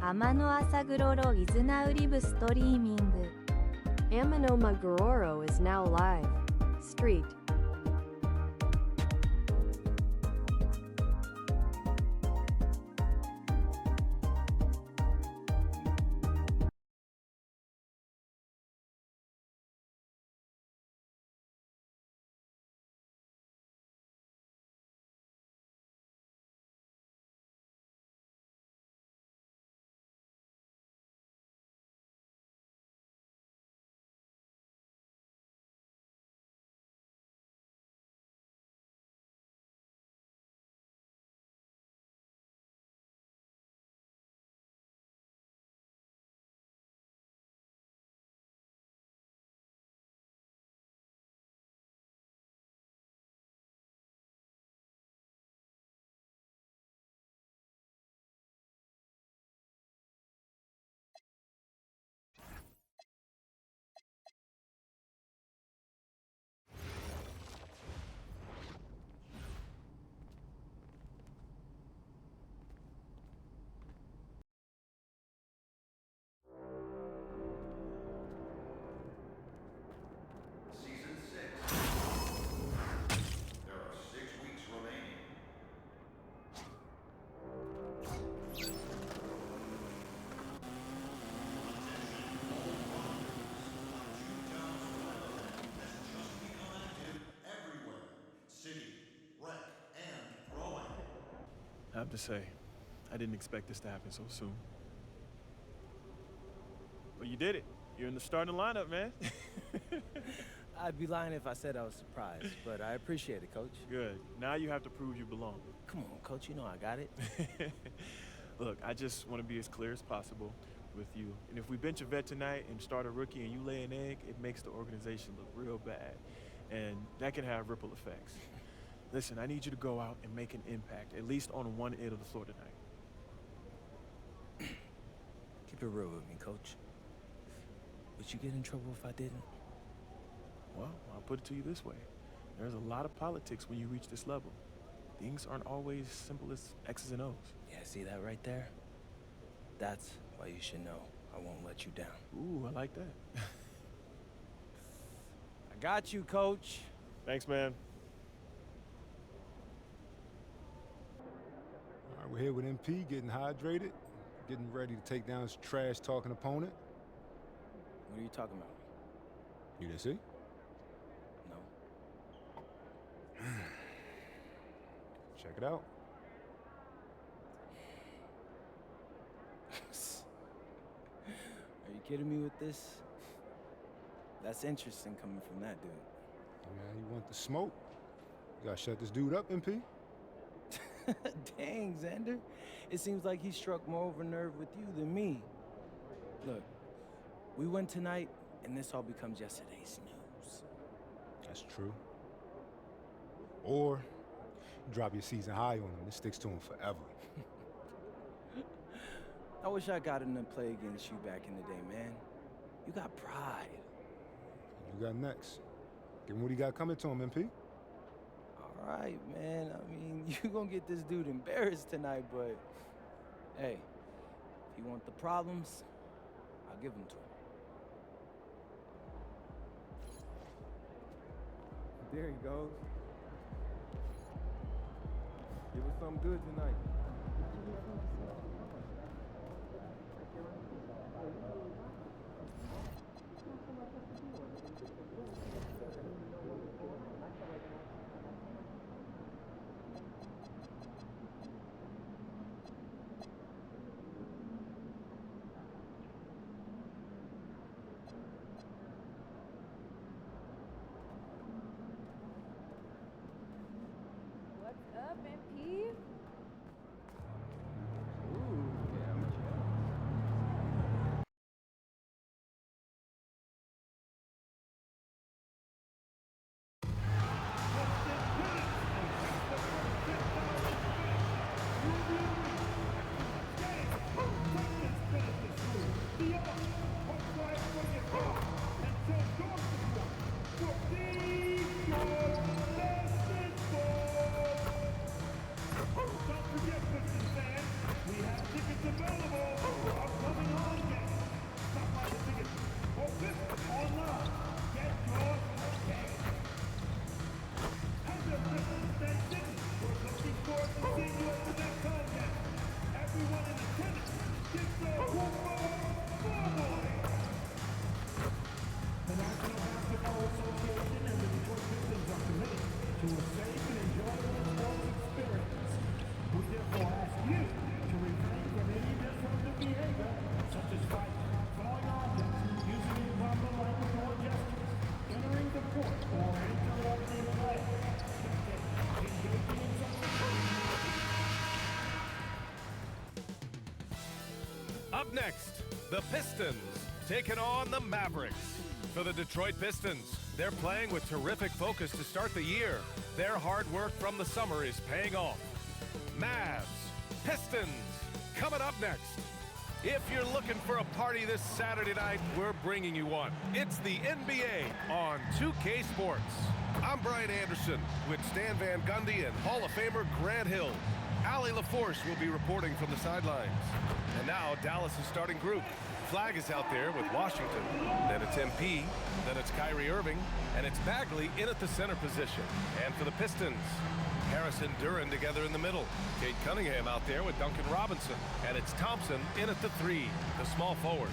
Amano Asaguroro is now live streaming. Amano Magororo is now live. Street. Season 6. There are 6 weeks remaining. Everywhere. City, rec, and growing. I have to say, I didn't expect this to happen so soon. But you did it. You're in the starting lineup, man. I'd be lying if I said I was surprised, but I appreciate it, Coach. Good. Now you have to prove you belong. Come on, Coach, you know I got it. Look, I just want to be as clear as possible with you. And if we bench a vet tonight and start a rookie and you lay an egg, it makes the organization look real bad. And that can have ripple effects. Listen, I need you to go out and make an impact, at least on one end of the floor tonight. Keep it real with me, Coach. Would you get in trouble if I didn't? Well, I'll put it to you this way. There's a lot of politics when you reach this level. Things aren't always simple as X's and O's. Yeah, see that right there? That's why you should know I won't let you down. Ooh, I like that. I got you, Coach. Thanks, man. All right, we're here with MP, getting hydrated, getting ready to take down his trash-talking opponent. What are you talking about? You didn't see? No. Check it out. Are you kidding me with this? That's interesting coming from that dude. Man, you want the smoke? You gotta shut this dude up, MP. Dang, Xander. It seems like he struck more of a nerve with you than me. Look, we win tonight, and this all becomes yesterday's news. That's true. Or you drop your season high on him. This sticks to him forever. I wish I got him to play against you back in the day, man. You got pride. You got next. Give him what he got coming to him, MP. All right, man. I mean, you gonna get this dude embarrassed tonight, but hey, if you want the problems, I'll give them to him. There he goes. Give us something good tonight. What's up, MP? Ooh, Up next, the Pistons taking on the Mavericks. For the Detroit Pistons, they're playing with terrific focus to start the year. Their hard work from the summer is paying off. Mavs, Pistons, coming up next. If you're looking for a party this Saturday night, we're bringing you one. It's the NBA on 2K Sports. I'm Brian Anderson with Stan Van Gundy and Hall of Famer Grant Hill. Allie LaForce will be reporting from the sidelines. And now Dallas' starting group. Flag is out there with Washington. Then it's MP, then it's Kyrie Irving, and it's Bagley in at the center position. And for the Pistons, Harris and Duran together in the middle. Kate Cunningham out there with Duncan Robinson. And it's Thompson in at the 3, the small forward.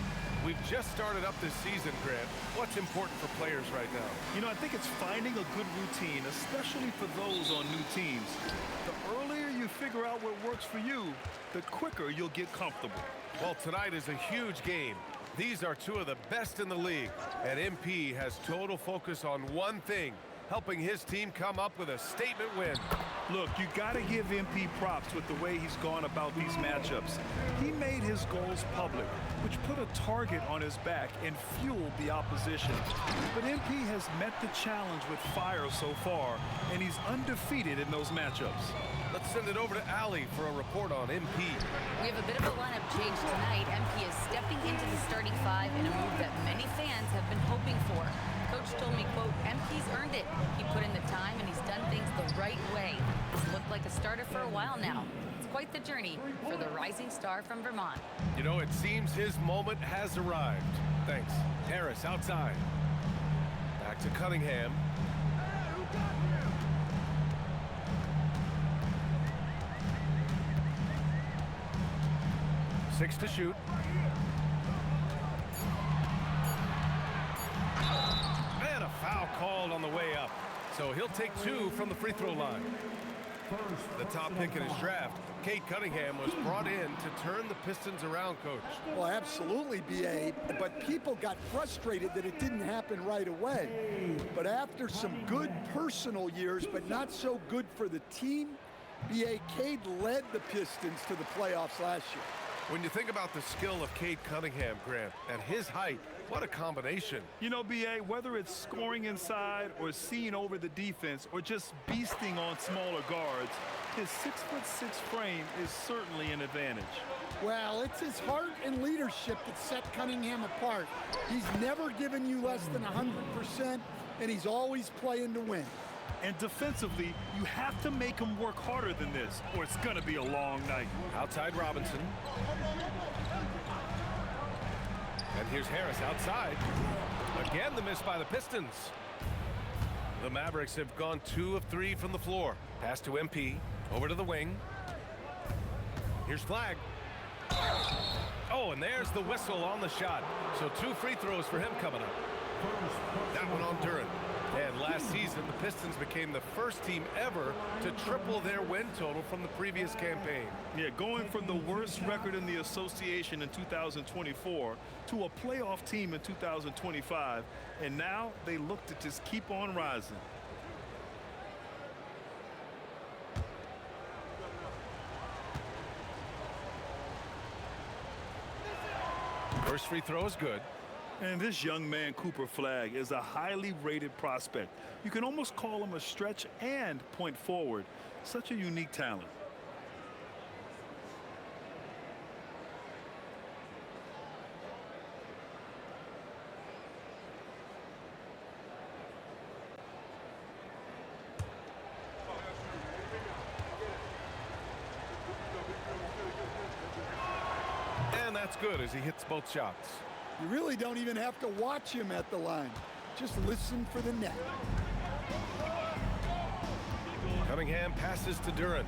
We've just started up this season, Grant. What's important for players right now? You know, I think it's finding a good routine, especially for those on new teams. The earlier you figure out what works for you, the quicker you'll get comfortable. Well, tonight is a huge game. These are two of the best in the league. And MP has total focus on one thing, helping his team come up with a statement win. Look, you got to give MP props with the way he's gone about these matchups. He made his goals public, which put a target on his back and fueled the opposition. But MP has met the challenge with fire so far, and he's undefeated in those matchups. Let's send it over to Allie for a report on MP. We have a bit of a lineup change tonight. MP is stepping into the starting 5 in a move that many fans have been hoping for. Coach told me, quote, MP's earned it. He put in the time and he's done things the right way. He's looked like a starter for a while now. It's quite the journey for the rising star from Vermont. You know, it seems his moment has arrived. Thanks. Harris outside. Back to Cunningham. Six to shoot. And a foul called on the way up. So he'll take 2 from the free throw line. The top pick in his draft, Kate Cunningham, was brought in to turn the Pistons around, Coach. Well, absolutely, B.A., but people got frustrated that it didn't happen right away. But after some good personal years, but not so good for the team, B.A. Cade led the Pistons to the playoffs last year. When you think about the skill of Kate Cunningham, Grant, at his height, what a combination. You know, B.A., whether it's scoring inside or seeing over the defense or just beasting on smaller guards, his 6'6" frame is certainly an advantage. Well, it's his heart and leadership that set Cunningham apart. He's never given you less than 100%, and he's always playing to win. And defensively, you have to make him work harder than this, or it's going to be a long night. Outside Robinson. And here's Harris outside. Again, the miss by the Pistons. The Mavericks have gone 2 of 3 from the floor. Pass to MP. Over to the wing. Here's Flag. Oh, and there's the whistle on the shot. So 2 free throws for him coming up. That one on Duran. And last season, the Pistons became the first team ever to triple their win total from the previous campaign. Yeah, going from the worst record in the association in 2024 to a playoff team in 2025. And now they look to just keep on rising. First free throw is good. And this young man, Cooper Flag, is a highly rated prospect. You can almost call him a stretch and point forward. Such a unique talent. And that's good as he hits both shots. You really don't even have to watch him at the line. Just listen for the net. Cunningham passes to Duran.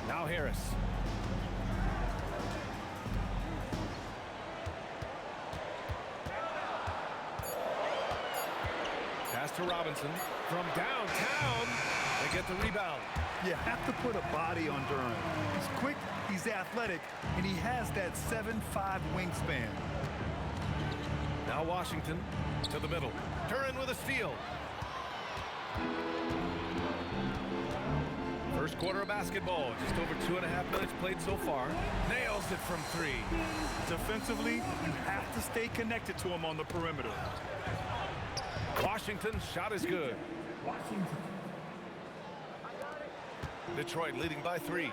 Now Harris. Pass to Robinson. From downtown, they get the rebound. You have to put a body on Duran. He's quick, he's athletic, and he has that 7'5" wingspan. Now Washington to the middle. Duran with a steal. First quarter of basketball, just over 2.5 minutes played so far. Nails it from 3. Defensively, you have to stay connected to him on the perimeter. Washington's shot is good. Detroit leading by 3.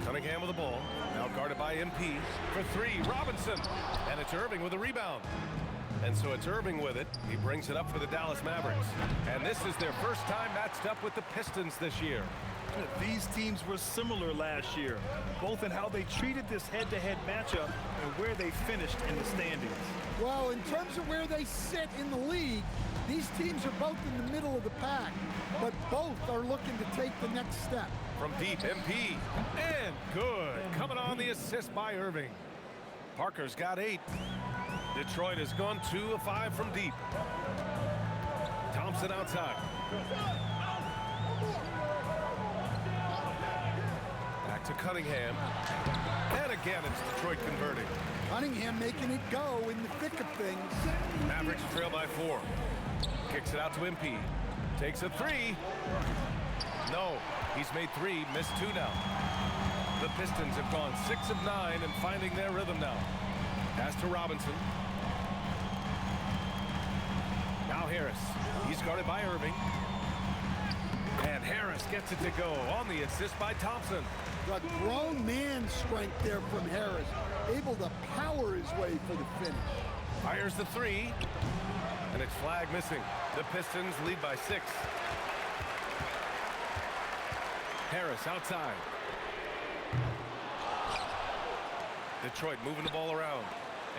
Cunningham with the ball. Now guarded by MP. For 3, Robinson. And it's Irving with a rebound. And so it's Irving with it. He brings it up for the Dallas Mavericks. And this is their first time matched up with the Pistons this year. These teams were similar last year, both in how they treated this head-to-head matchup and where they finished in the standings. Well, in terms of where they sit in the league, these teams are both in the middle of the pack, but both are looking to take the next step. From deep, MP. And good. Coming on the assist by Irving. Parker's got 8. Detroit has gone 2 of 5 from deep. Thompson outside. Back to Cunningham. And again, it's Detroit converting. Cunningham making it go in the thick of things. Mavericks trail by 4. Kicks it out to MP. Takes a 3. No, he's made 3, missed 2 now. The Pistons have gone 6 of 9 and finding their rhythm now. Pass to Robinson. Now Harris. He's guarded by Irving. And Harris gets it to go on the assist by Thompson. The grown man strength there from Harris. Able to power his way for the finish. Fires the 3. And it's flag missing. The Pistons lead by 6. Harris outside. Detroit moving the ball around.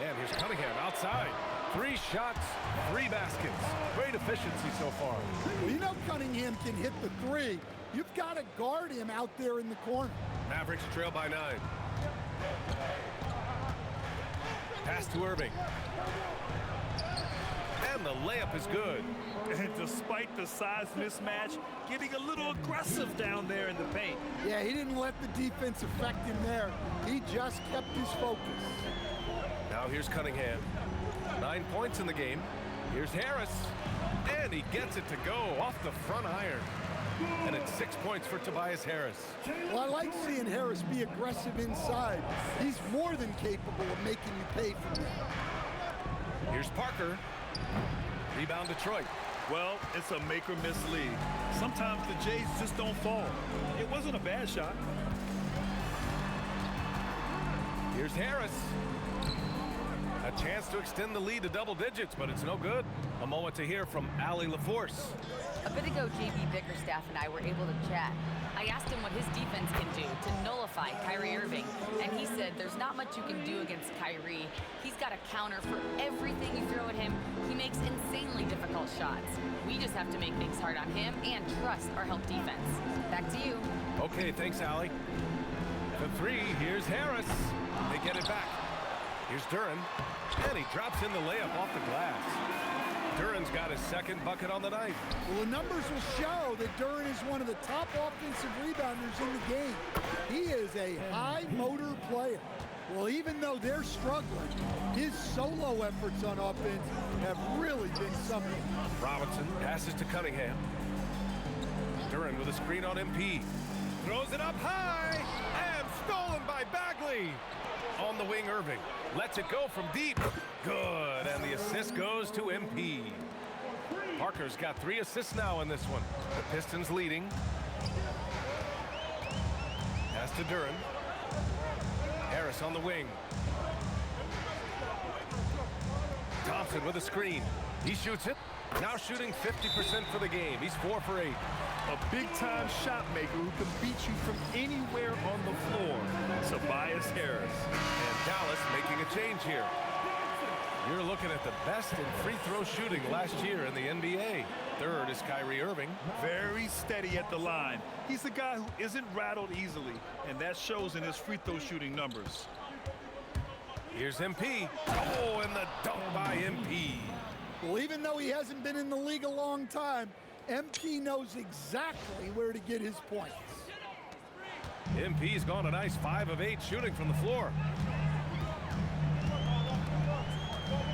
And here's Cunningham outside. 3 shots, 3 baskets. Great efficiency so far. Well, you know Cunningham can hit the 3. You've got to guard him out there in the corner. Mavericks trail by 9. Pass to Irving. And the layup is good. And despite the size mismatch, getting a little aggressive down there in the paint. Yeah, he didn't let the defense affect him there. He just kept his focus. Now here's Cunningham. 9 points in the game. Here's Harris. And he gets it to go off the front iron. And it's 6 points for Tobias Harris. Well, I like seeing Harris be aggressive inside. He's more than capable of making you pay for that. Here's Parker. Rebound Detroit. Well, it's a make-or-miss league. Sometimes the Jays just don't fall. It wasn't a bad shot. Here's Harris. A chance to extend the lead to double digits, but it's no good. A moment to hear from Allie LaForce. A bit ago, JB Bickerstaff and I were able to chat. I asked him what his defense can do to nullify Kyrie Irving, and he said there's not much you can do against Kyrie. He's got a counter for everything you throw at him. He makes insanely difficult shots. We just have to make things hard on him and trust our help defense. Back to you. Okay, thanks, Allie. For 3, here's Harris. They get it back. Here's Duren, and he drops in the layup off the glass. Duren's got his 2nd bucket on the night. Well, the numbers will show that Duren is one of the top offensive rebounders in the game. He is a high-motor player. Well, even though they're struggling, his solo efforts on offense have really been something. Robinson passes to Cunningham. Duren with a screen on MP. Throws it up high, and stolen by Bagley. On the wing, Irving lets it go from deep. Good, and the assist goes to MP. Parker's got 3 assists now in this one. The Pistons leading. Pass to Duren. Harris on the wing. Thompson with a screen. He shoots it. Now shooting 50% for the game. He's 4 for 8. A big-time shot maker who can beat you from anywhere on the floor. Tobias Harris. And Dallas making a change here. You're looking at the best in free throw shooting last year in the NBA. 3rd is Kyrie Irving. Very steady at the line. He's the guy who isn't rattled easily, and that shows in his free throw shooting numbers. Here's MP. Oh, and the dunk by MP. Well, even though he hasn't been in the league a long time, MP knows exactly where to get his points. MP's gone a nice 5 of 8 shooting from the floor.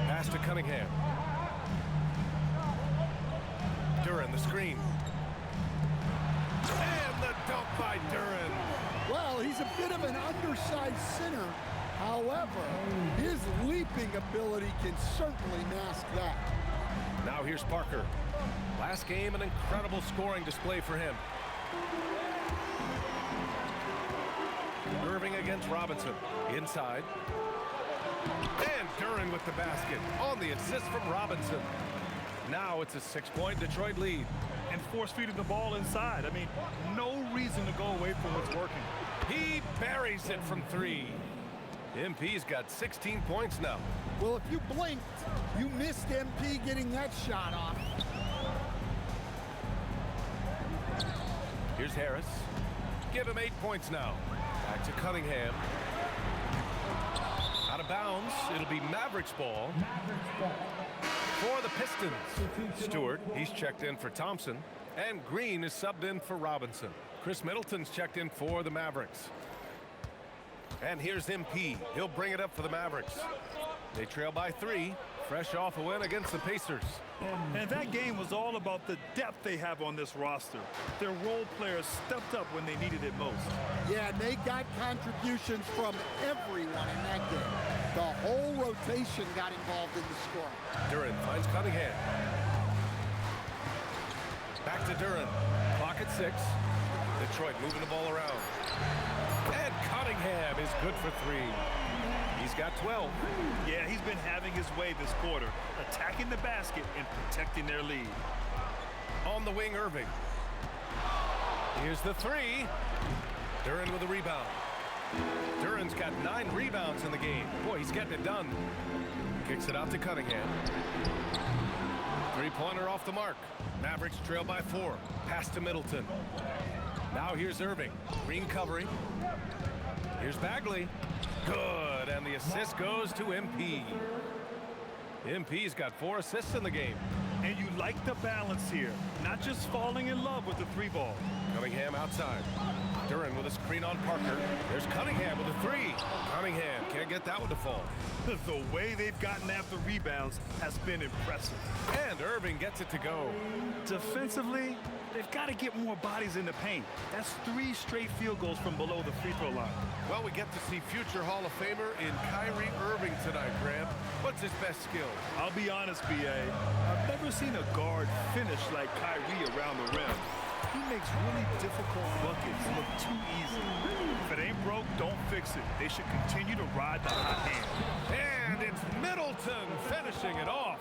Pass to Cunningham. Duren the screen. a bit of an undersized center. However, his leaping ability can certainly mask that. Now here's Parker. Last game, an incredible scoring display for him. Irving against Robinson. Inside. And Duren with the basket on the assist from Robinson. Now it's a 6-point Detroit lead. And force-feeding the ball inside. I mean, no reason to go away from what's working. He buries it from 3. MP's got 16 points now. Well, if you blinked, you missed MP getting that shot off. Here's Harris. Give him 8 points now. Back to Cunningham. Out of bounds. It'll be Mavericks ball. For the Pistons. Stewart, he's checked in for Thompson. And Green is subbed in for Robinson. Chris Middleton's checked in for the Mavericks. And here's MP. He'll bring it up for the Mavericks. They trail by 3, fresh off a win against the Pacers. And that game was all about the depth they have on this roster. Their role players stepped up when they needed it most. Yeah, and they got contributions from everyone in that game. The whole rotation got involved in the scoring. Duren finds Cunningham. Back to Duren. Clock at 6. Detroit moving the ball around. And Cunningham is good for 3. He's got 12. Yeah, he's been having his way this quarter, attacking the basket and protecting their lead. On the wing, Irving. Here's the 3. Duren with a rebound. Duren's got 9 rebounds in the game. Boy, he's getting it done. Kicks it out to Cunningham. 3-pointer off the mark. Mavericks trail by 4. Pass to Middleton. Now here's Irving. Green covering. Here's Bagley. Good, and the assist goes to MP. MP's got 4 assists in the game. And you like the balance here, not just falling in love with the 3-ball. Cunningham outside. Duren with a screen on Parker. There's Cunningham with a 3. Cunningham can't get that one to fall. The way they've gotten after rebounds has been impressive. And Irving gets it to go. Defensively, they've got to get more bodies in the paint. That's 3 straight field goals from below the free throw line. Well, we get to see future Hall of Famer in Kyrie Irving tonight, Graham. What's his best skill? I'll be honest, B.A. I've never seen a guard finish like Kyrie around the rim. He makes really difficult buckets look too easy. If it ain't broke, don't fix it. They should continue to ride the hot hand. And it's Middleton finishing it off.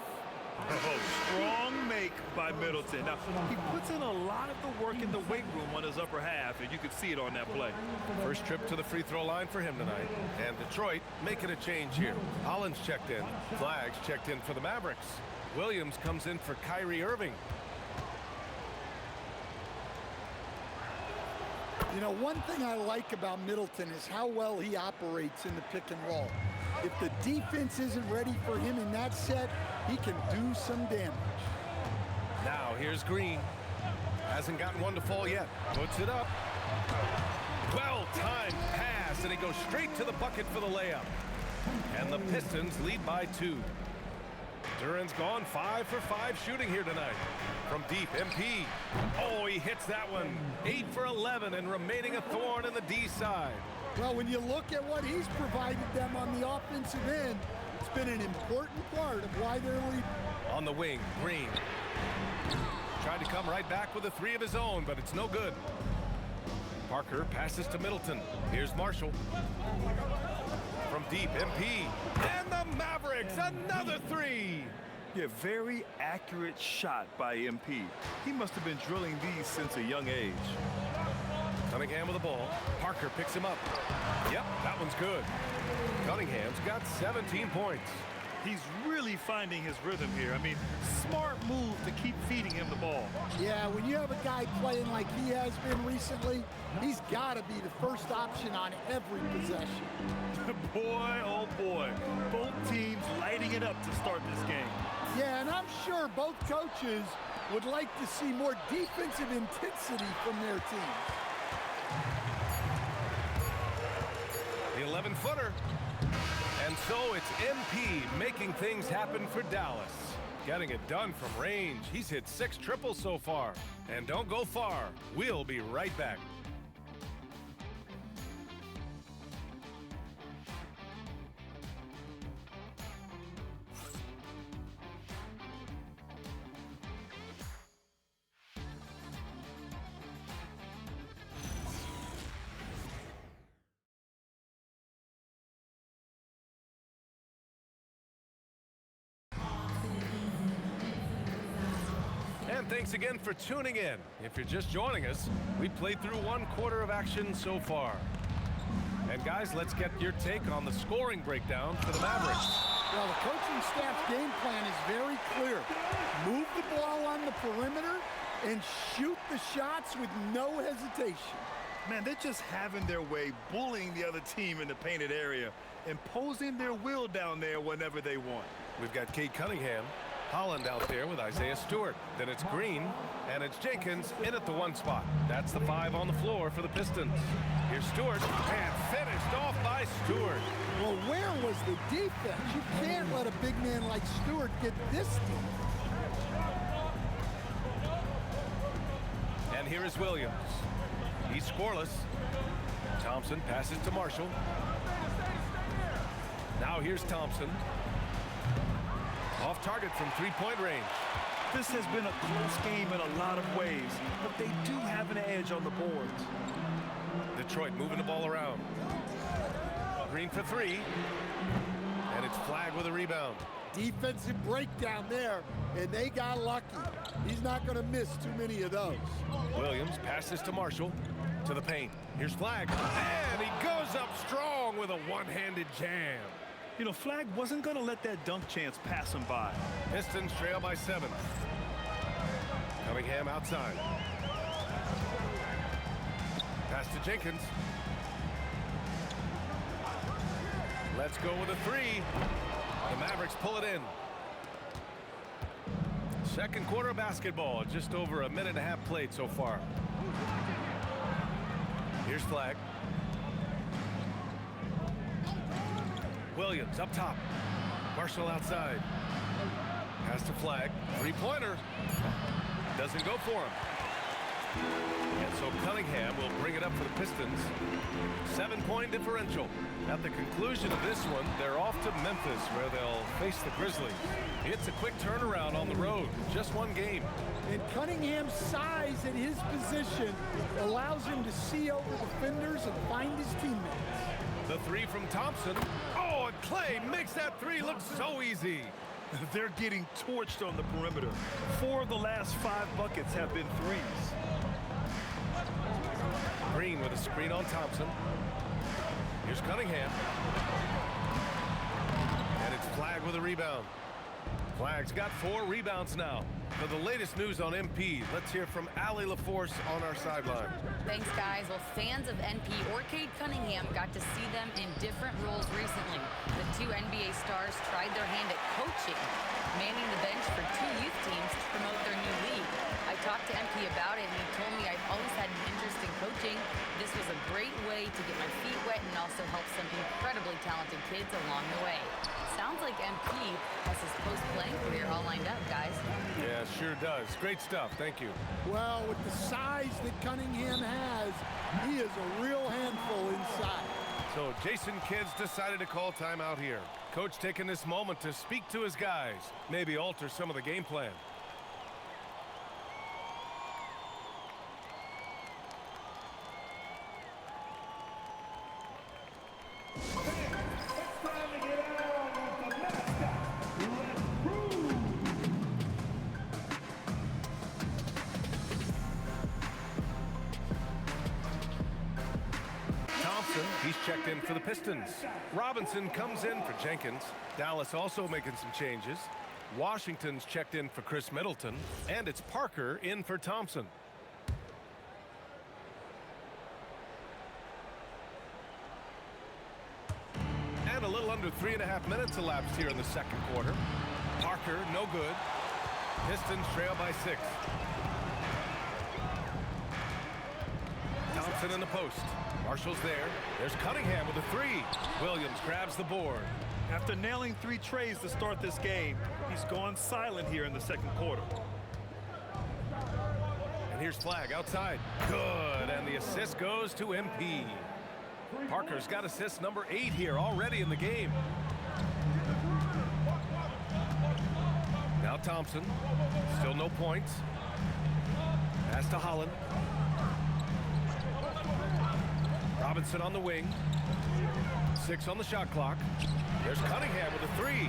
Oh, strong make by Middleton. Now, he puts in a lot of the work in the weight room on his upper half, and you can see it on that play. First trip to the free throw line for him tonight. And Detroit making a change here. Hollins checked in. Flags checked in for the Mavericks. Williams comes in for Kyrie Irving. You know, one thing I like about Middleton is how well he operates in the pick and roll. If the defense isn't ready for him in that set, he can do some damage. Now here's Green. Hasn't gotten one to fall yet. Puts it up. Well-timed pass, and he goes straight to the bucket for the layup. And the Pistons lead by 2. Duren's gone 5 for 5 shooting here tonight. From deep, MP. Oh, he hits that one. 8 for 11 and remaining a thorn in the D side. Well, when you look at what he's provided them on the offensive end, it's been an important part of why they're leading. On the wing, Green. Tried to come right back with a 3 of his own, but it's no good. Parker passes to Middleton. Here's Marshall. From deep, MP. And the Mavericks, another 3. Yeah, very accurate shot by MP. He must have been drilling these since a young age. Cunningham with the ball. Parker picks him up. Yep, that one's good. Cunningham's got 17 points. He's really finding his rhythm here. I mean, smart move to keep feeding him the ball. Yeah, when you have a guy playing like he has been recently, he's got to be the first option on every possession. Boy, oh boy. Both teams lighting it up to start this game. Yeah, and I'm sure both coaches would like to see more defensive intensity from their teams. The 11-footer. And so it's MP making things happen for Dallas. Getting it done from range. He's hit 6 triples so far. And don't go far. We'll be right back. thanks again for tuning in. If you're just joining us, we played through 1 quarter of action so far. And guys, let's get your take on the scoring breakdown for the Mavericks. Well, the coaching staff's game plan is very clear. Move the ball on the perimeter and shoot the shots with no hesitation. Man, they're just having their way, bullying the other team in the painted area, imposing their will down there whenever they want. We've got Cade Cunningham, Holland out there with Isaiah Stewart. Then it's Green, and it's Jenkins in at the 1 spot. That's the 5 on the floor for the Pistons. Here's Stewart, and finished off by Stewart. Well, where was the defense? You can't let a big man like Stewart get this deep. And here is Williams. He's scoreless. Thompson passes to Marshall. Now here's Thompson. Off target from 3-point range. This has been a close game in a lot of ways, but they do have an edge on the boards. Detroit moving the ball around. Green for 3. And it's Flagg with a rebound. Defensive breakdown there, and they got lucky. He's not going to miss too many of those. Williams passes to Marshall. To the paint. Here's Flagg. And he goes up strong with a one-handed jam. You know, Flagg wasn't going to let that dunk chance pass him by. Pistons trail by 7. Cunningham outside. Pass to Jenkins. Let's go with a 3. The Mavericks pull it in. Second quarter basketball. Just over a minute and a half played so far. Here's Flagg. Williams up top. Marshall outside. Pass to Flagg. 3-pointer. Doesn't go for him. And so Cunningham will bring it up for the Pistons. 7-point differential. At the conclusion of this one, they're off to Memphis, where they'll face the Grizzlies. It's a quick turnaround on the road. Just 1 game. And Cunningham's size at his position allows him to see over defenders and find his teammates. The 3 from Thompson. Oh, and Clay makes that 3 look so easy. They're getting torched on the perimeter. 4 of the last 5 buckets have been 3s. Green with a screen on Thompson. Here's Cunningham. And it's Flagg with a rebound. Flagg's got 4 rebounds now. For the latest news on MP, let's hear from Allie LaForce on our sideline. Thanks, guys. Well, fans of NP or Cade Cunningham got to see them in different roles recently. The 2 NBA stars tried their hand at coaching, manning the bench for 2 youth teams to promote their new league. I talked to MP about it, and he told me I've always had an interest in coaching. This was a great way to get my feet wet and also help some incredibly talented kids along the way. Sounds like MP has his post-playing career all lined up, guys. Yeah, sure does. Great stuff. Thank you. Well, with the size that Cunningham has, he is a real handful inside. So Jason Kidd's decided to call timeout here. Coach taking this moment to speak to his guys, maybe alter some of the game plan. He's checked in for the Pistons. Robinson comes in for Jenkins. Dallas also making some changes. Washington's checked in for Chris Middleton. And it's Parker in for Thompson. And a little under 3.5 minutes elapsed here in the second quarter. Parker, no good. Pistons trail by 6. Thompson in the post. Marshall's there. There's Cunningham with a 3. Williams grabs the board. After nailing 3 trays to start this game, he's gone silent here in the second quarter. And here's Flagg outside. Good, and the assist goes to MP. Parker's got assist number 8 here already in the game. Now Thompson, still no points. Pass to Holland. Robinson on the wing. 6 on the shot clock. There's Cunningham with a 3.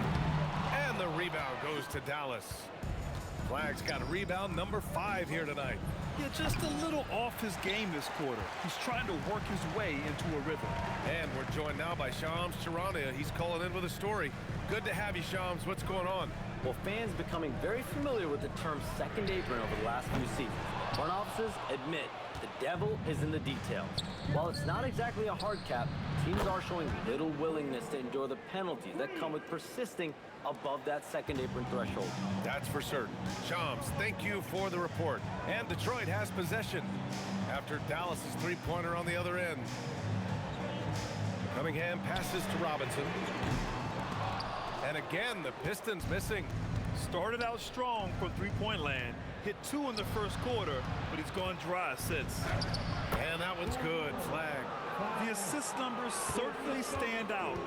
And the rebound goes to Dallas. Flagg's got rebound number 5 here tonight. Yeah, just a little off his game this quarter. He's trying to work his way into a rhythm. And we're joined now by Shams Charania. He's calling in with a story. Good to have you, Shams. What's going on? Well, fans becoming very familiar with the term second apron over the last few seasons. Front offices admit the devil is in the details. While it's not exactly a hard cap, teams are showing little willingness to endure the penalties that come with persisting above that second apron threshold. That's for certain. Shams, thank you for the report. And Detroit has possession after Dallas's three-pointer on the other end. Cunningham passes to Robinson. And again, the Pistons missing. Started out strong from three-point land. Hit 2 in the first quarter, but he's gone dry since. And that one's good. Flag. The assist numbers certainly stand out.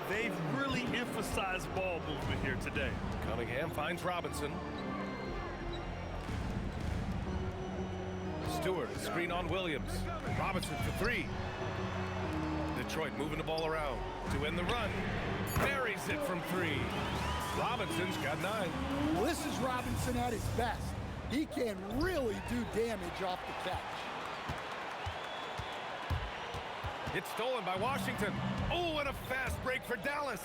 They've really emphasized ball movement here today. Cunningham finds Robinson. Stewart, screen on Williams. Robinson for 3. Detroit moving the ball around to end the run. Buries it from 3. Robinson's got 9. Well, this is Robinson at his best. He can really do damage off the catch. It's stolen by Washington. Oh, and a fast break for Dallas.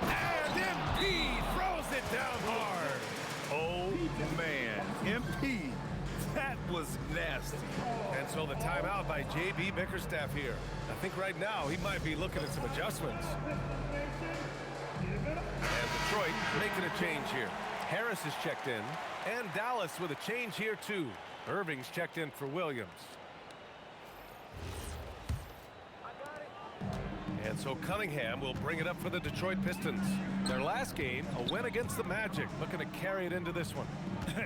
And MP throws it down hard. Oh, man. MP, that was nasty. And so the timeout by J.B. Bickerstaff here. I think right now he might be looking at some adjustments. And Detroit making a change here. Harris is checked in. And Dallas with a change here too. Irving's checked in for Williams. And so Cunningham will bring it up for the Detroit Pistons. Their last game, a win against the Magic, looking to carry it into this one.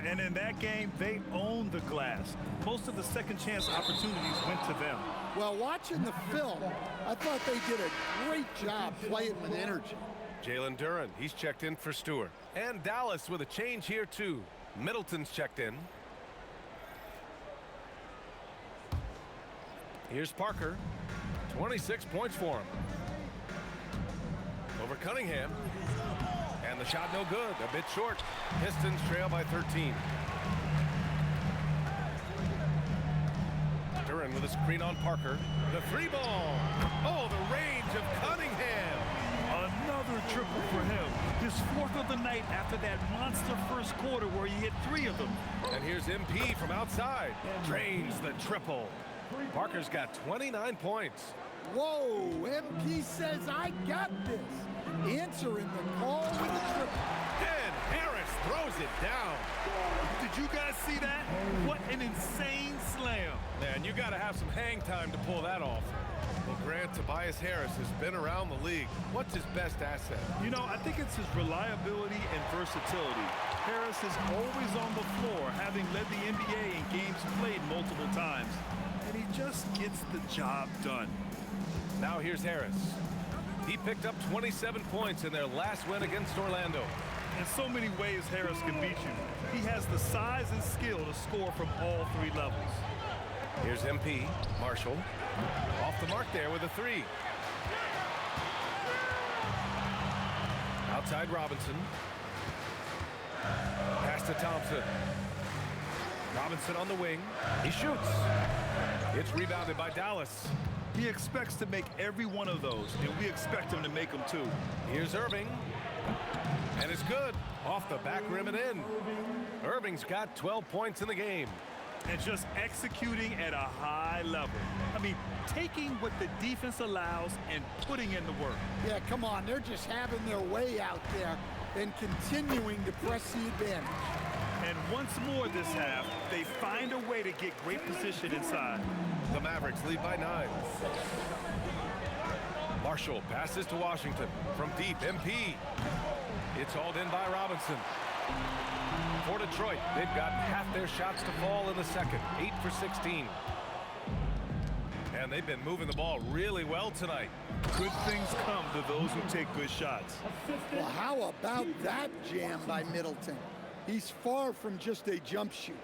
And in that game, they owned the glass. Most of the second chance opportunities went to them. Well, watching the film, I thought they did a great job playing with energy. Jalen Duren, he's checked in for Stewart. And Dallas with a change here too. Middleton's checked in. Here's Parker. 26 points for him. Over Cunningham. And the shot no good. A bit short. Pistons trail by 13. Duren with a screen on Parker. The 3-ball. Oh, the range of Cunningham. Another triple for him. His 4th of the night after that monster first quarter where he hit 3 of them. And here's MP from outside. Drains the triple. Parker's got 29 points. Whoa, MP says, I got this. Answering the call with a triple. And Harris throws it down. Did you guys see that? What an insane slam. Man, you got to have some hang time to pull that off. Well, Grant, Tobias Harris has been around the league. What's his best asset? You know, I think it's his reliability and versatility. Harris is always on the floor, having led the NBA in games played multiple times. And he just gets the job done. Now here's Harris. He picked up 27 points in their last win against Orlando. In so many ways, Harris can beat you. He has the size and skill to score from all 3 levels. Here's MP. Marshall. Off the mark there with a 3. Outside Robinson. Pass to Thompson. Robinson on the wing. He shoots. It's rebounded by Dallas. He expects to make every one of those, and we expect him to make them too. Here's Irving. And it's good. Off the back rim and in. Irving's got 12 points in the game. And just executing at a high level. I mean, taking what the defense allows and putting in the work. Yeah, come on. They're just having their way out there and continuing to press the advantage. And once more this half, they find a way to get great position inside. The Mavericks lead by 9. Marshall passes to Washington from deep. MP. It's hauled in by Robinson. For Detroit, they've got half their shots to fall in the second. 8 for 16. And they've been moving the ball really well tonight. Good things come to those who take good shots. Well, how about that jam by Middleton? He's far from just a jump shooter.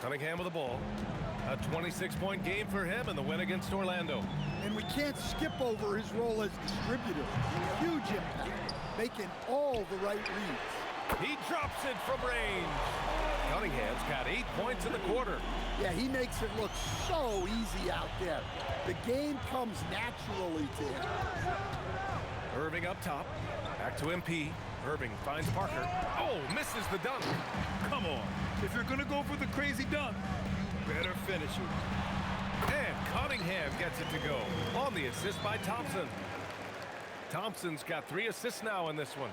Cunningham with the ball. A 26-point game for him in the win against Orlando. And we can't skip over his role as distributor. Huge impact. making all the right reads. He drops it from range. Cunningham's got 8 points in the quarter. Yeah, he makes it look so easy out there. The game comes naturally to him. Irving up top. Back to MP. Irving finds Parker. Oh, misses the dunk. Come on. If you're going to go for the crazy dunk, you better finish it. And Cunningham gets it to go on the assist by Thompson. Thompson's got 3 assists now in this one.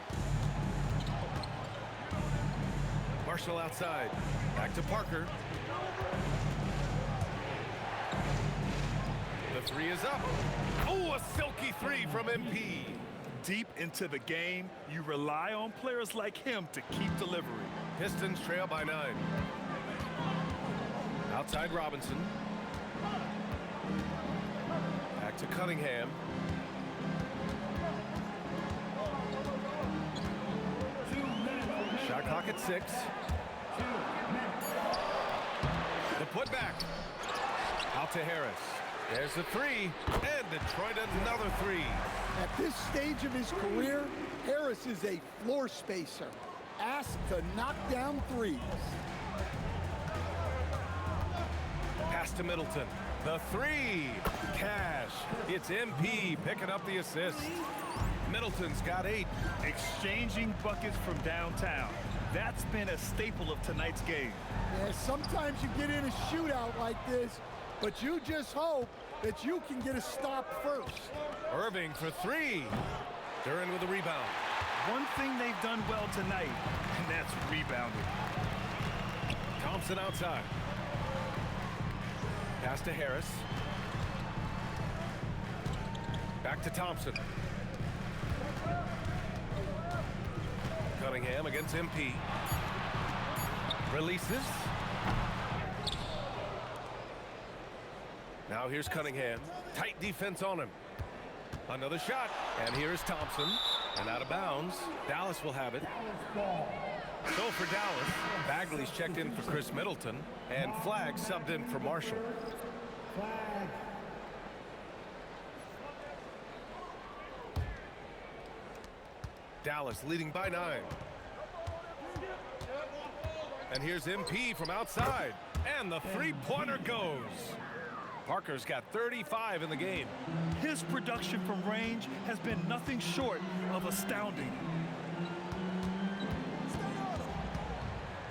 Marshall outside. Back to Parker. The 3 is up. Oh, a silky 3 from MP. Deep into the game, you rely on players like him to keep delivering. Pistons trail by 9. Outside Robinson. Back to Cunningham. Shot clock at 6. The putback. Out to Harris. There's the 3. And Detroit another 3. At this stage of his career, Harris is a floor spacer, asked to knock down threes. Pass to Middleton. The 3. Cash. It's MP picking up the assist. Middleton's got 8. Exchanging buckets from downtown. That's been a staple of tonight's game. Yeah, sometimes you get in a shootout like this, but you just hope that you can get a stop first. Irving for 3. Duran with a rebound. One thing they've done well tonight, and that's rebounding. Thompson outside. Pass to Harris. Back to Thompson. Cunningham against MP. Releases. Now here's Cunningham. Tight defense on him. Another shot. And here's Thompson. And out of bounds. Dallas will have it. So for Dallas, Bagley's checked in for Chris Middleton. And Flagg subbed in for Marshall. Dallas leading by 9. And here's MP from outside. And the 3-pointer goes. Parker's got 35 in the game. His production from range has been nothing short of astounding.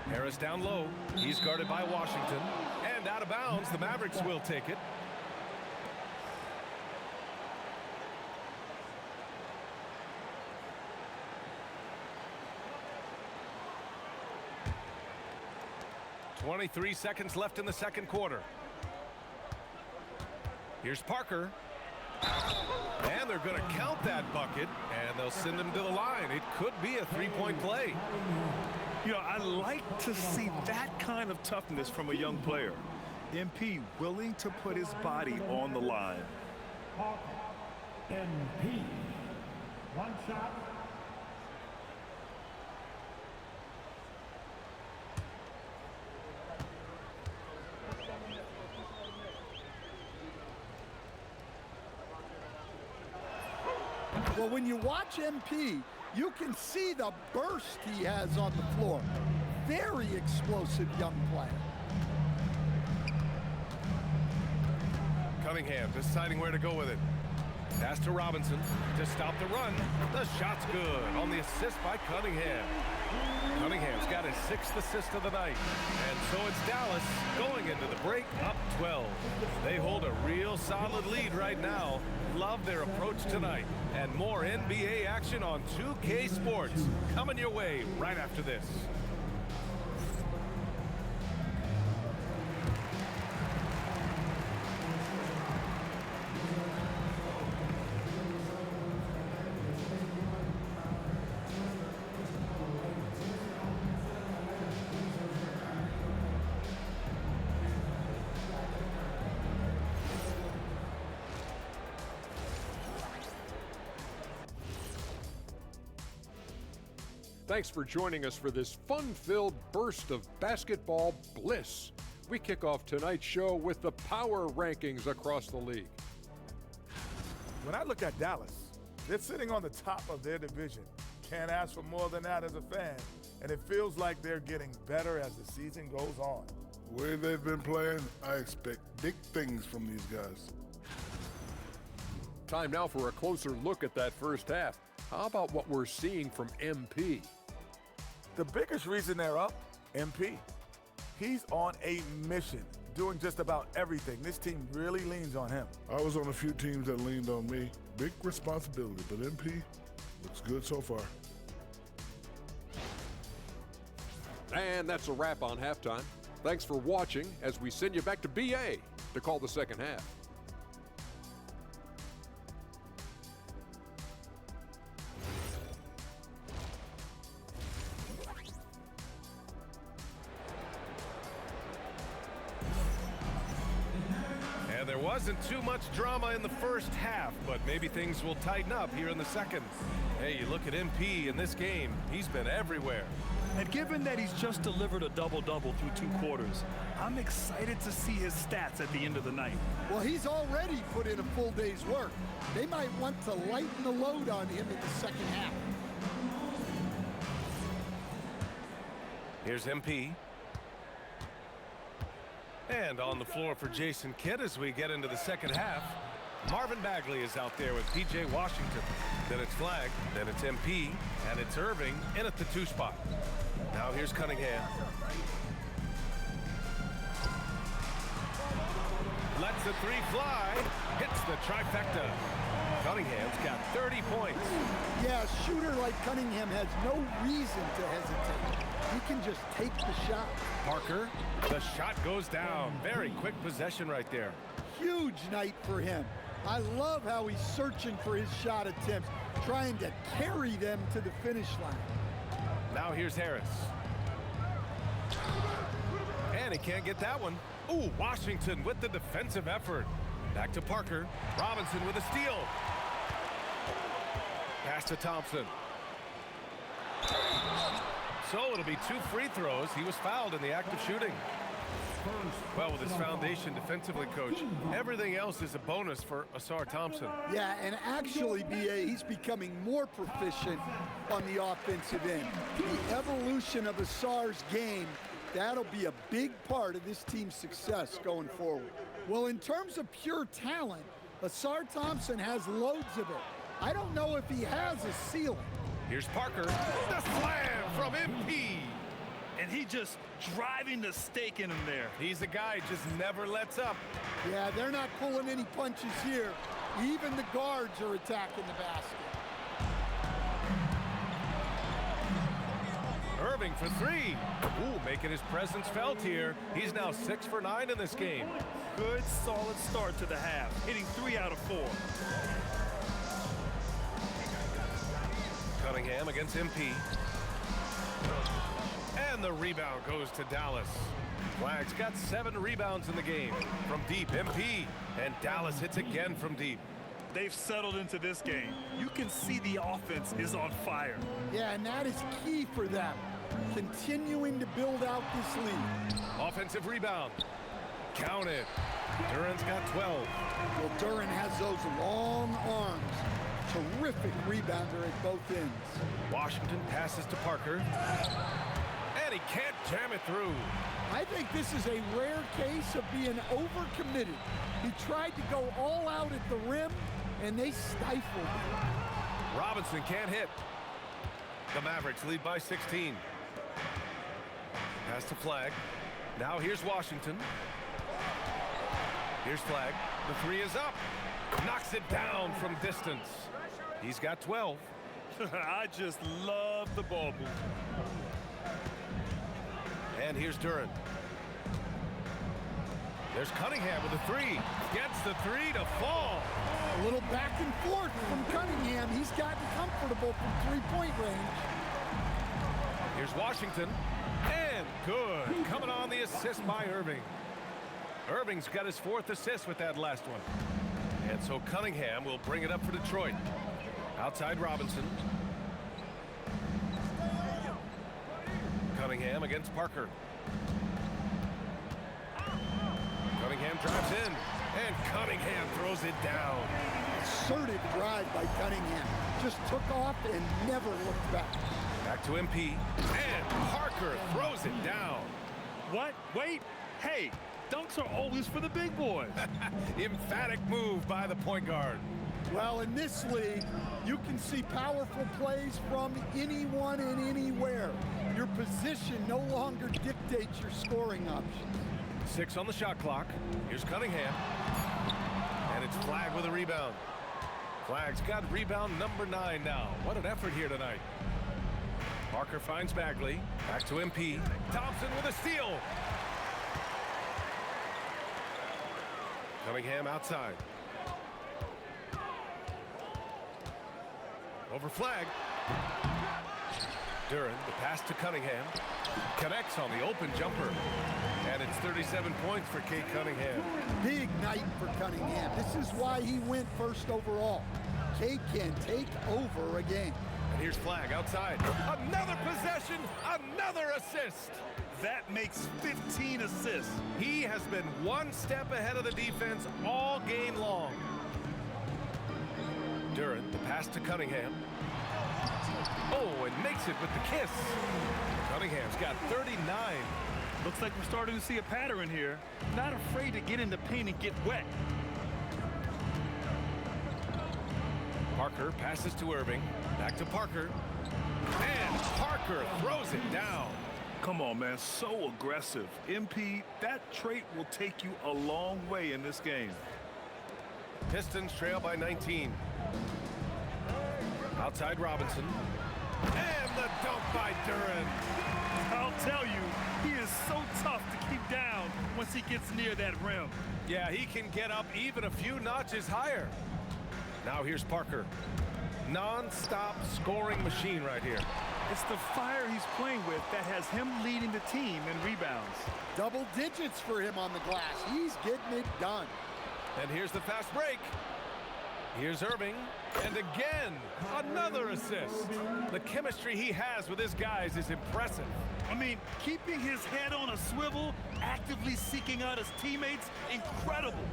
Harris down low. He's guarded by Washington. And out of bounds, the Mavericks will take it. .23 seconds left in the second quarter. Here's Parker. And they're going to count that bucket, and they'll send him to the line. It could be a 3-point play. You know, I like to see that kind of toughness from a young player. MP willing to put his body on the line. MP. One shot. Well, when you watch MP, you can see the burst he has on the floor. Very explosive young player. Cunningham deciding where to go with it. Pass to Robinson to stop the run. The shot's good on the assist by Cunningham. Cunningham's got his 6th assist of the night. And so it's Dallas going into the break up 12. They hold a real solid lead right now. Love their approach tonight. And more NBA action on 2K Sports coming your way right after this. Thanks for joining us for this fun-filled burst of basketball bliss. We kick off tonight's show with the power rankings across the league. When I look at Dallas, they're sitting on the top of their division, Can't ask for more than that as a fan, and it feels like they're getting better as the season goes on. The way they've been playing, I expect big things from these guys. Time now for a closer look at that first half. How about what we're seeing from MP? The biggest reason they're up, MP. He's on a mission, doing just about everything. This team really leans on him. I was on a few teams that leaned on me. Big responsibility, but MP looks good so far. And that's a wrap on halftime. Thanks for watching as we send you back to BA to call the second half. And there wasn't too much drama in the first half, but maybe things will tighten up here in the second. Hey, you look at MP in this game, he's been everywhere. And given that he's just delivered a double-double through 2 quarters, I'm excited to see his stats at the end of the night. Well, he's already put in a full day's work. They might want to lighten the load on him in the second half. Here's MP. And on the floor for Jason Kidd as we get into the second half. Marvin Bagley is out there with P.J. Washington. Then it's Flagg, then it's MP, and it's Irving in at the 2 spot. Now here's Cunningham. Lets the 3 fly, hits the trifecta. Cunningham's got 30 points. Yeah, a shooter like Cunningham has no reason to hesitate. He can just take the shot. Parker, the shot goes down. Very quick possession right there. Huge night for him. I love how he's searching for his shot attempts, trying to carry them to the finish line. Now here's Harris. And he can't get that one. Ooh, Washington with the defensive effort. Back to Parker. Robinson with a steal. Pass to Thompson. So it'll be 2 free throws. He was fouled in the act of shooting. Well, with his foundation defensively, Coach, everything else is a bonus for Ausar Thompson. Yeah, and actually, B.A., he's becoming more proficient on the offensive end. The evolution of Ausar's game, that'll be a big part of this team's success going forward. Well, in terms of pure talent, Ausar Thompson has loads of it. I don't know if he has a ceiling. Here's Parker. The slam from MP. And he just driving the stake in him there. He's a guy just never lets up. Yeah, they're not pulling any punches here. Even the guards are attacking the basket. Irving for 3. Ooh, making his presence felt here. He's now 6 for 9 in this game. Good, solid start to the half, hitting 3 out of 4. Cunningham against MP. And the rebound goes to Dallas. Flagg's got 7 rebounds in the game. From deep, MP. And Dallas hits again from deep. They've settled into this game. You can see the offense is on fire. Yeah, and that is key for them. Continuing to build out this lead. Offensive rebound. Count it. Duran's got 12. Well, Duran has those long arms. Terrific rebounder at both ends. Washington passes to Parker. And he can't jam it through. I think this is a rare case of being overcommitted. He tried to go all out at the rim, and they stifled him. Robinson can't hit. The Mavericks lead by 16. Pass to Flagg. Now here's Washington. Here's Flagg. The 3 is up. Knocks it down from distance. He's got 12. I just love the ball movement. And here's Duran. There's Cunningham with a 3. Gets the 3 to fall. A little back and forth from Cunningham. He's gotten comfortable from three-point range. Here's Washington. And good. Coming on the assist by Irving. Irving's got his 4th assist with that last one. And so Cunningham will bring it up for Detroit. Outside Robinson. Cunningham against Parker. Cunningham drives in. And Cunningham throws it down. concerted drive by Cunningham. Just took off and never looked back. Back to MP, and Parker throws it down. What? Wait. Hey, dunks are always for the big boys. Emphatic move by the point guard. Well, in this league, you can see powerful plays from anyone and anywhere. Your position no longer dictates your scoring options. 6 on the shot clock. Here's Cunningham. And it's Flagg with a rebound. Flagg's got rebound number 9 now. What an effort here tonight. Parker finds Bagley. Back to MP. Thompson with a steal. Cunningham outside. Over Flagg. Duren, the pass to Cunningham. Connects on the open jumper. And it's 37 points for Cade Cunningham. Big night for Cunningham. This is why he went first overall. Cade can take over a game. And here's Flagg outside. Another possession, another assist. That makes 15 assists. He has been one step ahead of the defense all game long. Duren, the pass to Cunningham. Oh, and makes it with the kiss. Cunningham's got 39. Looks like we're starting to see a pattern here. Not afraid to get in the paint and get wet. Parker passes to Irving. Back to Parker. And Parker throws it down. Come on, man. So aggressive. MP, that trait will take you a long way in this game. Pistons trail by 19. Outside Robinson. And the dunk by Duren. I'll tell you, he is so tough to keep down once he gets near that rim. Yeah, he can get up even a few notches higher. Now here's Parker. Non-stop scoring machine right here. It's the fire he's playing with that has him leading the team in rebounds. Double digits for him on the glass. He's getting it done. And here's the fast break. Here's Irving. And again, another assist. The chemistry he has with his guys is impressive. I mean, keeping his head on a swivel, actively seeking out his teammates, incredible.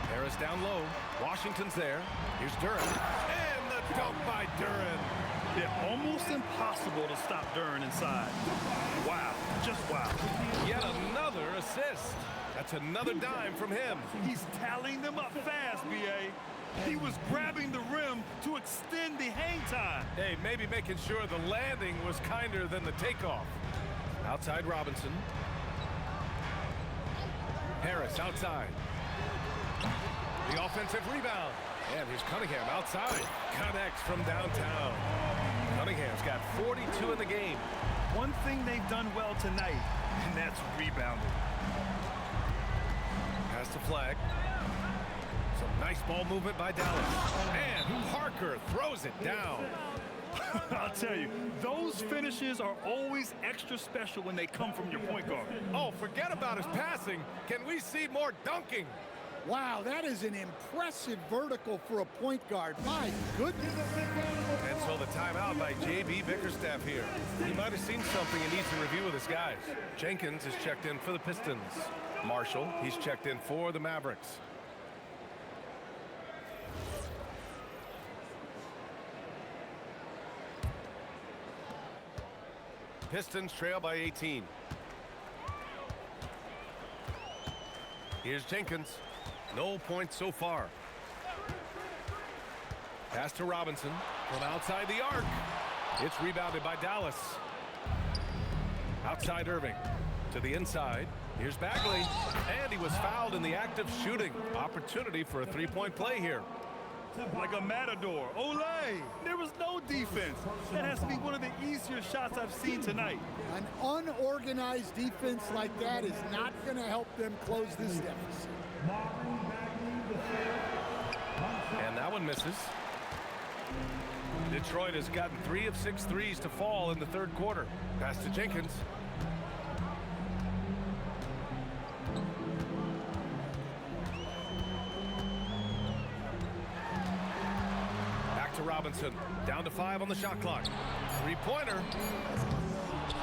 Harris down low. Washington's there. Here's Duren. And the dunk by Duren. Yeah, almost impossible to stop Duren inside. Wow, just wow. Yet another assist. That's another dime from him. He's tallying them up fast, B.A. He was grabbing the rim to extend the hang time. Hey, maybe making sure the landing was kinder than the takeoff. Outside Robinson. Harris outside. The offensive rebound. And here's Cunningham outside. Connects from downtown. Cunningham's got 42 in the game. One thing they've done well tonight, and that's rebounding. Pass to Flagg. Some nice ball movement by Dallas. And Parker throws it down. I'll tell you, those finishes are always extra special when they come from your point guard. Oh, forget about his passing. Can we see more dunking? Wow, that is an impressive vertical for a point guard. My goodness. And so the timeout by J.B. Bickerstaff here. He might have seen something and needs to review with his guys. Jenkins is checked in for the Pistons. Marshall, he's checked in for the Mavericks. Pistons trail by 18. Here's Jenkins. No points so far. Pass to Robinson from outside the arc. It's rebounded by Dallas. Outside Irving. To the inside. Here's Bagley. And he was fouled in the act of shooting. Opportunity for a three-point play here. Like a matador. Olay! There was no defense. That has to be one of the easier shots I've seen tonight. An unorganized defense like that is not going to help them close this deficit. And that one misses. Detroit has gotten 3 of 6 threes to fall in the third quarter. Pass to Jenkins. Back to Robinson. Down to 5 on the shot clock. Three-pointer.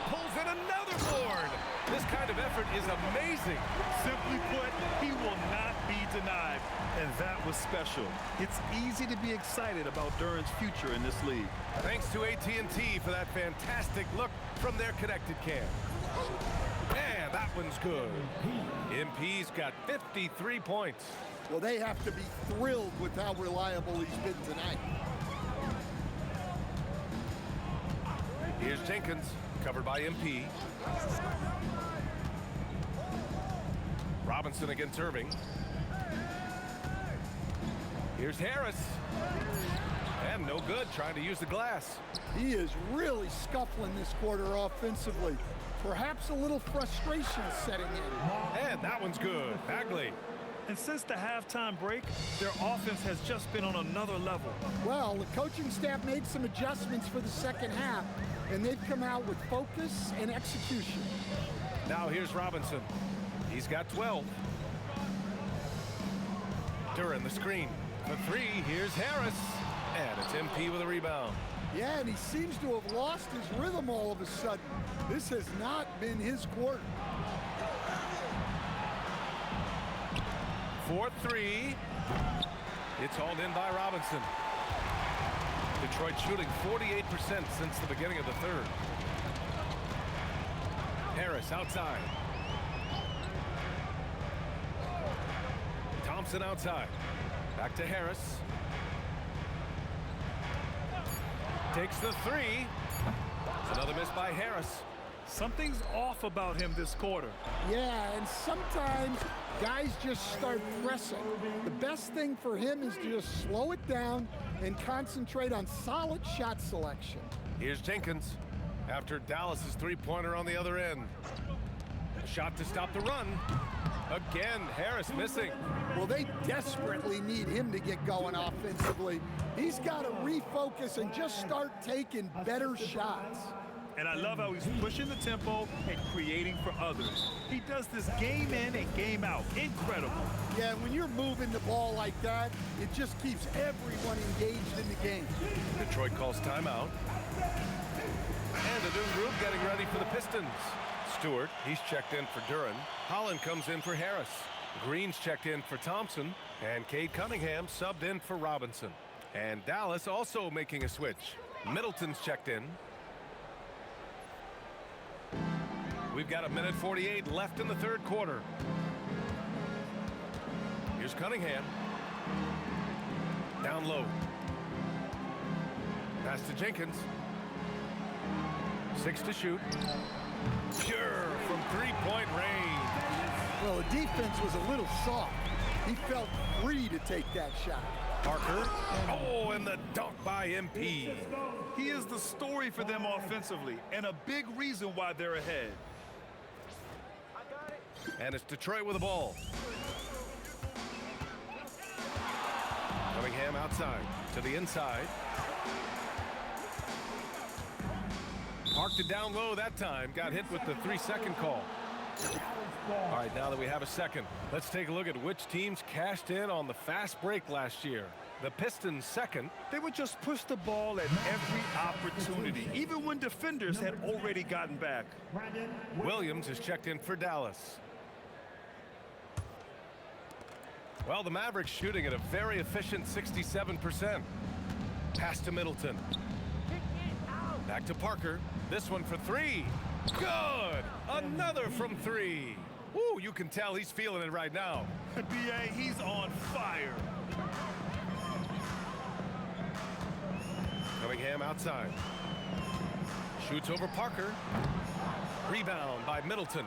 Pulls in another board. This kind of effort is amazing. Simply put, he will not be denied. And that was special. It's easy to be excited about Duran's future in this league. Thanks to AT&T for that fantastic look from their connected cam. And that one's good. MP's got 53 points. Well, they have to be thrilled with how reliable he's been tonight. Here's Jenkins, covered by MP. Robinson against Irving. Here's Harris. And no good, trying to use the glass. He is really scuffling this quarter offensively. Perhaps a little frustration setting in. And that one's good. Bagley. And since the halftime break, their offense has just been on another level. Well, the coaching staff made some adjustments for the second half, and they've come out with focus and execution. Now here's Robinson. He's got 12. Duran the screen. For three, here's Harris. And it's MP with a rebound. Yeah, and he seems to have lost his rhythm all of a sudden. This has not been his quarter. 4-3. It's hauled in by Robinson. Detroit shooting 48% since the beginning of the third. Harris outside. Thompson outside. Back to Harris. Takes the three. It's another miss by Harris. Something's off about him this quarter. Yeah, and sometimes guys just start pressing. The best thing for him is to just slow it down and concentrate on solid shot selection. Here's Jenkins after Dallas's three-pointer on the other end. A shot to stop the run. Again, Harris missing. Well, they desperately need him to get going offensively. He's got to refocus and just start taking better shots. And I love how he's pushing the tempo and creating for others. He does this game in and game out. Incredible. Yeah, when you're moving the ball like that, it just keeps everyone engaged in the game. Detroit calls timeout. And a new group getting ready for the Pistons. Stewart, he's checked in for Duran. Holland comes in for Harris. Green's checked in for Thompson. And Cade Cunningham subbed in for Robinson. And Dallas also making a switch. Middleton's checked in. We've got 1:48 left in the third quarter. Here's Cunningham. Down low. Pass to Jenkins. 6 to shoot. Pure from three-point range. Well, the defense was a little soft. He felt free to take that shot. Parker. Oh, and the dunk by MP. He is the story for them offensively and a big reason why they're ahead. And it's Detroit with the ball. Cunningham outside to the inside. Parked it down low that time. Got hit with the 3-second call. All right, now that we have a second, let's take a look at which teams cashed in on the fast break last year. The Pistons second. They would just push the ball at every opportunity, even when defenders had already gotten back. Williams is checked in for Dallas. Well, the Mavericks shooting at a very efficient 67%. Pass to Middleton. Back to Parker. This one for three. Good! Another from three. Ooh, you can tell he's feeling it right now. B.A., he's on fire. Cunningham outside. Shoots over Parker. Rebound by Middleton.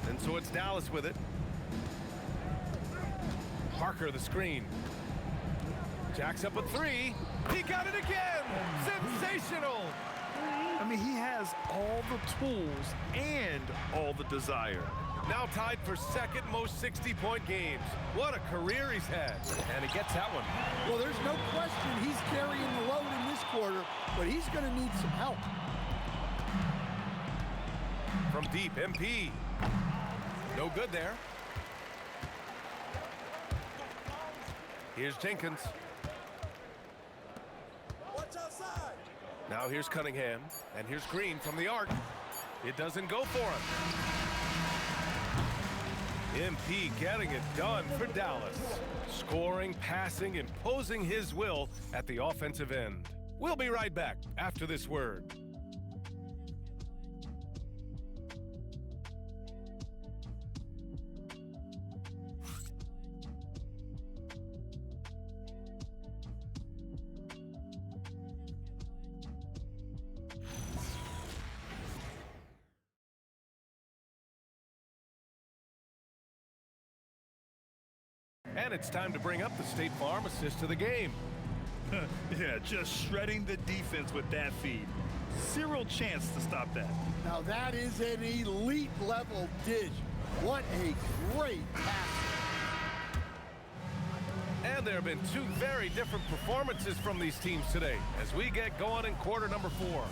And so it's Dallas with it. Parker the screen. Jacks up a three. He got it again. Sensational. I mean, he has all the tools and all the desire. Now tied for second most 60-point games. What a career he's had. And he gets that one. Well, there's no question he's carrying the load in this quarter, but he's going to need some help. From deep, MP. No good there. Here's Jenkins. Watch outside. Now here's Cunningham. And here's Green from the arc. It doesn't go for him. MP getting it done for Dallas. Scoring, passing, imposing his will at the offensive end. We'll be right back after this word. And it's time to bring up the State Farm assist to the game. Yeah, just shredding the defense with that feed. Zero chance to stop that. Now that is an elite level dish. What a great pass. And there have been two very different performances from these teams today as we get going in quarter number 4.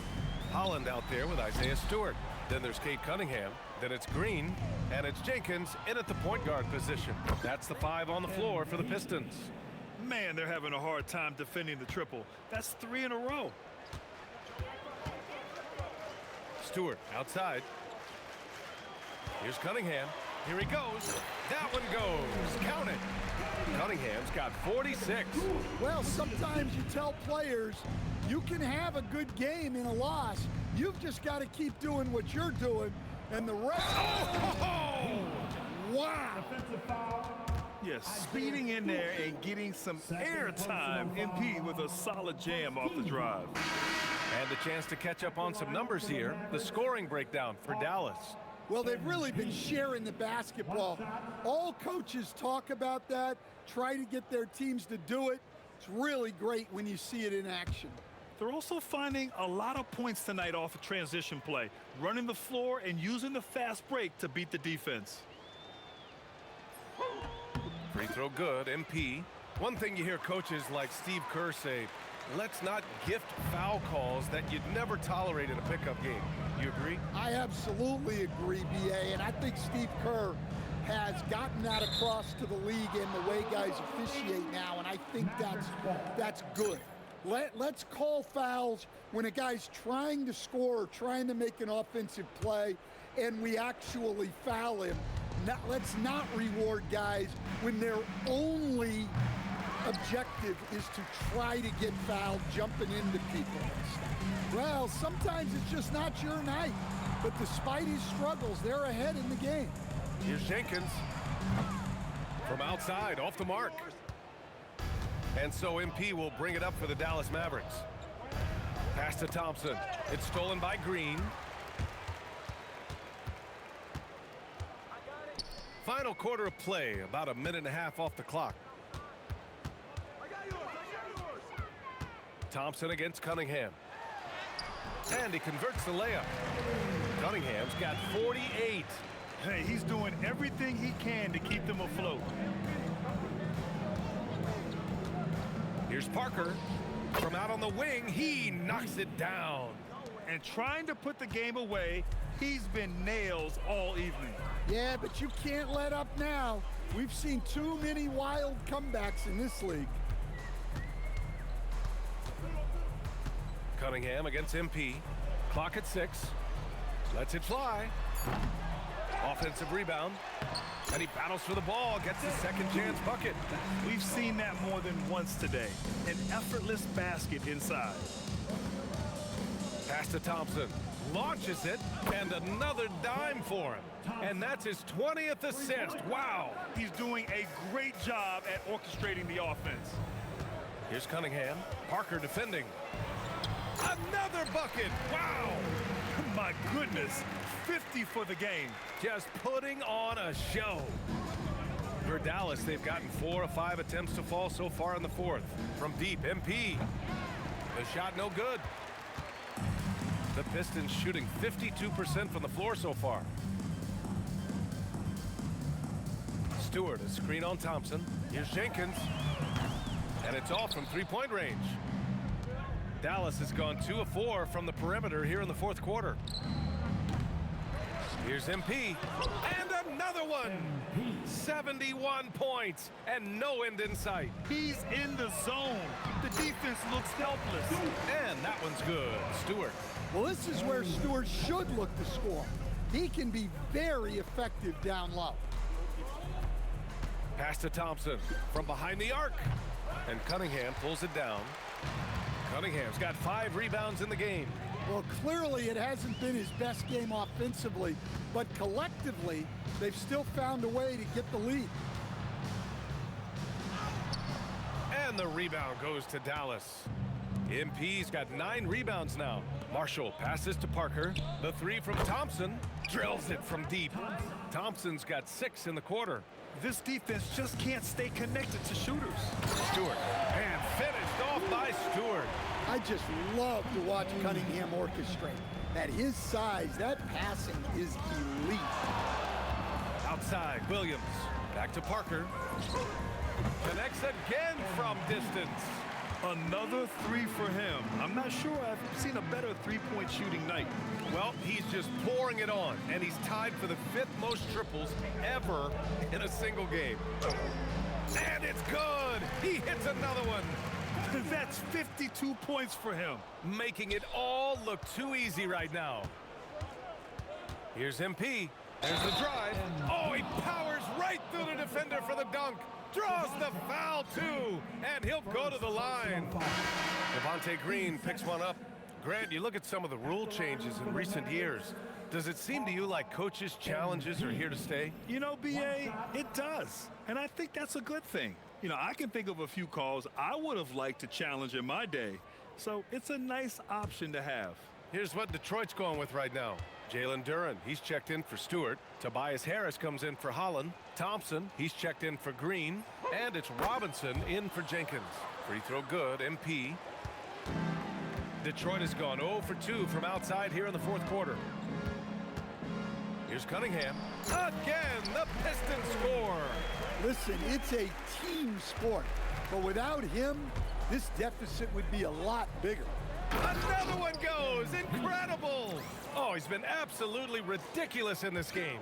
Holland out there with Isaiah Stewart. Then there's Kate Cunningham. Then it's Green. And it's Jenkins in at the point guard position. That's the 5 on the floor for the Pistons. Man, they're having a hard time defending the triple. That's 3 in a row. Stewart outside. Here's Cunningham. Here he goes. That one goes. Count it. Cunningham's got 46. Well, sometimes you tell players you can have a good game in a loss. You've just got to keep doing what you're doing, and the rest. Oh! Wow! Yes, speeding in there and getting some air time. MP with a solid jam off the drive. And a chance to catch up on some numbers here. The scoring breakdown for Dallas. Well, they've really been sharing the basketball. All coaches talk about that, try to get their teams to do it. It's really great when you see it in action. They're also finding a lot of points tonight off of transition play, running the floor and using the fast break to beat the defense. Free throw good, MP. One thing you hear coaches like Steve Kerr say, let's not gift foul calls that you'd never tolerate in a pickup game. You agree? I absolutely agree, BA, and I think Steve Kerr has gotten that across to the league and the way guys officiate now, and I think that's good. Let's call fouls when a guy's trying to score or trying to make an offensive play and we actually foul him. Let's not reward guys when their only objective is to try to get fouled, jumping into people. Well, sometimes it's just not your night, but despite his struggles, they're ahead in the game. Here's Jenkins from outside, off the mark. And so MP will bring it up for the Dallas Mavericks. Pass to Thompson. It's stolen by Green. Final quarter of play, about a minute and a half off the clock. Thompson against Cunningham. And he converts the layup. Cunningham's got 48. Hey, he's doing everything he can to keep them afloat. Here's Parker. From out on the wing, he knocks it down. And trying to put the game away, he's been nails all evening. Yeah, but you can't let up now. We've seen too many wild comebacks in this league. Cunningham against MP. Clock at 6. Lets it fly. Offensive rebound. And he battles for the ball, gets his second chance bucket. We've seen that more than once today. An effortless basket inside. Pass to Thompson. Launches it, and another dime for him. And that's his 20th assist. Wow. He's doing a great job at orchestrating the offense. Here's Cunningham. Parker defending. Another bucket. Wow. My goodness. 50 for the game. Just putting on a show. For Dallas, they've gotten 4 of 5 attempts to fall so far in the fourth. From deep, MP. The shot no good. The Pistons shooting 52% from the floor so far. Stewart, a screen on Thompson. Here's Jenkins. And it's off from three-point range. Dallas has gone 2 of 4 from the perimeter here in the fourth quarter. Here's MP. And another one. 71 points and no end in sight. He's in the zone. The defense looks helpless. And that one's good. Stewart. Well, this is where Stewart should look to score. He can be very effective down low. Pass to Thompson from behind the arc. And Cunningham pulls it down. Cunningham's got 5 rebounds in the game. Well, clearly it hasn't been his best game offensively, but collectively, they've still found a way to get the lead. And the rebound goes to Dallas. MP's got 9 rebounds now. Marshall passes to Parker. The 3 from Thompson drills it from deep. Thompson's got 6 in the quarter. This defense just can't stay connected to shooters. Stewart, and finished off by Stewart. I just love to watch Cunningham orchestrate. At his size, that passing is elite. Outside, Williams. Back to Parker. Connects again from distance. Another 3 for him. I'm not sure I've seen a better three-point shooting night. Well, he's just pouring it on, and he's tied for the 5th most triples ever in a single game. And it's good! He hits another one. That's 52 points for him. Making it all look too easy right now. Here's MP. There's the drive. Oh, he powers right through the defender for the dunk. Draws the foul, too. And he'll go to the line. Devontae Green picks one up. Grant, you look at some of the rule changes in recent years. Does it seem to you like coaches' challenges are here to stay? You know, BA, it does. And I think that's a good thing. You know, I can think of a few calls I would have liked to challenge in my day. So it's a nice option to have. Here's what Detroit's going with right now. Jalen Duren, he's checked in for Stewart. Tobias Harris comes in for Holland. Thompson, he's checked in for Green. And it's Robinson in for Jenkins. Free throw good, MP. Detroit has gone 0 for 2 from outside here in the 4th quarter. Here's Cunningham. Again, the Pistons score. Listen, it's a team sport, but without him, this deficit would be a lot bigger. Another one goes. Incredible. Oh, he's been absolutely ridiculous in this game.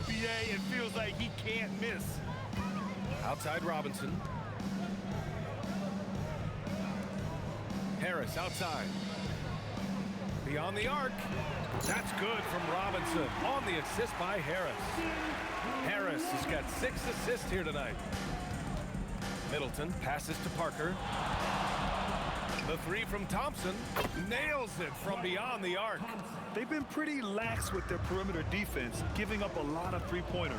BA, it feels like he can't miss. Outside Robinson. Harris outside. Beyond the arc. That's good from Robinson on the assist by Harris. Harris has got 6 assists here tonight. Middleton passes to Parker. The 3 from Thompson nails it from beyond the arc. They've been pretty lax with their perimeter defense, giving up a lot of three-pointers.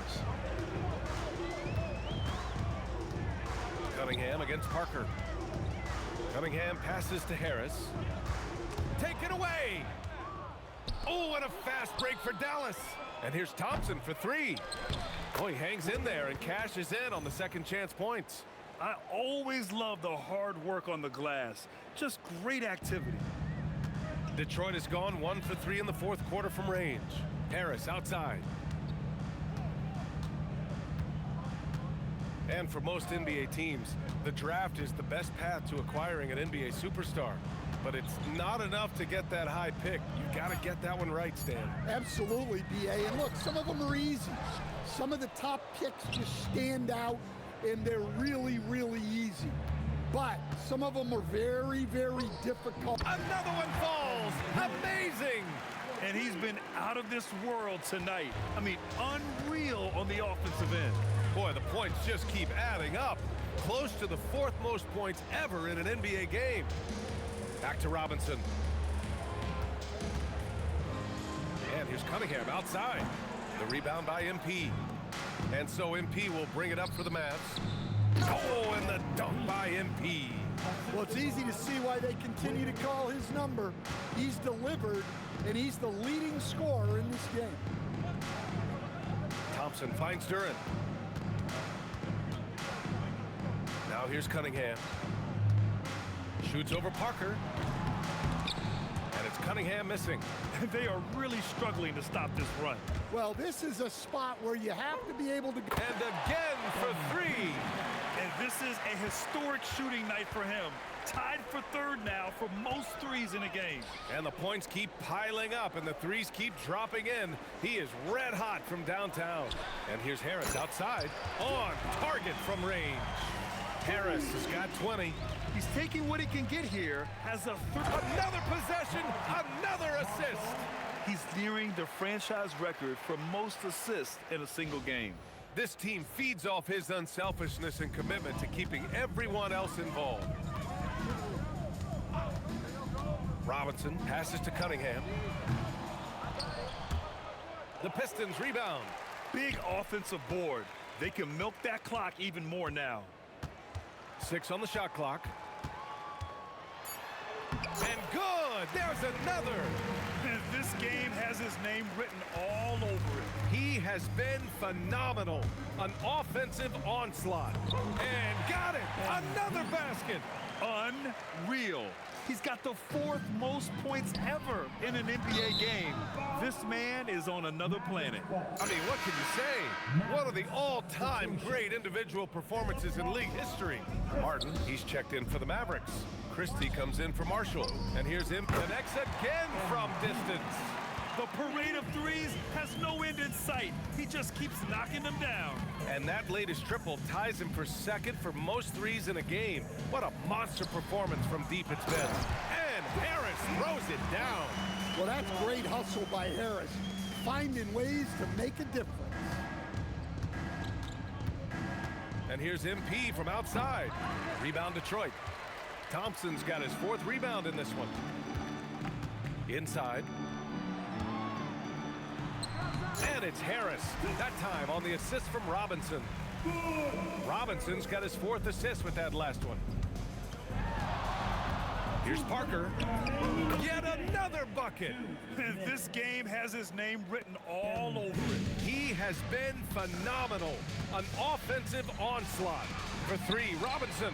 Cunningham against Parker. Cunningham passes to Harris. Taken away. Oh, what a fast break for Dallas. And here's Thompson for 3. Oh, he hangs in there and cashes in on the second chance points. I always love the hard work on the glass. Just great activity. Detroit has gone 1 for 3 in the 4th quarter from range. Harris outside. And for most NBA teams, the draft is the best path to acquiring an NBA superstar. But it's not enough to get that high pick. You got to get that one right, Stan. Absolutely, BA. And look, some of them are easy. Some of the top picks just stand out, and they're really, really easy. But some of them are very, very difficult. Another one falls. Amazing. And he's been out of this world tonight. I mean, unreal on the offensive end. Boy, the points just keep adding up. Close to the 4th most points ever in an NBA game. Back to Robinson. And here's Cunningham outside. The rebound by MP. And so MP will bring it up for the Mavs. Oh, and the dunk by MP. Well, it's easy to see why they continue to call his number. He's delivered, and he's the leading scorer in this game. Thompson finds Duren. Now here's Cunningham. Shoots over Parker. And it's Cunningham missing. They are really struggling to stop this run. Well, this is a spot where you have to be able to... And again for 3. And this is a historic shooting night for him. Tied for 3rd now for most threes in a game. And the points keep piling up and the threes keep dropping in. He is red hot from downtown. And here's Harris outside on target from range. Harris has got 20. He's taking what he can get here as another possession, another assist. He's nearing the franchise record for most assists in a single game. This team feeds off his unselfishness and commitment to keeping everyone else involved. Robinson passes to Cunningham. The Pistons rebound. Big offensive board. They can milk that clock even more now. 6 on the shot clock. And good! There's another! This game has his name written all over it. He has been phenomenal. An offensive onslaught. And got it! Another basket! Unreal. He's got the 4th most points ever in an NBA game. This man is on another planet. I mean, what can you say? One of the all-time great individual performances in league history. Martin, he's checked in for the Mavericks. Christie comes in for Marshall. And here's him. Connects again from distance. The parade of threes has no end in sight. He just keeps knocking them down. And that latest triple ties him for 2nd for most threes in a game. What a monster performance from deep it's been. And Harris throws it down. Well, that's great hustle by Harris, finding ways to make a difference. And here's MP from outside. Rebound Detroit. Thompson's got his 4th rebound in this one. Inside. And it's Harris, that time on the assist from Robinson. Robinson's got his 4th assist with that last one. Here's Parker. Yet another bucket. This game has his name written all over it. He has been phenomenal. An offensive onslaught. For 3, Robinson.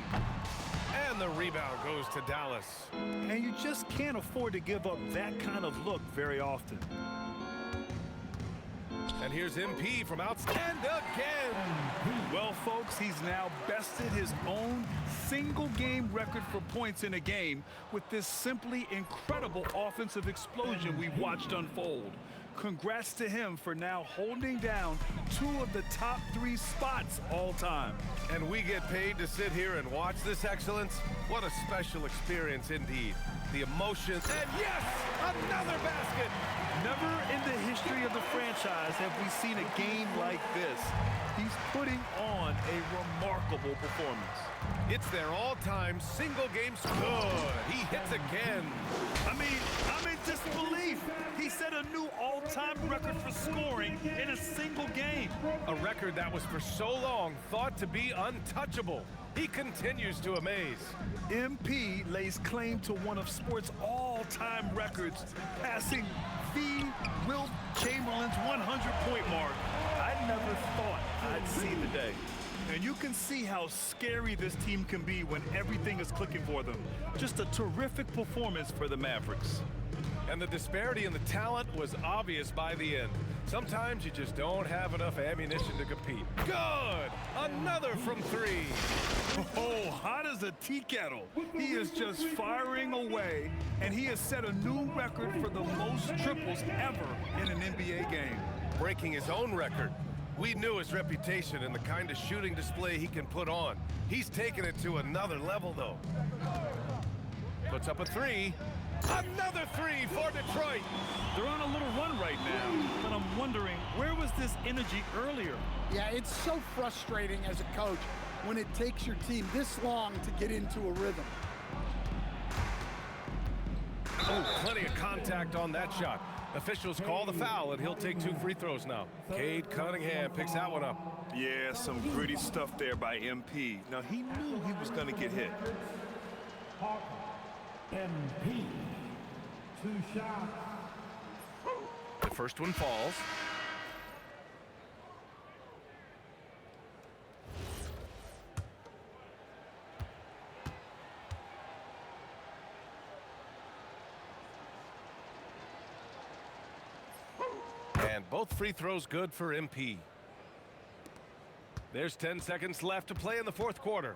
And the rebound goes to Dallas. And you just can't afford to give up that kind of look very often. And here's MP from outside. And again! Well, folks, he's now bested his own single-game record for points in a game with this simply incredible offensive explosion we watched unfold. Congrats to him for now holding down 2 of the top 3 spots all time. And we get paid to sit here and watch this excellence? What a special experience indeed. The emotions, and yes, another basket! Never in the history of the franchise have we seen a game like this. He's putting on a remarkable performance. It's their all-time single-game good. He hits again. I mean, I'm in disbelief. He set a new all-time record for scoring in a single game. A record that was for so long thought to be untouchable. He continues to amaze. MP lays claim to one of sports' all-time records, passing the Wilt Chamberlain's 100-point mark. I never thought I'd see the day. And you can see how scary this team can be when everything is clicking for them. Just a terrific performance for the Mavericks. And the disparity in the talent was obvious by the end. Sometimes you just don't have enough ammunition to compete. Good! Another from 3. Oh, hot as a tea kettle. He is just firing away, and he has set a new record for the most triples ever in an NBA game. Breaking his own record. We knew his reputation and the kind of shooting display he can put on. He's taken it to another level, though. Puts up a 3. Another 3 for Detroit. They're on a little run right now, but I'm wondering, where was this energy earlier? Yeah, it's so frustrating as a coach when it takes your team this long to get into a rhythm. Oh, plenty of contact on that shot. Officials call the foul, and he'll take 2 free throws now. Cade Cunningham picks that one up. Yeah, some gritty stuff there by MP. Now, he knew he was going to get hit. MP. 2 shots. The first one falls. And both free throws good for MP. There's 10 seconds left to play in the 4th quarter.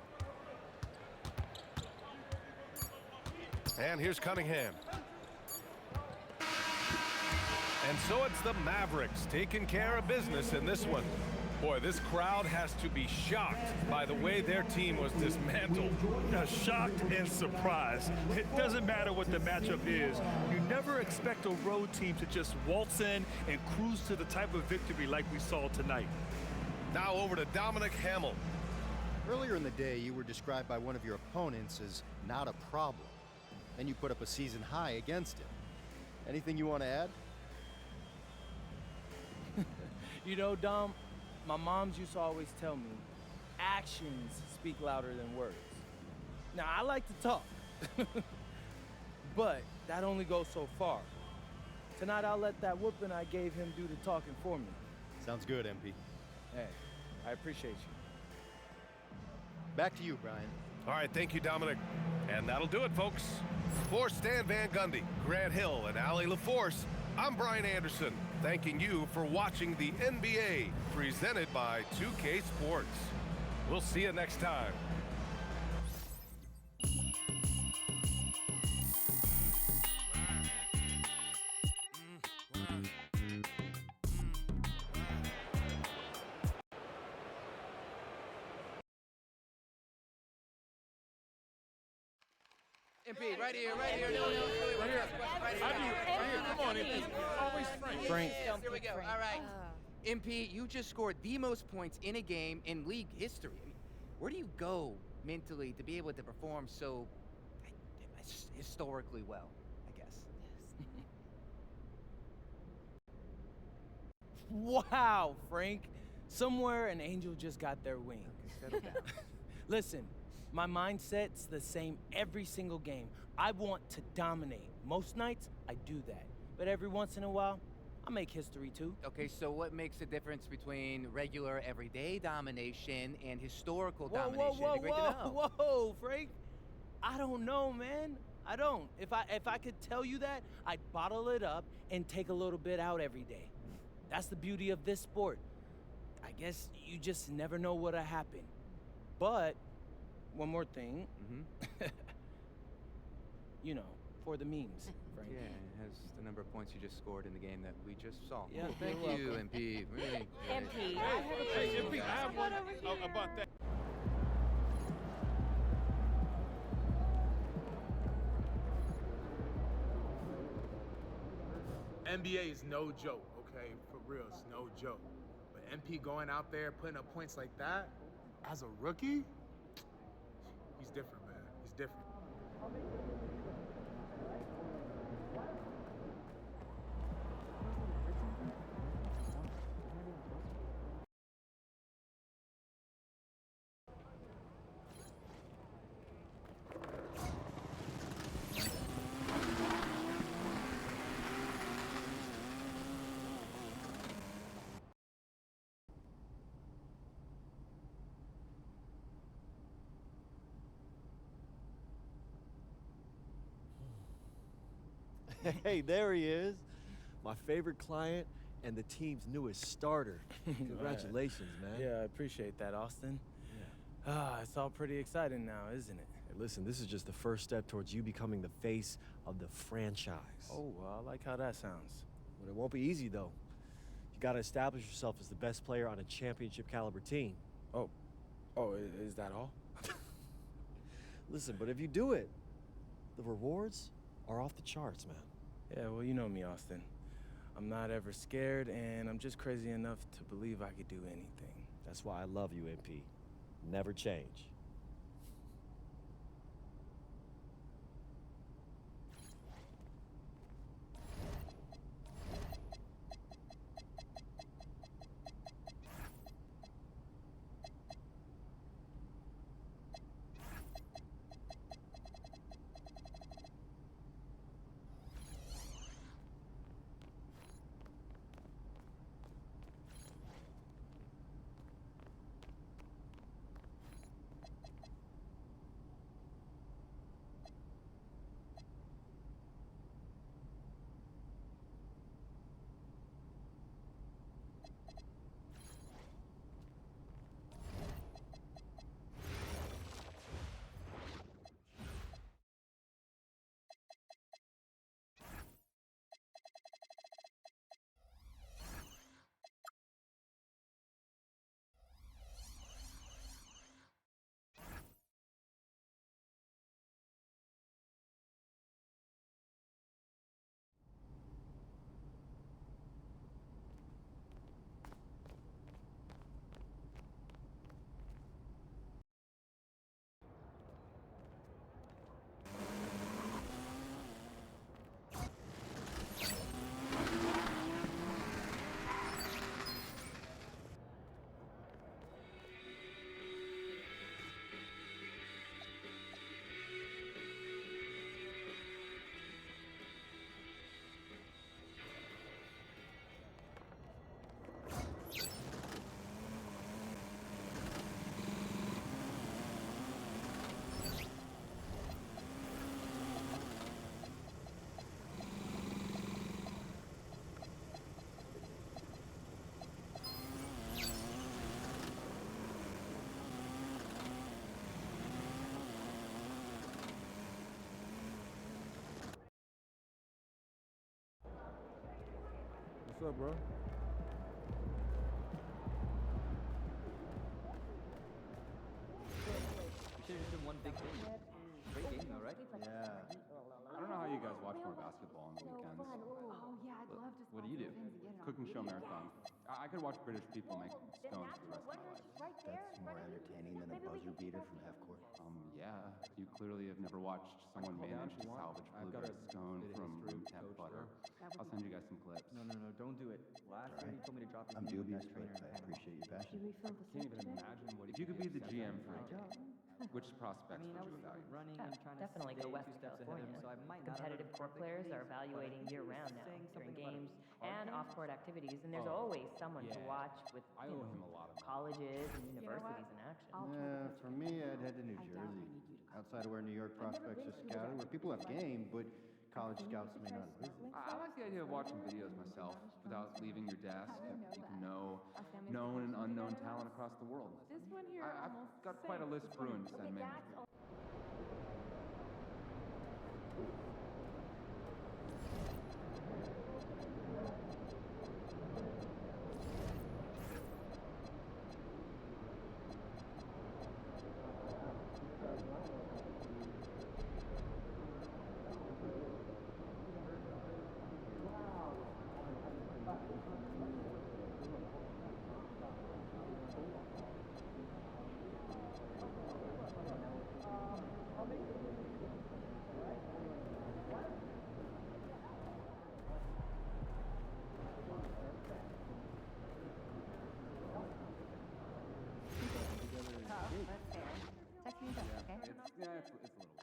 And here's Cunningham. And so it's the Mavericks taking care of business in this one. Boy, this crowd has to be shocked by the way their team was dismantled. Shocked and surprised. It doesn't matter what the matchup is. You never expect a road team to just waltz in and cruise to the type of victory like we saw tonight. Now over to Dominic Hamill. Earlier in the day, you were described by one of your opponents as not a problem. Then you put up a season high against him. Anything you want to add? You know, Dom, my moms used to always tell me, actions speak louder than words. Now, I like to talk, but that only goes so far. Tonight, I'll let that whooping I gave him do the talking for me. Sounds good, MP. Hey, I appreciate you. Back to you, Brian. All right, thank you, Dominic. And that'll do it, folks. For Stan Van Gundy, Grant Hill, and Allie LaForce, I'm Brian Anderson, thanking you for watching the NBA, presented by 2K Sports. We'll see you next time. MP, right here. Right here. Come on, MP. Always Frank. Here we go. All right. MP, you just scored the most points in a game in league history. I mean, where do you go mentally to be able to perform so historically well, I guess? Wow, Frank. Somewhere an angel just got their wings. Settle down. Listen, my mindset's the same every single game. I want to dominate. Most nights, I do that. But every once in a while, I make history too. Okay, so what makes the difference between regular, everyday domination and historical domination? It'd be great to know. Whoa, Frank. I don't know, man. I don't. If I could tell you that, I'd bottle it up and take a little bit out every day. That's the beauty of this sport. I guess you just never know what'll happen. But one more thing. You know, for the memes, Frank. Yeah, it has the number of points you just scored in the game that we just saw. Yeah, thank you're you, welcome. MP. Really great. MP, I have a question. MP, I have one about that. NBA is no joke, okay? For real, it's no joke. But MP going out there putting up points like that as a rookie, he's different, man. He's different. Hey, there he is. My favorite client and the team's newest starter. Congratulations, man. Yeah, I appreciate that, Austin. Yeah. It's all pretty exciting now, isn't it? Hey, listen, this is just the first step towards you becoming the face of the franchise. Oh, well, I like how that sounds. But it won't be easy, though. You gotta establish yourself as the best player on a championship caliber team. Oh, is that all? Listen, but if you do it, the rewards are off the charts, man. Yeah, well, you know me, Austin. I'm not ever scared, and I'm just crazy enough to believe I could do anything. That's why I love you, MP. Never change. up, bro? We should have just done one big thing. Great game though, right? Yeah. I don't know how you guys watch more basketball on the weekends. Oh, yeah, I'd love to. What do you do? Cooking show marathon. I could watch British people make scones for the rest of my life. That's more entertaining than a buzzer beater from half court. Yeah. You clearly have never watched someone manage to salvage blueberry scone from room temp butter. I'll send you guys some clips. No, don't do it. Last year you told me to drop. I'm dubious, but I appreciate your passion. I can't even imagine what. If you could be the GM for a game, which prospects would you evaluate? Running and trying to Definitely go west of California. So I might not Competitive court players are evaluating year-round now during games and off-court activities, and there's always someone to watch with I owe him a lot of colleges and universities in action. Yeah, for me, I'd head to New Jersey. Outside of where New York prospects are scouted, where people have game, but college scouts may not visit. I like the idea of watching videos myself without leaving your desk. You can know known and unknown talent across the world. This one here, I've got quite a list brewing to send management.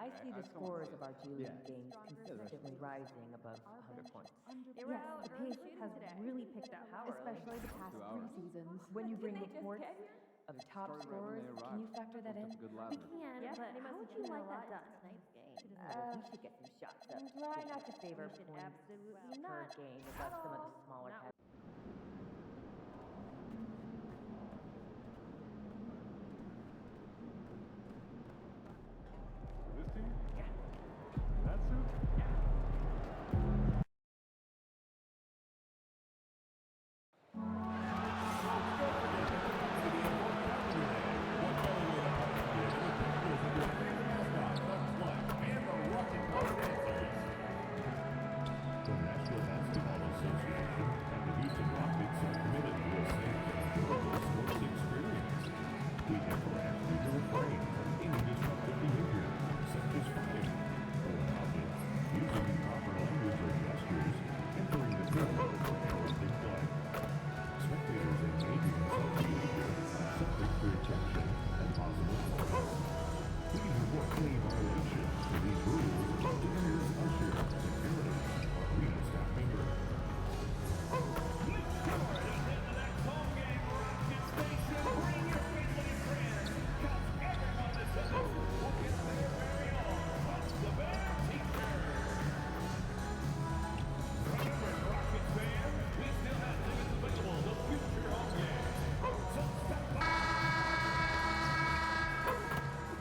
I see the scores of our G League games consistently rising above 100 points. Yes, the pace has really picked up, especially the past 3 seasons. When you bring reports of top scorers, can you factor that in? We can, but how would you like that done? We should get some shots up. Try not to favor points absolutely per not. game above some of the smaller categories. This team? Yeah. That suit? Yeah. The National Basketball Association and the Houston Rockets are committed to a safe and durable sports experience. We therefore ask you to refrain from any disruptive behavior, such as fighting, pulling objects, using improper language or gestures, entering the field, or interrupting play. Spectators engaging in such behavior are subject to detention and possible fines. Please report any violations to these rules to the mayor's usher, security, or arena staff member.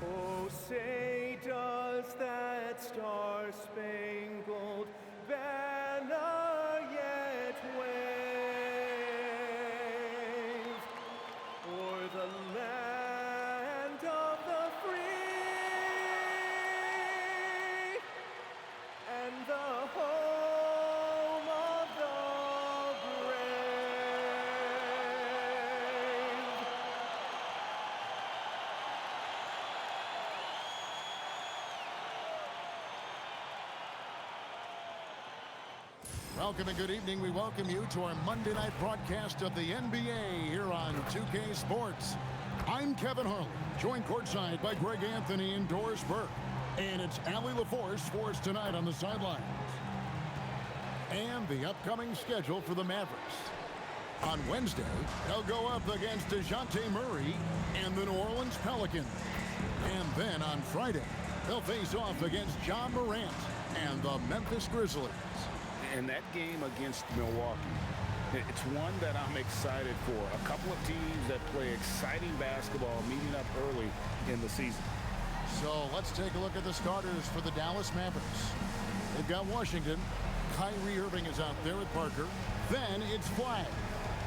Oh, say does that star-spangled banner yet wave o'er the land of the free and the home of the brave? Welcome and good evening. We welcome you to our Monday night broadcast of the NBA here on 2K Sports. I'm Kevin Harlan, joined courtside by Greg Anthony and Doris Burke. And it's Allie LaForce for us tonight on the sidelines. And the upcoming schedule for the Mavericks. On Wednesday, they'll go up against DeJounte Murray and the New Orleans Pelicans. And then on Friday, they'll face off against John Morant and the Memphis Grizzlies. And that game against Milwaukee, it's one that I'm excited for. A couple of teams that play exciting basketball meeting up early in the season. So let's take a look at the starters for the Dallas Mavericks. They've got Washington. Kyrie Irving is out there at Parker. Then it's flag,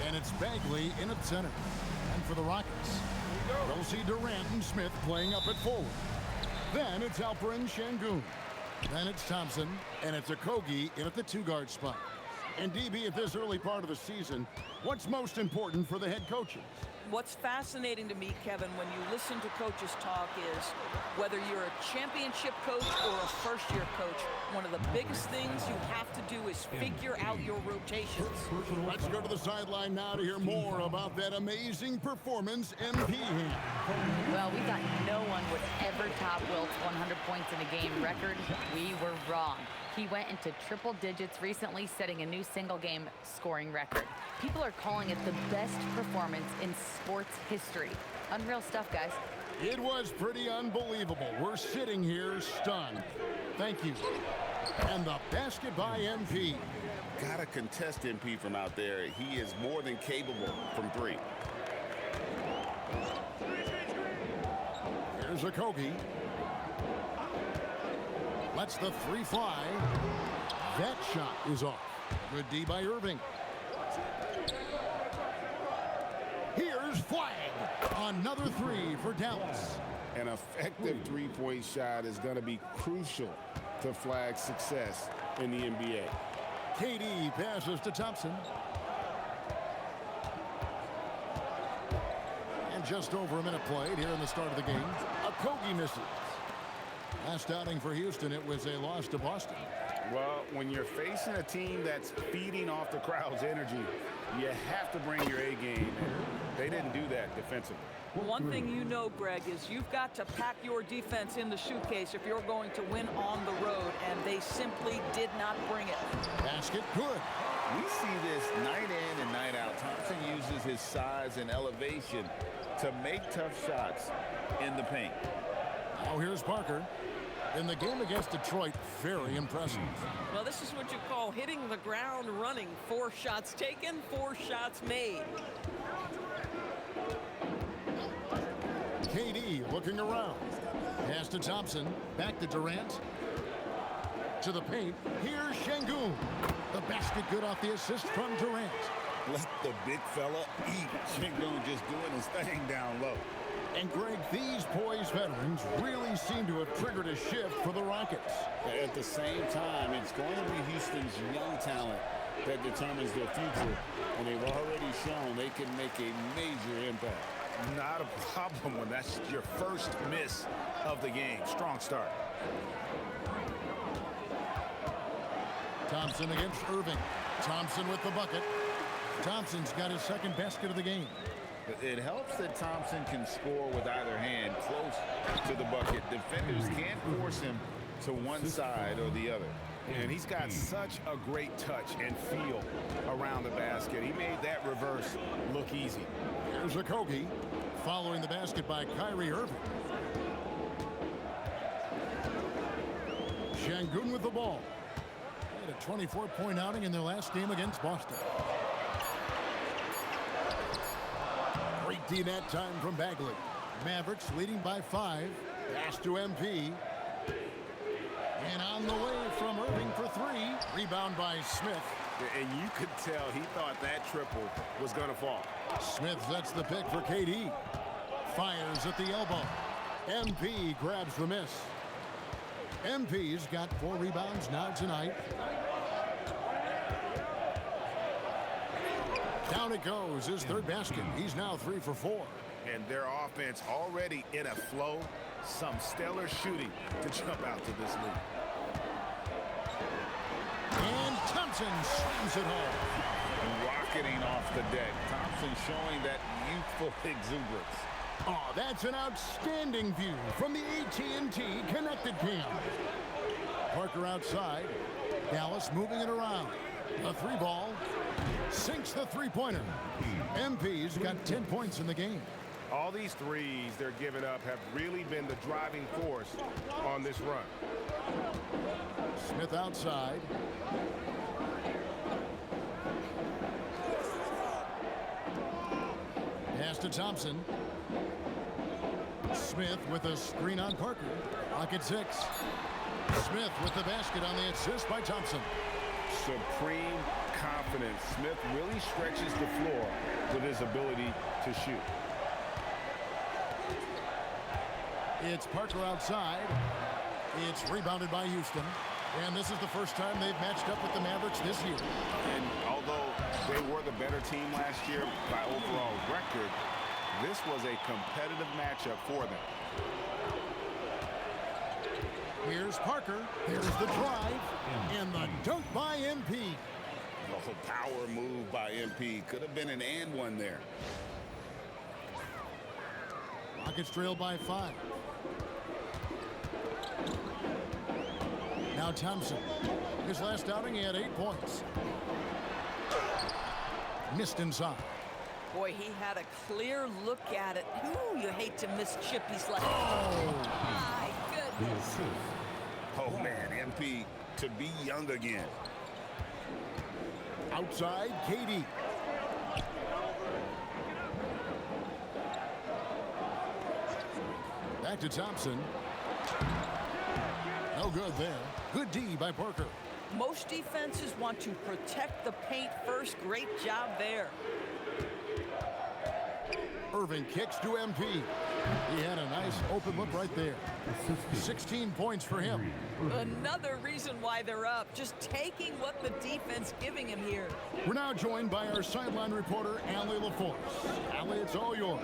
and it's Bagley in at center. And for the Rockets, we'll see Durant and Smith playing up at forward. Then it's Alperen Şengün. Then it's Thompson, and it's Okogie in at the 2-guard spot. And DB, at this early part of the season, what's most important for the head coaches? What's fascinating to me, Kevin, when you listen to coaches talk is whether you're a championship coach or a first-year coach, one of the biggest things you have to do is figure out your rotations. Let's go to the sideline now to hear more about that amazing performance MP had. Well, we thought no one would ever top Wilt's 100 points in a game record. We were wrong. He went into triple digits recently, setting a new single-game scoring record. People are calling it the best performance in sports history. Unreal stuff, guys. It was pretty unbelievable. We're sitting here stunned. Thank you. And the basket by MP. Gotta contest MP from out there. He is more than capable from 3. Here's Okogie. Lets the 3 fly. That shot is off. Good D by Irving. Here's flag. Another 3 for Dallas. An effective 3-point shot is going to be crucial to Flag's success in the NBA. KD passes to Thompson. And just over a minute played here in the start of the game. Okogie misses. Last outing for Houston, it was a loss to Boston. Well, when you're facing a team that's feeding off the crowd's energy, you have to bring your A game, and they didn't do that defensively. One thing you know, Greg, is you've got to pack your defense in the suitcase if you're going to win on the road, and they simply did not bring it. Basket good. We see this night in and night out. Thompson uses his size and elevation to make tough shots in the paint. Now here's Parker. In the game against Detroit, very impressive. Well, this is what you call hitting the ground running. 4 shots taken, 4 shots made. KD looking around. Pass to Thompson. Back to Durant. To the paint. Here's Şengün. The basket good off the assist from Durant. Let the big fella eat. Şengün just doing his thing down low. And Greg, these poised veterans really seem to have triggered a shift for the Rockets. At the same time, it's going to be Houston's young talent that determines their future, and they've already shown they can make a major impact. Not a problem when that's your first miss of the game. Strong start. Thompson against Irving. Thompson with the bucket. Thompson's got his second basket of the game. It helps that Thompson can score with either hand close to the bucket. Defenders can't force him to one side or the other. And he's got such a great touch and feel around the basket. He made that reverse look easy. Here's Okogie following the basket by Kyrie Irving. Şengün with the ball. They had a 24-point outing in their last game against Boston. Great D that time from Bagley. Mavericks leading by 5. Pass to MP. And on the way from Irving for 3. Rebound by Smith. And you could tell he thought that triple was going to fall. Smith sets the pick for KD. Fires at the elbow. MP grabs the miss. MP's got 4 rebounds now tonight. Down it goes, his third basket. He's now 3 for 4. And their offense already in a flow. Some stellar shooting to jump out to this lead. And Thompson slams it home. Rocketing off the deck. Thompson showing that youthful exuberance. Oh, that's an outstanding view from the AT&T Connected Cam. Parker outside. Dallas moving it around. A 3-ball. Sinks the 3-pointer. MP's got 10 points in the game. All these threes they're giving up have really been the driving force on this run. Smith outside. Pass to Thompson. Smith with a screen on Parker. Rocket 6. Smith with the basket on the assist by Thompson. supreme confidence. Smith really stretches the floor with his ability to shoot. It's Parker outside. It's rebounded by Houston. And this is the first time they've matched up with the Mavericks this year. And although they were the better team last year by overall record, this was a competitive matchup for them. Here's Parker. Here's the drive. And the dunk by MP. Oh, power move by MP. Could have been an and one there. Rockets trail by 5. Now Thompson. His last outing, he had 8 points. Missed inside. Boy, he had a clear look at it. Ooh, you hate to miss Chippy's left. Oh, my goodness. Oh, man, MP to be young again. Outside, KD. Back to Thompson. No good there. Good D by Parker. Most defenses want to protect the paint first. Great job there. Irving kicks to MP. He had a nice open look right there. 16 points for him. Another reason why they're up. Just taking what the defense giving him here. We're now joined by our sideline reporter, Allie LaForce. Allie, it's all yours.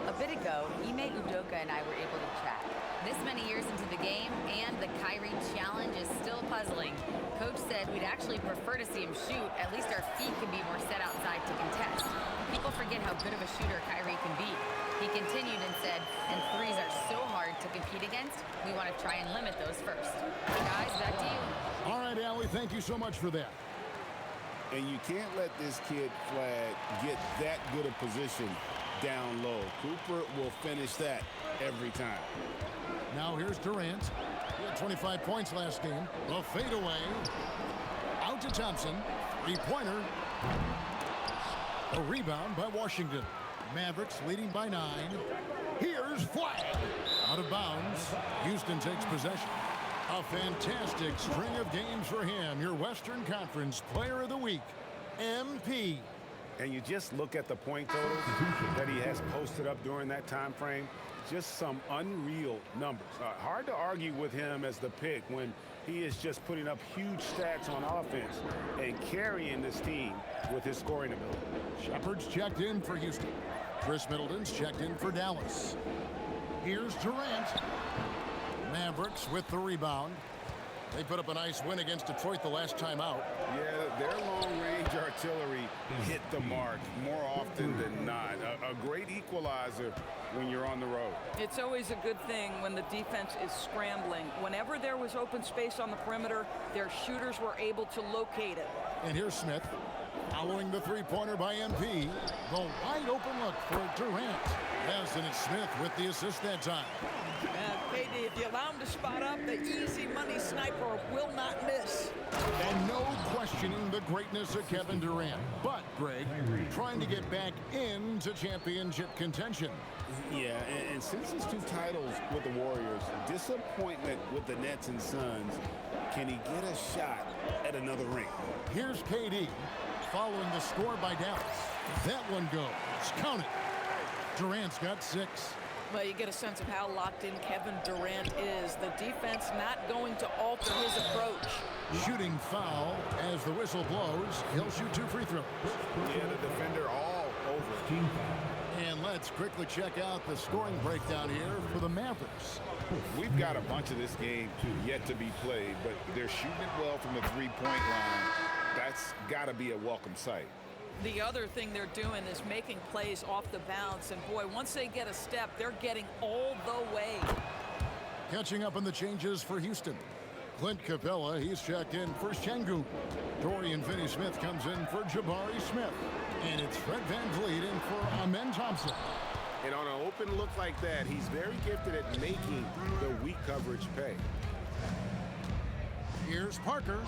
A bit ago, Ime Udoka and I were able to chat. This many years into the game, and the Kyrie challenge is still puzzling. Coach said we'd actually prefer to see him shoot. At least our feet can be more set outside to contest. People forget how good of a shooter Kyrie can be. He continued and said, and threes are so hard to compete against, we want to try and limit those first. Guys, back to you. All right, Allie, thank you so much for that. And you can't let this kid Flag get that good a position down low. Cooper will finish that every time. Now here's Durant. He had 25 points last game. The fadeaway. Out to Thompson. Three-pointer. A rebound by Washington. Mavericks leading by 9. Here's Flag. Out of bounds. Houston takes possession. A fantastic string of games for him. Your Western Conference Player of the Week, MP. And you just look at the point totals that he has posted up during that time frame. Just some unreal numbers. Hard to argue with him as the pick when he is just putting up huge stats on offense and carrying this team with his scoring ability. Shepard's checked in for Houston. Chris Middleton's checked in for Dallas. Here's Durant. Mavericks with the rebound. They put up a nice win against Detroit the last time out. Yeah, their long-range artillery hit the mark more often than not. A great equalizer when you're on the road. It's always a good thing when the defense is scrambling. Whenever there was open space on the perimeter, their shooters were able to locate it. And here's Smith. Following the three-pointer by MP. The wide open look for Durant. Yes, and it's Smith with the assist that time. KD, if you allow him to spot up, the easy money sniper will not miss. And no questioning the greatness of Kevin Durant. But, Greg, trying to get back into championship contention. Yeah, and since his 2 titles with the Warriors, disappointment with the Nets and Suns, can he get a shot at another ring? Here's KD following the score by Dallas. That one goes. Count it. Durant's got 6. Well, you get a sense of how locked in Kevin Durant is. The defense not going to alter his approach. Shooting foul as the whistle blows. He'll shoot 2 free throws. Yeah, the defender all over. And let's quickly check out the scoring breakdown here for the Mavericks. We've got a bunch of this game yet to be played, but they're shooting it well from the three-point line. That's got to be a welcome sight. The other thing they're doing is making plays off the bounce, and boy, once they get a step, they're getting all the way. Catching up on the changes for Houston. Clint Capella, he's checked in for Şengün. Dorian Finney-Smith comes in for Jabari Smith. And it's Fred VanVleet in for Amen Thompson. And on an open look like that, he's very gifted at making the weak coverage pay. Here's Parker.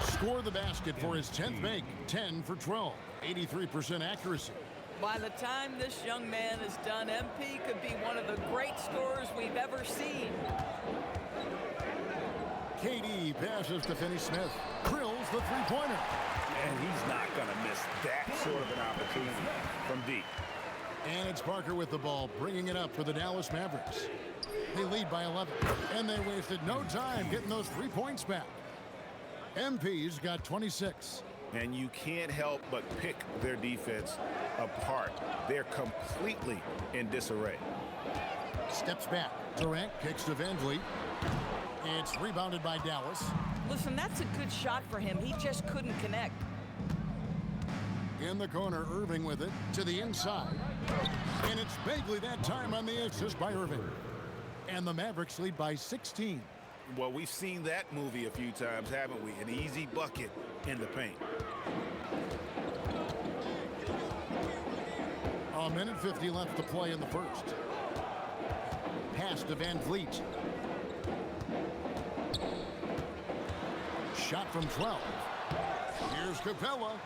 Score the basket for his 10th make. 10 for 12. 83% accuracy. By the time this young man is done, MP could be one of the great scorers we've ever seen. KD passes to Finney-Smith. Krill drills the three-pointer. And he's not going to miss that sort of an opportunity from deep. And it's Parker with the ball, bringing it up for the Dallas Mavericks. They lead by 11, and they wasted no time getting those 3 points back. MP's got 26. And you can't help but pick their defense apart. They're completely in disarray. Steps back. Durant kicks to Van Vliet. It's rebounded by Dallas. Listen, that's a good shot for him. He just couldn't connect. In the corner, Irving with it to the inside. And it's Bagley that time on the assist by Irving. And the Mavericks lead by 16. Well, we've seen that movie a few times, haven't we? An easy bucket in the paint. A minute 50 left to play in the first. Pass to Van Vliet. Shot from 12. Here's Capella.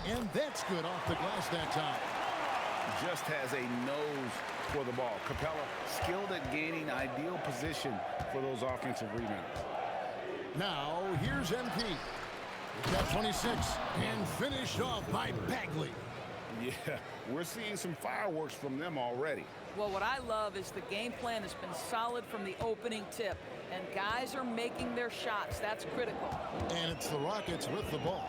And that's good off the glass that time. Just has a nose for the ball. Capella skilled at gaining ideal position for those offensive rebounds. Now, here's MP. He's got 26 and finished off by Bagley. Yeah, we're seeing some fireworks from them already. Well, what I love is the game plan has been solid from the opening tip, and guys are making their shots. That's critical. And it's the Rockets with the ball,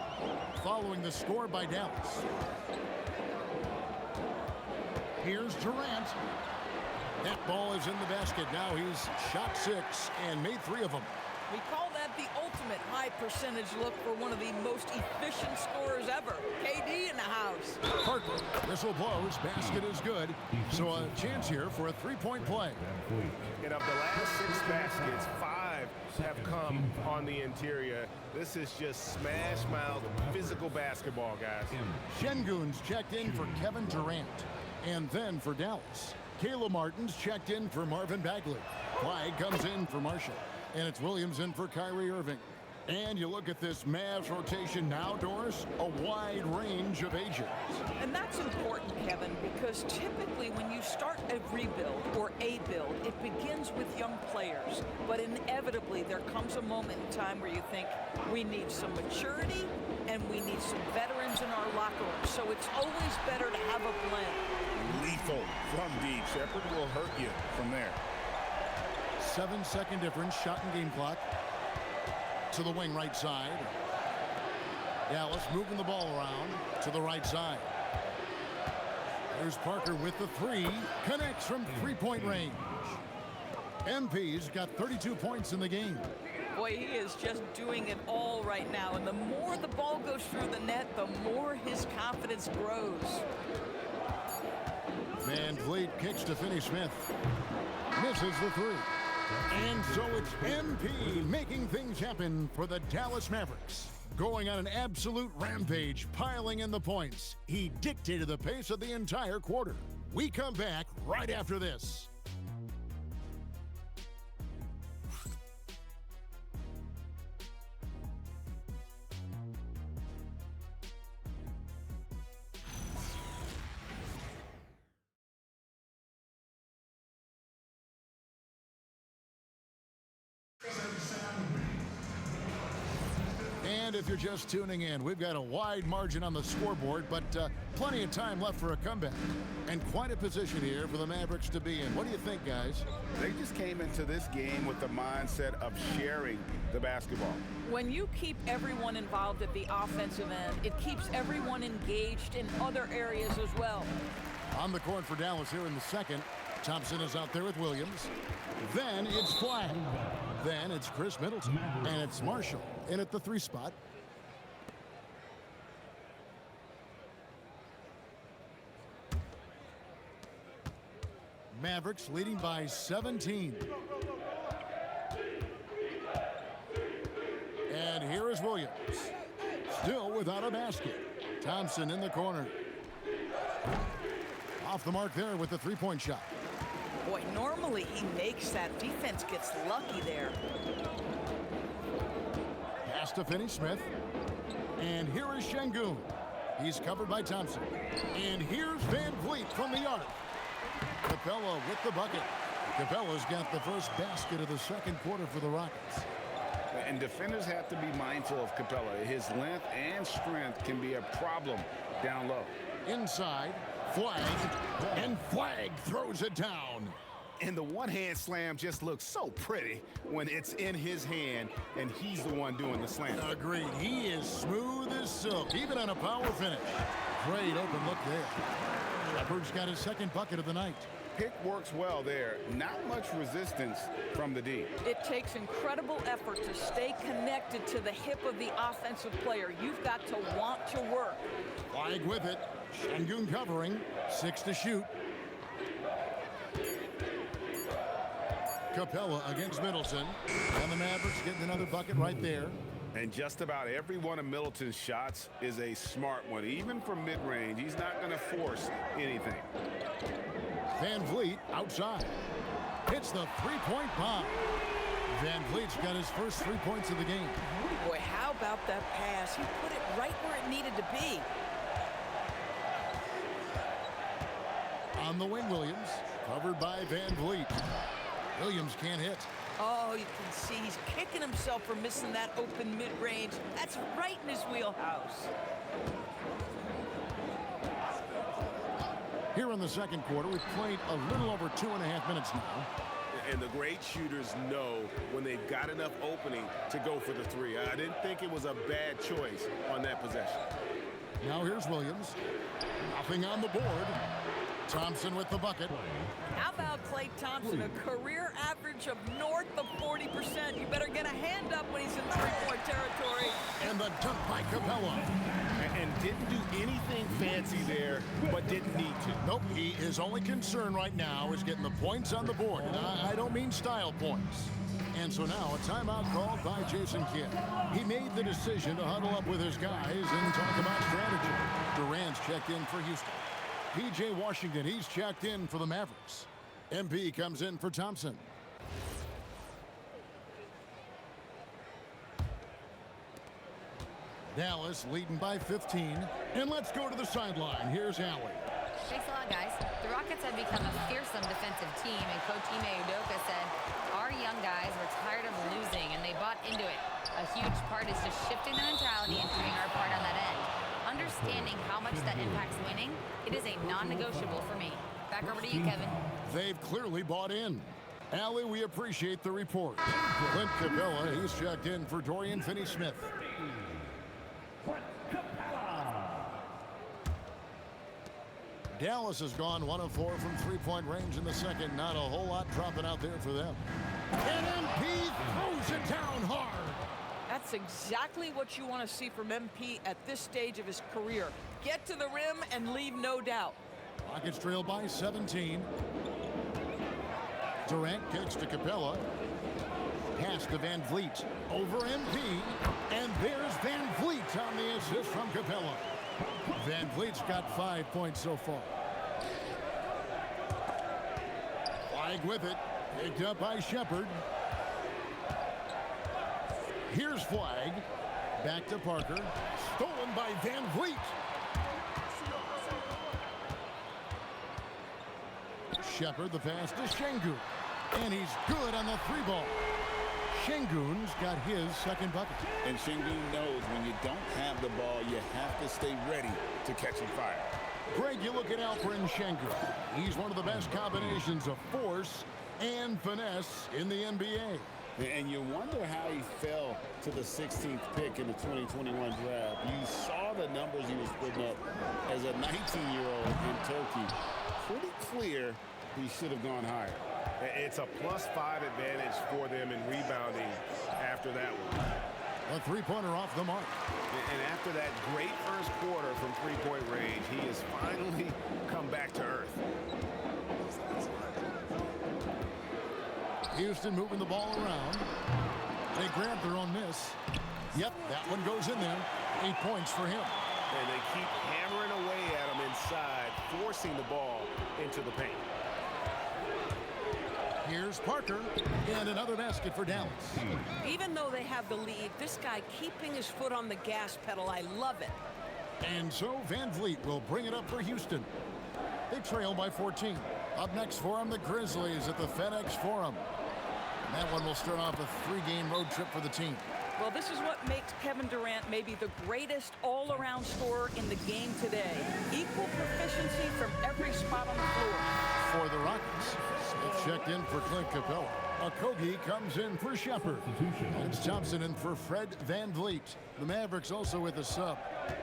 following the score by Dallas. Here's Durant. That ball is in the basket. Now he's shot 6 and made 3 of them. We call that the ultimate high percentage look for one of the most efficient scorers ever. KD in the house. Parker, whistle blows, basket is good. So a chance here for a 3-point play. And of the last 6 baskets, 5 have come on the interior. This is just smash mouth physical basketball, guys. Şengün's checked in for Kevin Durant. And then for Dallas, Caleb Martin's checked in for Marvin Bagley. Clyde comes in for Marshall. And it's Williams in for Kyrie Irving. And you look at this Mavs rotation now, Doris, a wide range of ages. And that's important, Kevin, because typically when you start a rebuild or a build, it begins with young players. But inevitably, there comes a moment in time where you think, we need some maturity and we need some veterans in our locker room. So it's always better to have a blend. Lethal from deep. Shepard will hurt you from there. 7-second difference, shot and game clock. To the wing right side. Dallas moving the ball around to the right side. There's Parker with the 3. Connects from 3-point range. MP's got 32 points in the game. Boy, he is just doing it all right now. And the more the ball goes through the net, the more his confidence grows. Van Vliet kicks to Finney-Smith. Misses the 3. And so it's MP making things happen for the Dallas Mavericks. Going on an absolute rampage, piling in the points. He dictated the pace of the entire quarter. We come back right after this. And if you're just tuning in, we've got a wide margin on the scoreboard, but plenty of time left for a comeback. And quite a position here for the Mavericks to be in. What do you think, guys? They just came into this game with the mindset of sharing the basketball. When you keep everyone involved at the offensive end, it keeps everyone engaged in other areas as well. On the court for Dallas here in the second. Thompson is out there with Williams. Then it's Flag. Then it's Chris Middleton. And it's Marshall in at the 3 spot. Mavericks leading by 17. And here is Williams. Still without a basket. Thompson in the corner. Off the mark there with the 3-point shot. Boy, normally he makes that. Defense gets lucky there. Pass to Finney-Smith. And here is Şengün. He's covered by Thompson. And here's Van Vliet from the arc. Capella with the bucket. Capella's got the first basket of the second quarter for the Rockets. And defenders have to be mindful of Capella. His length and strength can be a problem down low. Inside, Flag, and Flag throws it down. And the one-hand slam just looks so pretty when it's in his hand and he's the one doing the slam. Agreed. He is smooth as silk, even on a power finish. Great open look there. Shepard's got his second bucket of the night. Pick works well there. Not much resistance from the D. It takes incredible effort to stay connected to the hip of the offensive player. You've got to want to work. Flag with it. Şengün covering. 6 to shoot. Capella against Middleton. And the Mavericks getting another bucket right there. And just about every one of Middleton's shots is a smart one. Even from mid-range, he's not going to force anything. Van Vliet outside. Hits the three-point bomb. Van Vliet's got his first 3 points of the game. Boy, how about that pass? He put it right where it needed to be. On the wing, Williams. Covered by Van Vliet. Williams can't hit. Oh, you can see he's kicking himself for missing that open mid-range. That's right in his wheelhouse. Here in the second quarter, we've played a little over 2.5 minutes now. And the great shooters know when they've got enough opening to go for the three. I didn't think it was a bad choice on that possession. Now here's Williams. Nothing on the board. Thompson with the bucket. How about Klay Thompson, a career average of north of 40%. You better get a hand up when he's in three-point territory. And the dunk by Capella. And didn't do anything fancy there, but didn't need to. Nope, his only concern right now is getting the points on the board. I don't mean style points. And so now a timeout called by Jason Kidd. He made the decision to huddle up with his guys and talk about strategy. Durant's checked in for Houston. P.J. Washington, he's checked in for the Mavericks. MP comes in for Thompson. Dallas leading by 15. And let's go to the sideline. Here's Allie. Thanks a lot, guys. The Rockets have become a fearsome defensive team, and Coach Ime Udoka said, our young guys were tired of losing, and they bought into it. A huge part is just shifting the mentality and doing our part on that end. Understanding how much that impacts winning, it is a non-negotiable for me. Back over to you, Kevin. They've clearly bought in. Allie, we appreciate the report. Clint Capella, he's checked in for Dorian Finney-Smith. Dallas has gone 1 of 4 from three-point range in the second. Not a whole lot dropping out there for them. And MP throws it down hard. That's exactly what you want to see from MP at this stage of his career. Get to the rim and leave no doubt. Rockets trail by 17. Durant kicks to Capella. Pass to Van Vliet. Over MP. And there's Van Vliet on the assist from Capella. Van Vliet's got 5 points so far. Flag with it. Picked up by Shepard. Here's Flag. Back to Parker. Stolen by Van Vliet. Shepard, the pass to Şengün. And he's good on the three ball. Şengün's got his second bucket. And Şengün knows when you don't have the ball, you have to stay ready to catch and fire. Greg, you look at Alperen Şengün. He's one of the best combinations of force and finesse in the NBA. And you wonder how he fell to the 16th pick in the 2021 draft. You saw the numbers he was putting up as a 19-year-old in Turkey. Pretty clear he should have gone higher. It's a +5 advantage for them in rebounding after that one. A three-pointer off the mark. And after that great first quarter from three-point range, he has finally come back to earth. Houston moving the ball around. They grab their own miss. Yep, that one goes in there. 8 points for him. And they keep hammering away at him inside, forcing the ball into the paint. Here's Parker, and another basket for Dallas. Even though they have the lead, this guy keeping his foot on the gas pedal, I love it. And so Van Vliet will bring it up for Houston. They trail by 14. Up next for them, the Grizzlies at the FedEx Forum. And that one will start off a 3-game road trip for the team. Well, this is what makes Kevin Durant maybe the greatest all-around scorer in the game today. Equal proficiency from every spot on the floor. For the Rockets, Smith checked in for Clint Capella. Okogie comes in for Shepard. It's Thompson in for Fred VanVleet. The Mavericks also with a sub.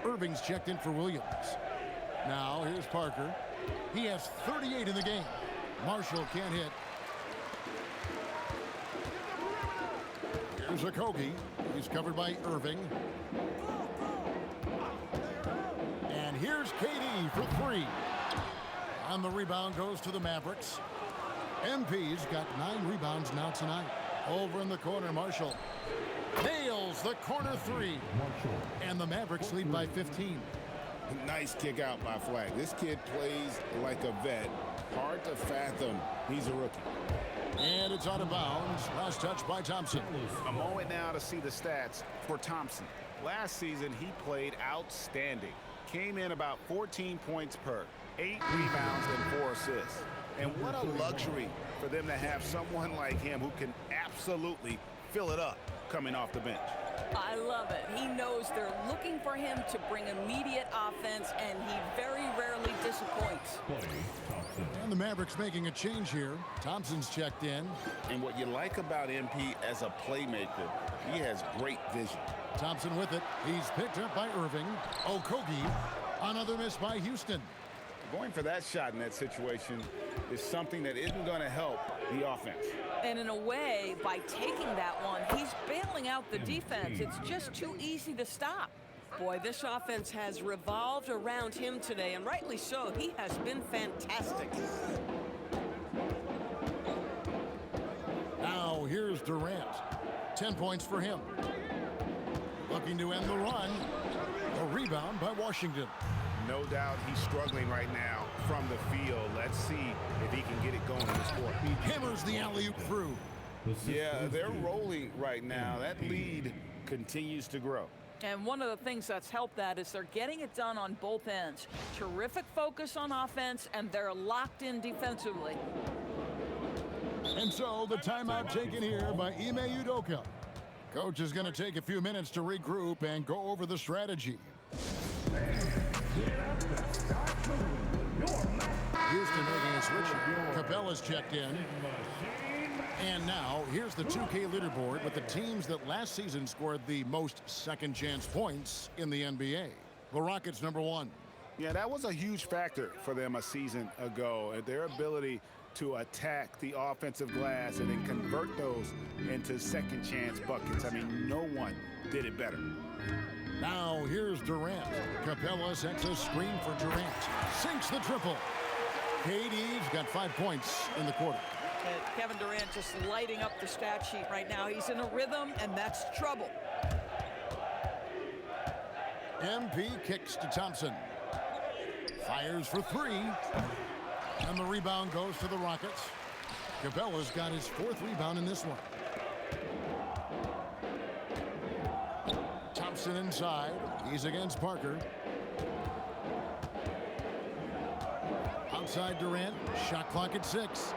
Irving's checked in for Williams. Now, here's Parker. He has 38 in the game. Marshall can't hit. Here's Okogie. He's covered by Irving. And here's KD for 3. And the rebound goes to the Mavericks. MP's got 9 rebounds now tonight. Over in the corner, Marshall nails the corner 3. And the Mavericks lead by 15. Nice kick out by Flag. This kid plays like a vet. Hard to fathom he's a rookie. And it's out of bounds. Last touch by Thompson. A moment now to see the stats for Thompson. Last season, he played outstanding. Came in about 14 points per, 8 rebounds and 4 assists. And what a luxury for them to have someone like him who can absolutely fill it up coming off the bench. I love it. He knows they're looking for him to bring immediate offense, and he very rarely disappoints. And the Mavericks making a change here. Thompson's checked in. And what you like about MP as a playmaker, he has great vision. Thompson with it. He's picked up by Irving. Okogie. Another miss by Houston. Going for that shot in that situation is something that isn't going to help the offense. And in a way, by taking that one, he's bailing out the defense. It's just too easy to stop. Boy, this offense has revolved around him today, and rightly so. He has been fantastic. Now here's Durant. 10 points for him. Looking to end the run. A rebound by Washington. No doubt he's struggling right now from the field. Let's see if he can get it going in this quarter. Hammers the alley-oop through. Yeah, they're rolling right now. That lead continues to grow. And one of the things that's helped that is they're getting it done on both ends. Terrific focus on offense, and they're locked in defensively. And so the timeout taken here by Ime Udoka. Coach is going to take a few minutes to regroup and go over the strategy. Houston making a switch. Capella's checked in. And now, here's the 2K leaderboard with the teams that last season scored the most second-chance points in the NBA. The Rockets, #1. Yeah, that was a huge factor for them a season ago. Their ability to attack the offensive glass and then convert those into second-chance buckets. I mean, no one did it better. Now, here's Durant. Capella sets a screen for Durant. Sinks the triple. KD's got 5 points in the quarter. Kevin Durant just lighting up the stat sheet right now. He's in a rhythm, and that's trouble. MP kicks to Thompson. Fires for 3. And the rebound goes to the Rockets. Capella's got his 4th rebound in this one. Thompson inside. He's against Parker. Outside Durant. Shot clock at 6.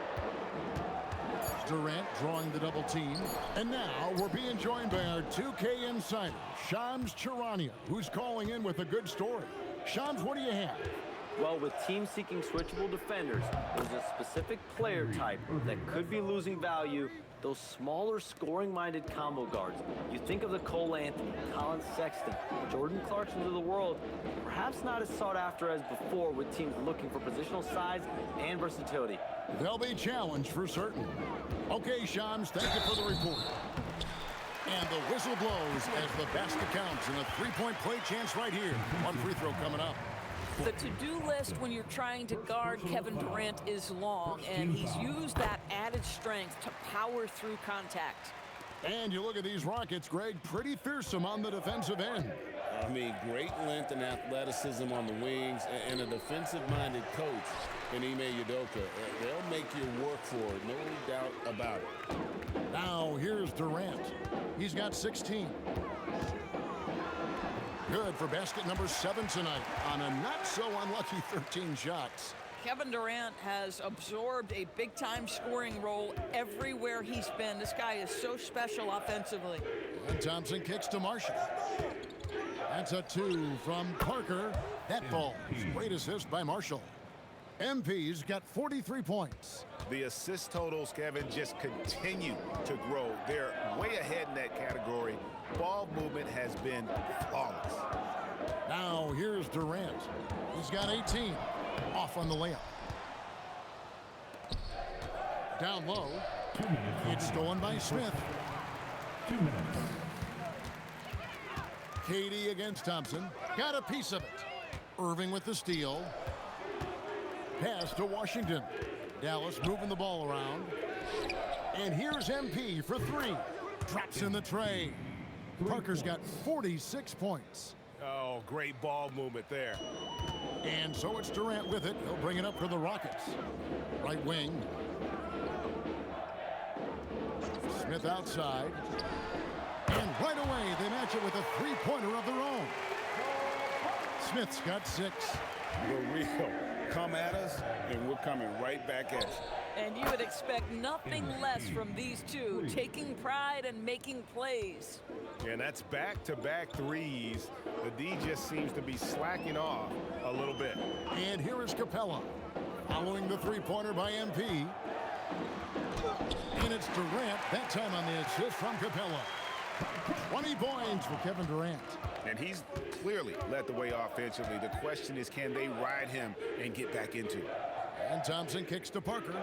Durant drawing the double team. And now we're being joined by our 2K insider, Shams Charania, who's calling in with a good story. Shams, what do you have? Well, with teams seeking switchable defenders, there's a specific player type that could be losing value, those smaller scoring-minded combo guards. You think of the Cole Anthony, Colin Sexton, Jordan Clarksons of the world, perhaps not as sought after as before with teams looking for positional size and versatility. They'll be challenged for certain. Okay, Shams, thank you for the report. And the whistle blows as the basket counts and a 3-point play chance right here. One free throw coming up. The to-do list when you're trying to guard Kevin Durant is long, and he's used that added strength to power through contact. And you look at these Rockets, Greg, pretty fearsome on the defensive end. I mean, great length and athleticism on the wings, and a defensive-minded coach in Ime Udoka. They'll make you work for it, no doubt about it. Now here's Durant. He's got 16. Good for basket number 7 tonight on a not-so-unlucky 13 shots. Kevin Durant has absorbed a big-time scoring role everywhere he's been. This guy is so special offensively. And Thompson kicks to Marshall. That's a 2 from Parker. That ball. Great assist by Marshall. MP's got 43 points. The assist totals, Kevin, just continue to grow. They're way ahead in that category. Ball movement has been flawless. Now here's Durant. He's got 18. Off on the layup. Down low. It's stolen by Smith. 2 minutes. Katie against Thompson. Got a piece of it. Irving with the steal. Pass to Washington. Dallas moving the ball around. And here's MP for 3. Drops in the tray. Parker's got 46 points. Oh, great ball movement there. And so it's Durant with it. He'll bring it up for the Rockets. Right wing. Smith outside. And right away, they match it with a three-pointer of their own. Smith's got 6. We're real. Come at us, and we're coming right back at you. And you would expect nothing less from these two, taking pride and making plays. And that's back-to-back threes. The D just seems to be slacking off a little bit. And here is Capella, following the three-pointer by MP. And it's Durant, that time on the assist from Capella. 20 points for Kevin Durant. And he's clearly led the way offensively. The question is, can they ride him and get back into it? And Thompson kicks to Parker.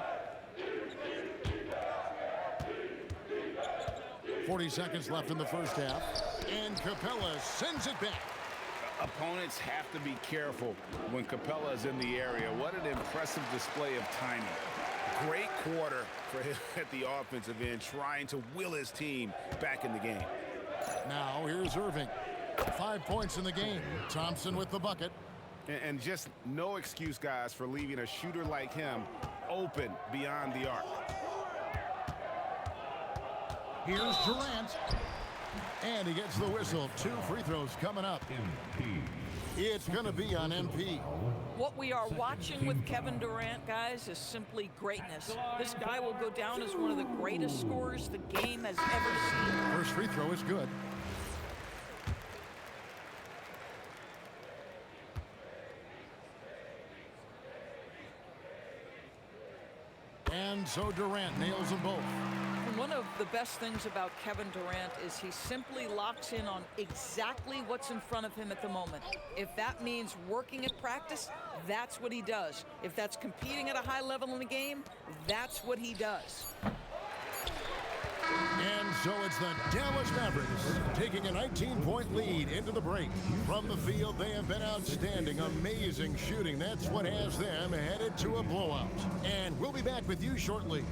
40 seconds left in the first half. And Capella sends it back. Opponents have to be careful when Capella is in the area. What an impressive display of timing. Great quarter for him at the offensive end, trying to will his team back in the game. Now here's Irving. 5 points in the game. Thompson with the bucket. And just no excuse, guys, for leaving a shooter like him open beyond the arc. Here's Durant. And he gets the whistle. 2 free throws coming up. It's going to be on MP. What we are watching with Kevin Durant, guys, is simply greatness. This guy will go down as one of the greatest scorers the game has ever seen. First free throw is good. And so Durant nails them both. And one of the best things about Kevin Durant is he simply locks in on exactly what's in front of him at the moment. If that means working at practice, that's what he does. If that's competing at a high level in the game, that's what he does. And so it's the Dallas Mavericks taking a 19-point lead into the break. From the field, they have been outstanding, amazing shooting. That's what has them headed to a blowout. And we'll be back with you shortly.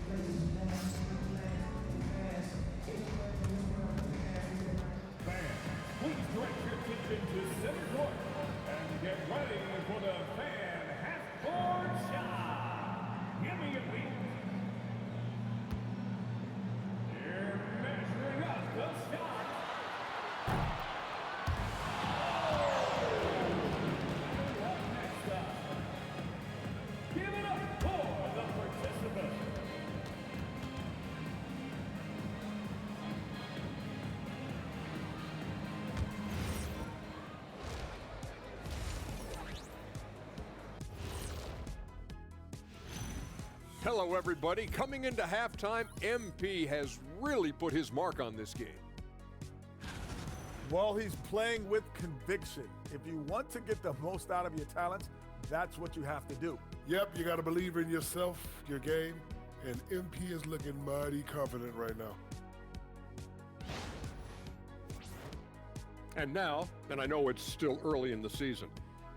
Please direct your attention to center court and get ready for the fan half-court shot. Give me a beat. They're measuring up the shot. What next up? Give it up for the participant. Hello, everybody. Coming into halftime, MP has really put his mark on this game. Well, he's playing with conviction. If you want to get the most out of your talents, that's what you have to do. Yep, you got to believe in yourself, your game, and MP is looking mighty confident right now. And now, and I know it's still early in the season,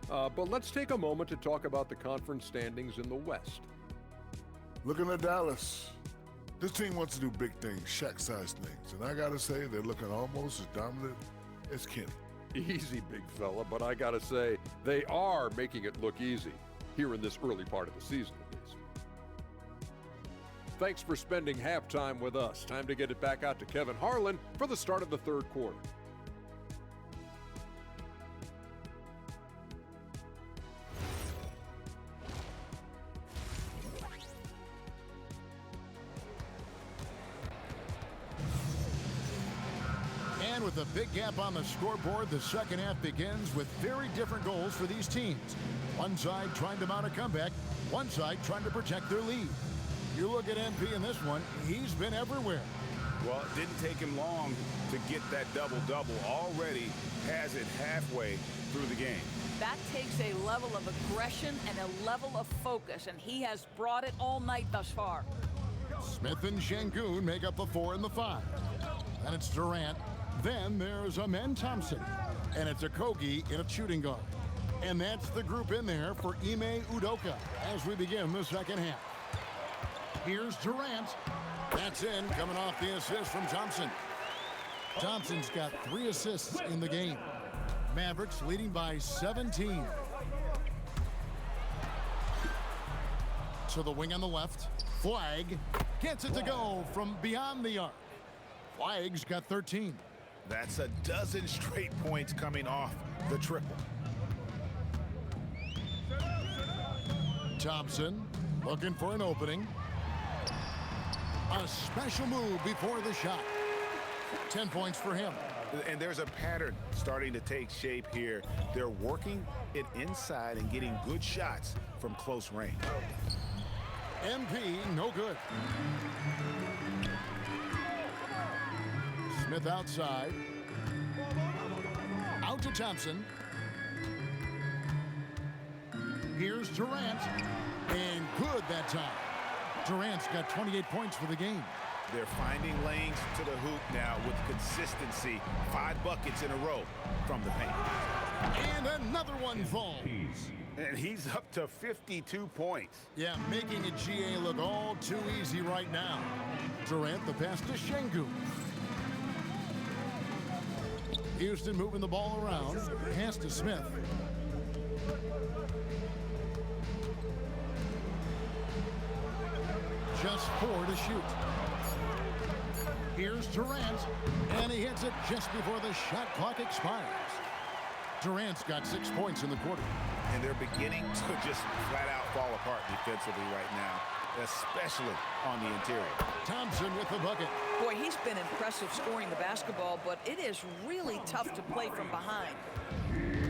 but let's take a moment to talk about the conference standings in the West. Looking at Dallas, this team wants to do big things, Shaq-sized things, and I got to say they're looking almost as dominant as Kenny. Easy, big fella, but I gotta say, they are making it look easy, here in this early part of the season at least. Thanks for spending halftime with us. Time to get it back out to Kevin Harlan for the start of the third quarter. And with a big gap on the scoreboard, the second half begins with very different goals for these teams. One side trying to mount a comeback, one side trying to protect their lead. You look at MP in this one, he's been everywhere. Well, it didn't take him long to get that double-double. Already has it halfway through the game. That takes a level of aggression and a level of focus, and he has brought it all night thus far. Smith and Şengün make up the 4 and the 5. And it's Durant. Then there's Amen Thompson. And it's Okogie in a shooting guard. And that's the group in there for Ime Udoka as we begin the second half. Here's Durant. That's in, coming off the assist from Thompson. Thompson's got 3 assists in the game. Mavericks leading by 17. To the wing on the left. Flagg gets it to go from beyond the arc. Flagg's got 13. That's a dozen straight points coming off the triple. Thompson looking for an opening. A special move before the shot. 10 points for him. And there's a pattern starting to take shape here. They're working it inside and getting good shots from close range. MP, no good. Smith outside. Out to Thompson. Here's Durant. And good that time. Durant's got 28 points for the game. They're finding lanes to the hoop now with consistency. 5 buckets in a row from the paint. And another one falls. And he's up to 52 points. Yeah, making a GA look all too easy right now. Durant, the pass to Şengün. Houston moving the ball around. Pass to Smith. Just 4 to shoot. Here's Durant, and he hits it just before the shot clock expires. Durant's got 6 points in the quarter. And they're beginning to just flat out fall apart defensively right now, especially on the interior. Thompson with the bucket. Boy, he's been impressive scoring the basketball, but it is really tough to play from behind.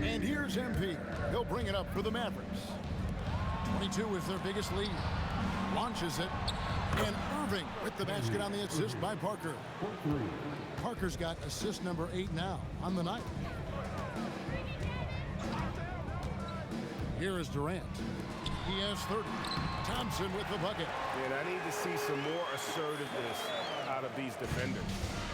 And here's MP. He'll bring it up for the Mavericks. 22 is their biggest lead. Launches it. And Irving with the basket on the assist by Parker. Parker's got assist number 8 now on the night. Here is Durant. He has 30. Thompson with the bucket. And I need to see some more assertiveness out of these defenders.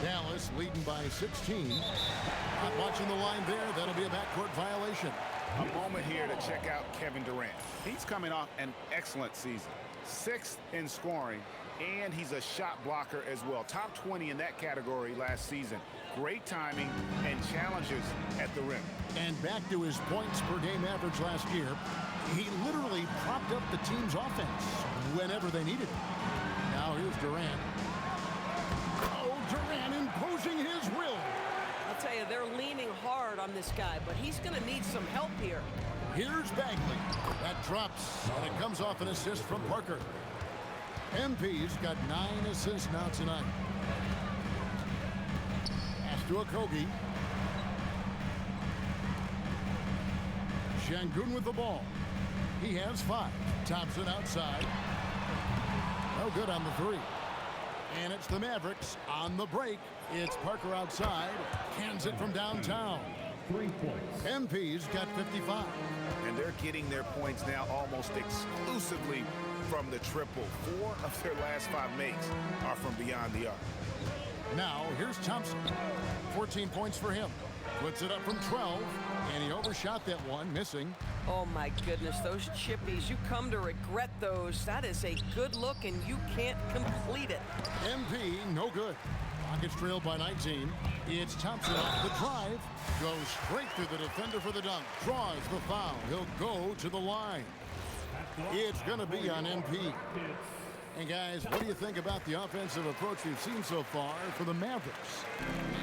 Dallas leading by 16. Not watching the line there. That'll be a backcourt violation. A moment here to check out Kevin Durant. He's coming off an excellent season. 6th in scoring, and he's a shot blocker as well. Top 20 in that category last season. Great timing and challenges at the rim. And back to his points per game average last year, he literally propped up the team's offense whenever they needed it. Now here's Durant. Oh, Durant imposing his will. I'll tell you, they're leaning hard on this guy, but he's going to need some help here. Here's Bagley. That drops, and it comes off an assist from Parker. MP's got 9 assists now tonight. Pass to Okogie. Şengün with the ball. He has 5. Thompson outside. No good on the 3. And it's the Mavericks on the break. It's Parker outside. Cans it from downtown. 3 points. MP's got 55. And they're getting their points now almost exclusively from the triple. 4 of their last 5 makes are from beyond the arc. Now, here's Thompson. 14 points for him. Puts it up from 12, and he overshot that one, missing. Oh, my goodness, those chippies, you come to regret those. That is a good look, and you can't complete it. MP, no good. Rockets trailed by 19. It's Thompson off the drive. Goes straight through the defender for the dunk. Draws the foul. He'll go to the line. It's going to be on MP. And guys, what do you think about the offensive approach we've seen so far for the Mavericks?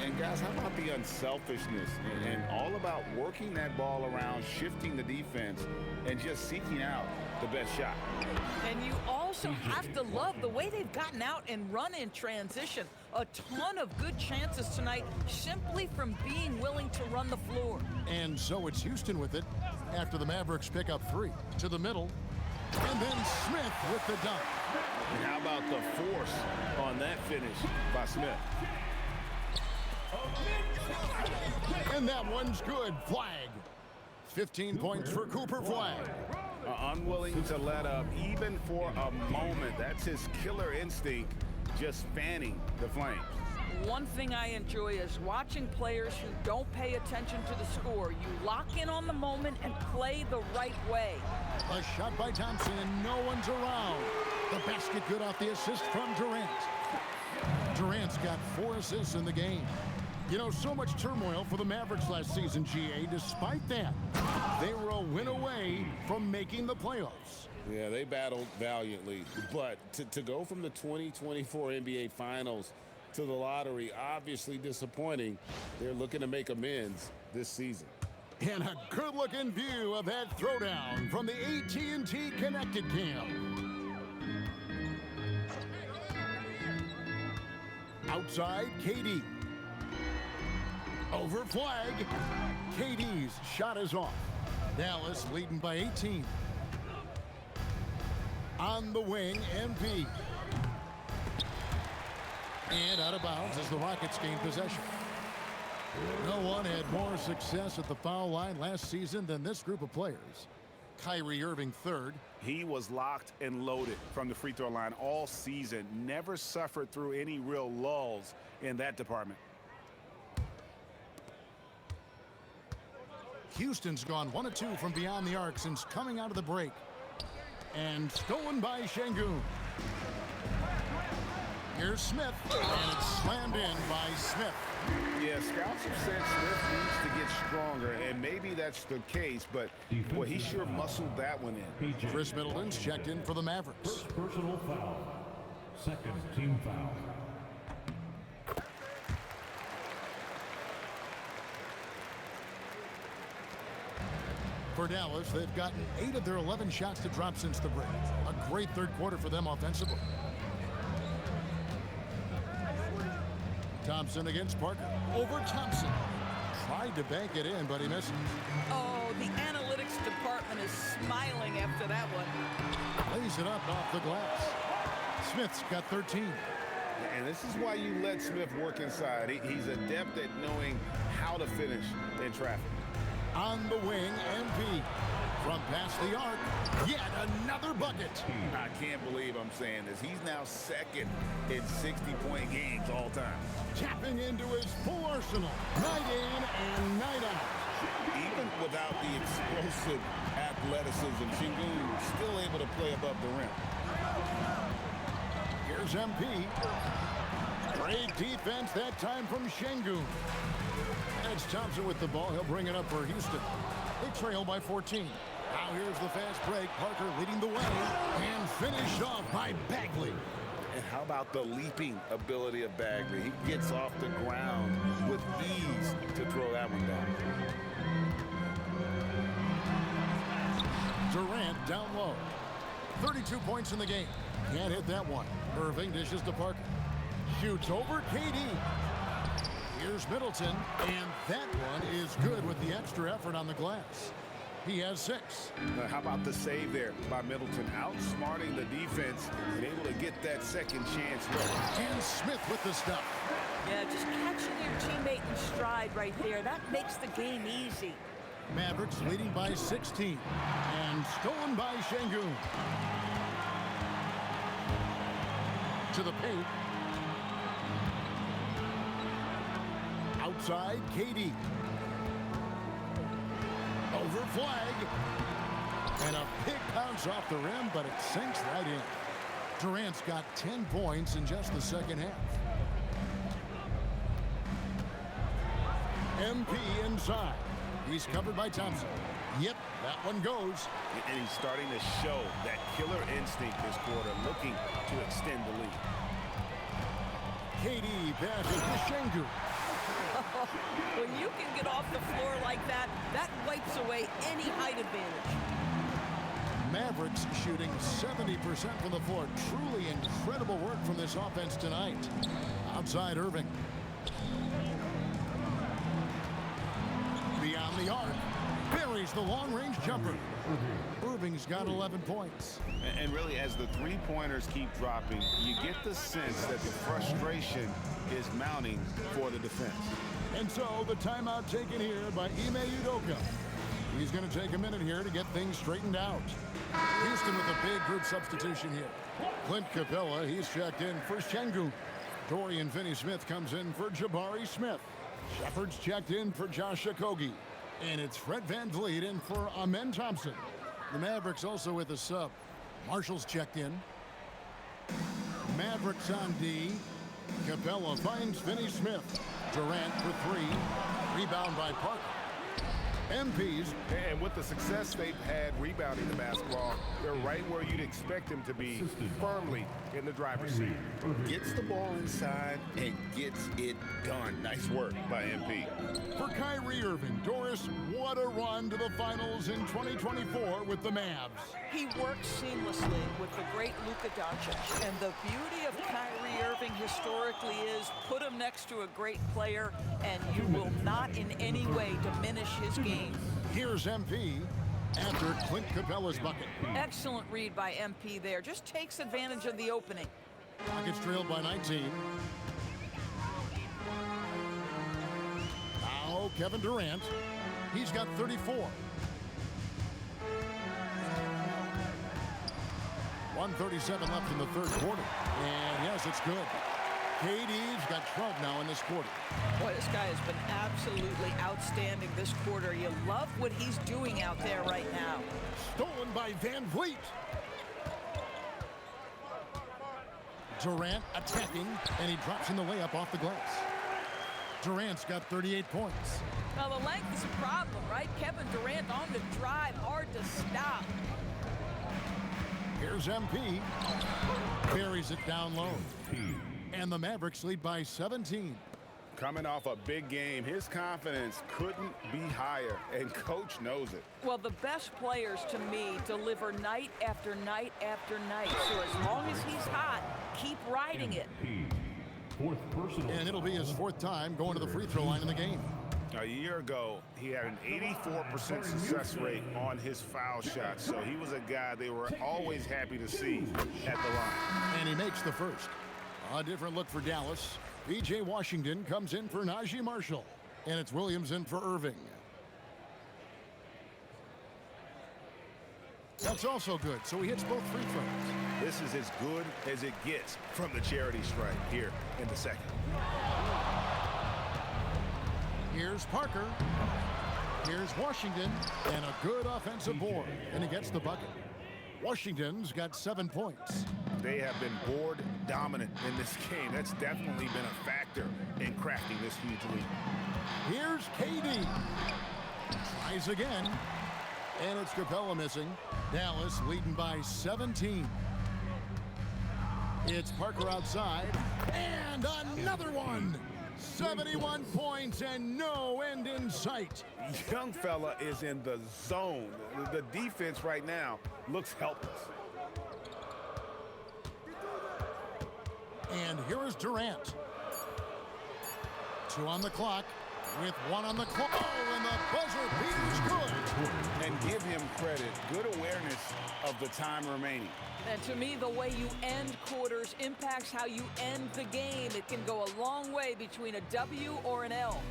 And guys, how about the unselfishness and all about working that ball around, shifting the defense, and just seeking out the best shot? And you also also have to love the way they've gotten out and run in transition. A ton of good chances tonight simply from being willing to run the floor. And so it's Houston with it after the Mavericks pick up 3. To the middle, and then Smith with the dunk. And how about the force on that finish by Smith? And that one's good. Flag. 15 points for Cooper Flag. Unwilling to let up even for a moment. That's his killer instinct, just fanning the flames. One thing I enjoy is watching players who don't pay attention to the score. You lock in on the moment and play the right way. A shot by Thompson, and no one's around. The basket good off the assist from Durant. Durant's got 4 assists in the game. You know, so much turmoil for the Mavericks last season, GA. Despite that, they were a win away from making the playoffs. Yeah, they battled valiantly. But to go from the 2024 NBA Finals to the lottery, obviously disappointing. They're looking to make amends this season. And a good-looking view of that throwdown from the AT&T Connected Cam. Outside, KD. Over Flag. KD's shot is off. Dallas leading by 18. On the wing, MP. And out of bounds as the Rockets gain possession. No one had more success at the foul line last season than this group of players. Kyrie Irving third. He was locked and loaded from the free throw line all season. Never suffered through any real lulls in that department. Houston's gone 1 of 2 from beyond the arc since coming out of the break. And stolen by Şengün. Here's Smith, and it's slammed in by Smith. Yeah, scouts have said Smith needs to get stronger, and maybe that's the case, but well, he sure muscled that one in. Chris Middleton's checked in for the Mavericks. First personal foul. Second team foul. For Dallas, they've gotten 8 of their 11 shots to drop since the break. A great third quarter for them offensively. Thompson against Parker. Over Thompson. Tried to bank it in, but he missed. Oh, the analytics department is smiling after that one. Lays it up off the glass. Smith's got 13. And this is why you let Smith work inside. He's adept at knowing how to finish in traffic. On the wing, MP. From past the arc, yet another bucket. I can't believe I'm saying this. He's now second in 60-point games all time. Tapping into his full arsenal, night in and night out. Even without the explosive athleticism, Şengün still able to play above the rim. Here's MP. Great defense that time from Şengün. It's Thompson with the ball. He'll bring it up for Houston. They trail by 14. Now here's the fast break. Parker leading the way and finished off by Bagley. And how about the leaping ability of Bagley? He gets off the ground with ease to throw that one down. Durant down low. 32 points in the game. Can't hit that one. Irving dishes to Parker. Shoots over KD. Here's Middleton, and that one is good with the extra effort on the glass. He has 6. How about the save there by Middleton? Outsmarting the defense and able to get that second chance. And Smith with the stuff. Yeah, just catching your teammate in stride right there. That makes the game easy. Mavericks leading by 16. And stolen by Şengün. To the paint. Outside, KD. Over Flag. And a big bounce off the rim, but it sinks right in. Durant's got 10 points in just the second half. MP inside. He's covered by Thompson. Yep, that one goes. And he's starting to show that killer instinct this quarter, looking to extend the lead. KD passes to Şengün. When you can get off the floor like that, that wipes away any height advantage. Mavericks shooting 70% from the floor. Truly incredible work from this offense tonight. Outside Irving. Beyond the arc. Buries the long-range jumper. Irving's got 11 points. And really, as the three-pointers keep dropping, you get the sense that the frustration is mounting for the defense. And so the timeout taken here by Ime Udoka. He's going to take a minute here to get things straightened out. Houston with a big group substitution here. Clint Capella, he's checked in for Şengün. Dorian Finney-Smith comes in for Jabari Smith. Shepard's checked in for Josh Okogie. And it's Fred VanVleet in for Amen Thompson. The Mavericks also with a sub. Marshall's checked in. Mavericks on D. Capella finds Finney-Smith. Durant for three. Rebound by Parker. MPs. And with the success they've had rebounding the basketball, they're right where you'd expect them to be, firmly in the driver's seat. Gets the ball inside and gets it done. Nice work by MP. For Kyrie Irving, Doris, what a run to the finals in 2024 with the Mavs. He works seamlessly with the great Luka Doncic. And the beauty of Kyrie Irving historically is put him next to a great player and you will not in any way diminish his game. Here's MP after Clint Capella's bucket. Excellent read by MP there. Just takes advantage of the opening. Rockets trailed by 19. Now Kevin Durant. He's got 34. 1:37 left in the third quarter. And yes, it's good. KD's got 12 now in this quarter. Boy, this guy has been absolutely outstanding this quarter. You love what he's doing out there right now. Stolen by VanVleet. Durant attacking, and he drops in the layup off the glass. Durant's got 38 points. Well, the length is a problem, right? Kevin Durant on the drive, hard to stop. Here's MP. Buries it down low. And the Mavericks lead by 17. Coming off a big game, his confidence couldn't be higher, and coach knows it. Well, the best players to me deliver night after night after night. So as long as he's hot, keep riding it. And it'll be his fourth time going to the free throw line in the game. A year ago, he had an 84% success rate on his foul shots, so he was a guy they were always happy to see at the line. And he makes the first. A different look for Dallas. P.J. Washington comes in for Najee Marshall. And it's Williams in for Irving. That's also good, so he hits both free throws. This is as good as it gets from the charity stripe here in the second. Here's Parker. Here's Washington. And a good offensive board. And he gets the bucket. Washington's got 7 points. They have been board dominant in this game. That's definitely been a factor in crafting this huge lead. Here's KD. Tries again. And it's Capella missing. Dallas leading by 17. It's Parker outside. And another one. 71 points and no end in sight. Young fella is in the zone. The defense right now looks helpless. And here is Durant. 2 on the clock with 1 on the clock. Oh, and the buzzer beat good. And give him credit. Good awareness of the time remaining. And to me, the way you end quarters impacts how you end the game. It can go a long way between a W or an L.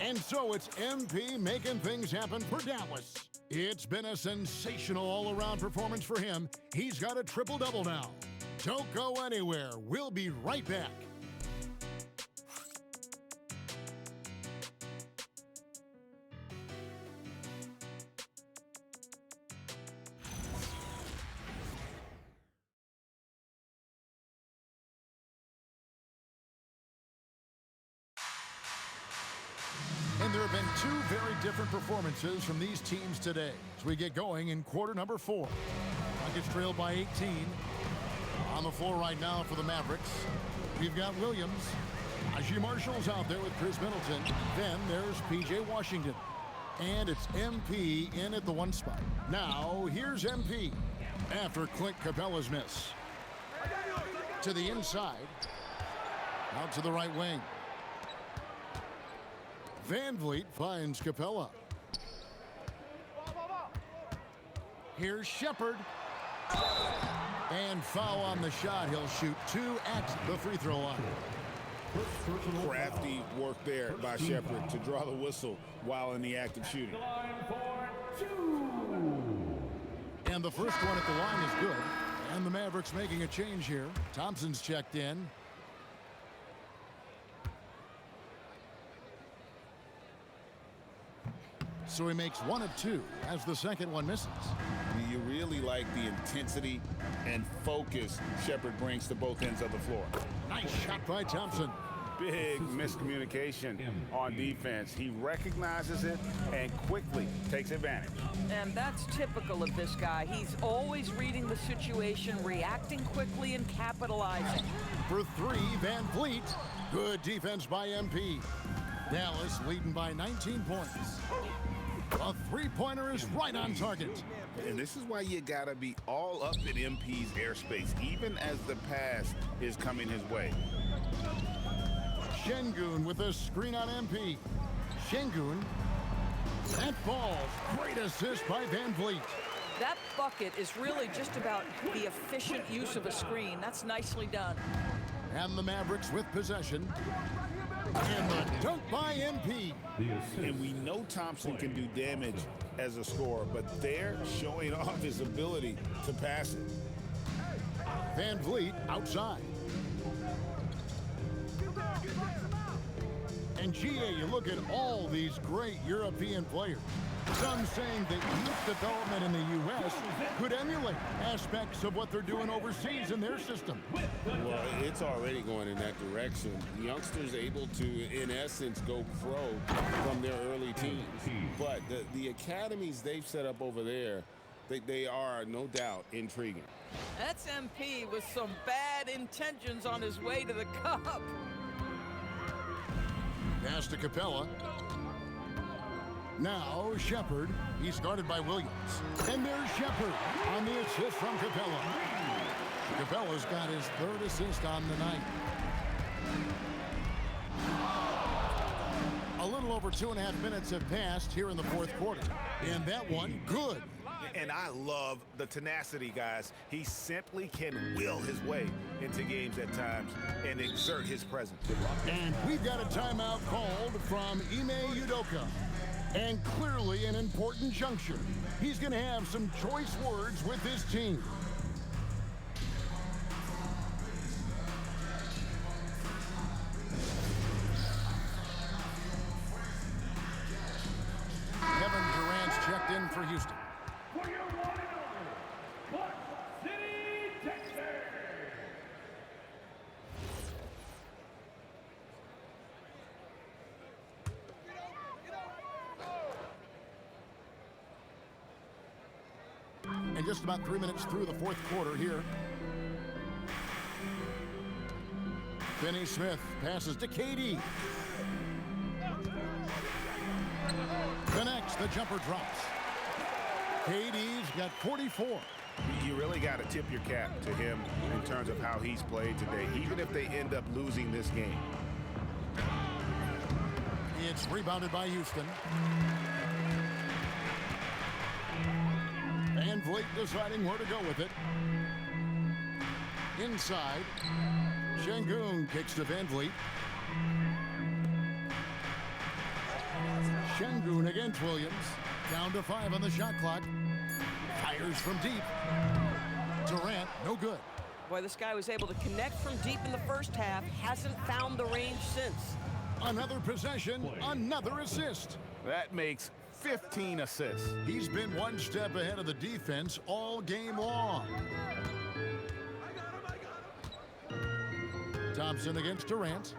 And so it's MP making things happen for Dallas. It's been a sensational all-around performance for him. He's got a triple-double now. Don't go anywhere. We'll be right back. And there have been 2 very different performances from these teams today as we get going in quarter number 4. Rockets trailed by 18. On the floor right now for the Mavericks, we've got Williams. Najee Marshall's out there with Chris Middleton. Then there's P.J. Washington. And it's MP in at the 1 spot. Now, here's MP. after Clint Capella's miss. To the inside. Out to the right wing. Van Vliet finds Capella. Here's Shepard. And foul on the shot. He'll shoot 2 at the free throw line. Crafty work there by Shepard to draw the whistle while in the act of shooting. And the first one at the line is good. And the Mavericks making a change here. Thompson's checked in. So he makes 1 of 2 as the second one misses. You really like the intensity and focus Shepard brings to both ends of the floor. Nice shot by Thompson. Big miscommunication on defense. He recognizes it and quickly takes advantage. And that's typical of this guy. He's always reading the situation, reacting quickly, and capitalizing. For 3, Van Vliet. Good defense by MP. Dallas leading by 19 points. A three-pointer is right on target. And this is why you gotta be all up in MP's airspace, even as the pass is coming his way. Şengün with a screen on MP. Şengün. That falls. Great assist by Van Vliet. That bucket is really just about the efficient use of a screen. That's nicely done. And the Mavericks with possession. And the dunk by MP. And we know Thompson can do damage as a scorer, but they're showing off his ability to pass it. Van Vliet outside. And GA, you look at all these great European players. Some saying that youth development in the U.S. could emulate aspects of what they're doing overseas in their system. Well, it's already going in that direction. Youngsters able to, in essence, go pro from their early teens. But the academies they've set up over there, they are, no doubt, intriguing. That's MP with some bad intentions on his way to the cup. Pass to Capella. Now Shepard. He's guarded by Williams. And there's Shepard on the assist from Capella. Capella's got his 3rd assist on the night. A little over 2.5 minutes have passed here in the 4th quarter. And that one, good. And I love the tenacity, guys. He simply can will his way into games at times and exert his presence. And we've got a timeout called from Ime Udoka. And clearly an important juncture. He's going to have some choice words with his team. Kevin Durant's checked in for Houston. And just about 3 minutes through the 4th quarter here. Finney Smith passes to KD. Connects, the jumper drops. KD's got 44. You really got to tip your cap to him in terms of how he's played today, even if they end up losing this game. It's rebounded by Houston. Van Vliet deciding where to go with it. Inside. Şengün kicks to Van Vliet. Şengün against Williams. Down to 5 on the shot clock. Fires from deep. Durant, no good. Boy, this guy was able to connect from deep in the first half. Hasn't found the range since. Another possession, another assist. That makes 15 assists. He's been one step ahead of the defense all game long. Thompson against Durant.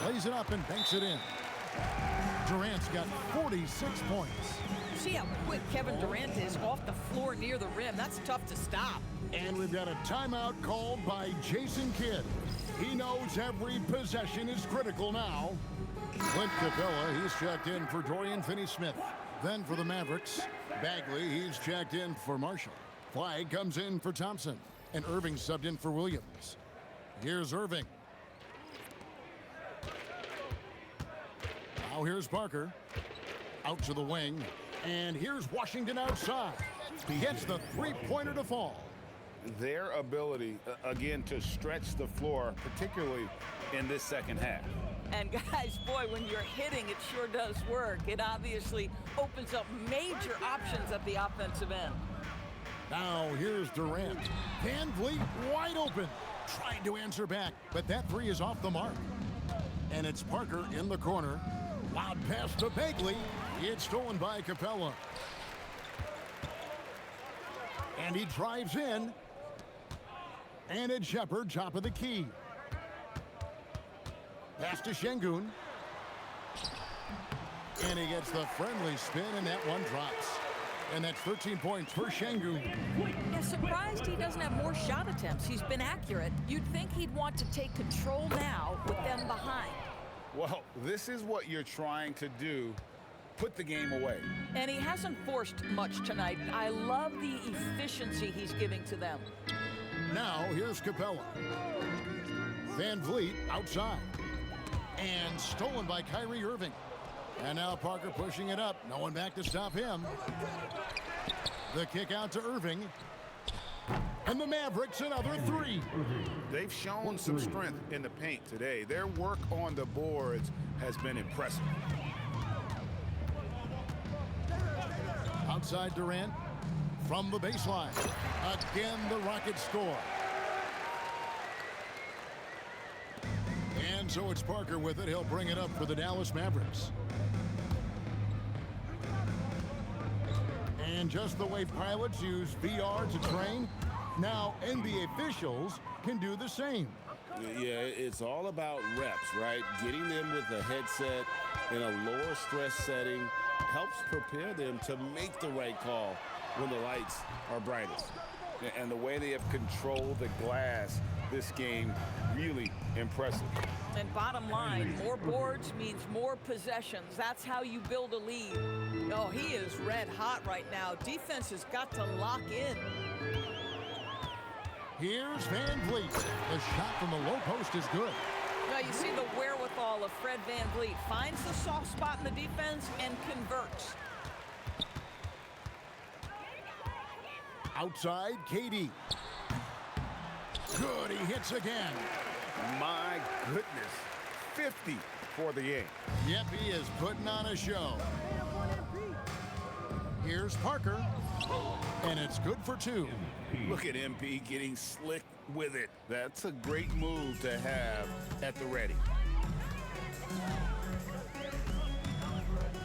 Lays it up and banks it in. Durant's got 46 points. See how quick Kevin Durant is off the floor near the rim. That's tough to stop. And we've got a timeout called by Jason Kidd. He knows every possession is critical now. Clint Capella, he's checked in for Dorian Finney-Smith. Then for the Mavericks, Bagley, he's checked in for Marshall. Flag comes in for Thompson. And Irving subbed in for Williams. Here's Irving. Now here's Parker. Out to the wing. And here's Washington outside. Gets the three-pointer to fall. Their ability, again, to stretch the floor, particularly in this second half. And guys, boy, when you're hitting, it sure does work. It obviously opens up major options at the offensive end. Now here's Durant. Van Vliet wide open. Trying to answer back, but that three is off the mark. And it's Parker in the corner. Loud pass to Bagley. It's stolen by Capella. And he drives in. And it's Shepard, top of the key. Pass to Şengün. And he gets the friendly spin, and that one drops. And that's 13 points for Şengün. Yeah, surprised he doesn't have more shot attempts. He's been accurate. You'd think he'd want to take control now with them behind. Well, this is what you're trying to do. Put the game away. And he hasn't forced much tonight. I love the efficiency he's giving to them. Now here's Capella. Van Vliet outside. And stolen by Kyrie Irving. And now Parker pushing it up. No one back to stop him. The kick out to Irving. And the Mavericks another three. They've shown some strength in the paint today. Their work on the boards has been impressive. Outside Durant. From the baseline. Again, the Rockets score. And so it's Parker with it. He'll bring it up for the Dallas Mavericks. And just the way pilots use VR to train, now NBA officials can do the same. Yeah, it's all about reps, right? Getting them with a headset in a lower stress setting helps prepare them to make the right call when the lights are brightest. And the way they have controlled the glass this game, really impressive. And bottom line, more boards means more possessions. That's how you build a lead. Oh, he is red hot right now. Defense has got to lock in. Here's Van Vliet. The shot from the low post is good. Now you see the wherewithal of Fred Van Vliet. Finds the soft spot in the defense and converts. Outside, KD. Good, he hits again. My goodness, 50 for the game. Yep, he is putting on a show. Here's Parker, and it's good for two. Look at MP getting slick with it. That's a great move to have at the ready.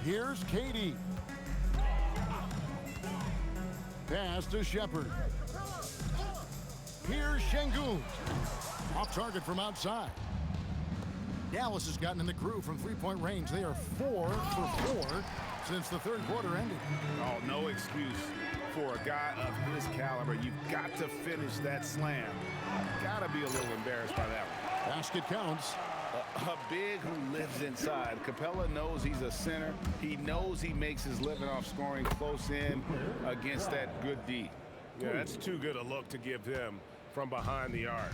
Here's KD. Pass to Shepard. Here's Şengün. Off target from outside. Dallas has gotten in the groove from three-point range. They are 4 for 4 since the third quarter ended. Oh, no excuse for a guy of his caliber. You've got to finish that slam. Got to be a little embarrassed by that one. Basket counts. A big who lives inside. Capella knows he's a center. He knows he makes his living off scoring close in against that good D. Yeah, that's too good a look to give him from behind the arc.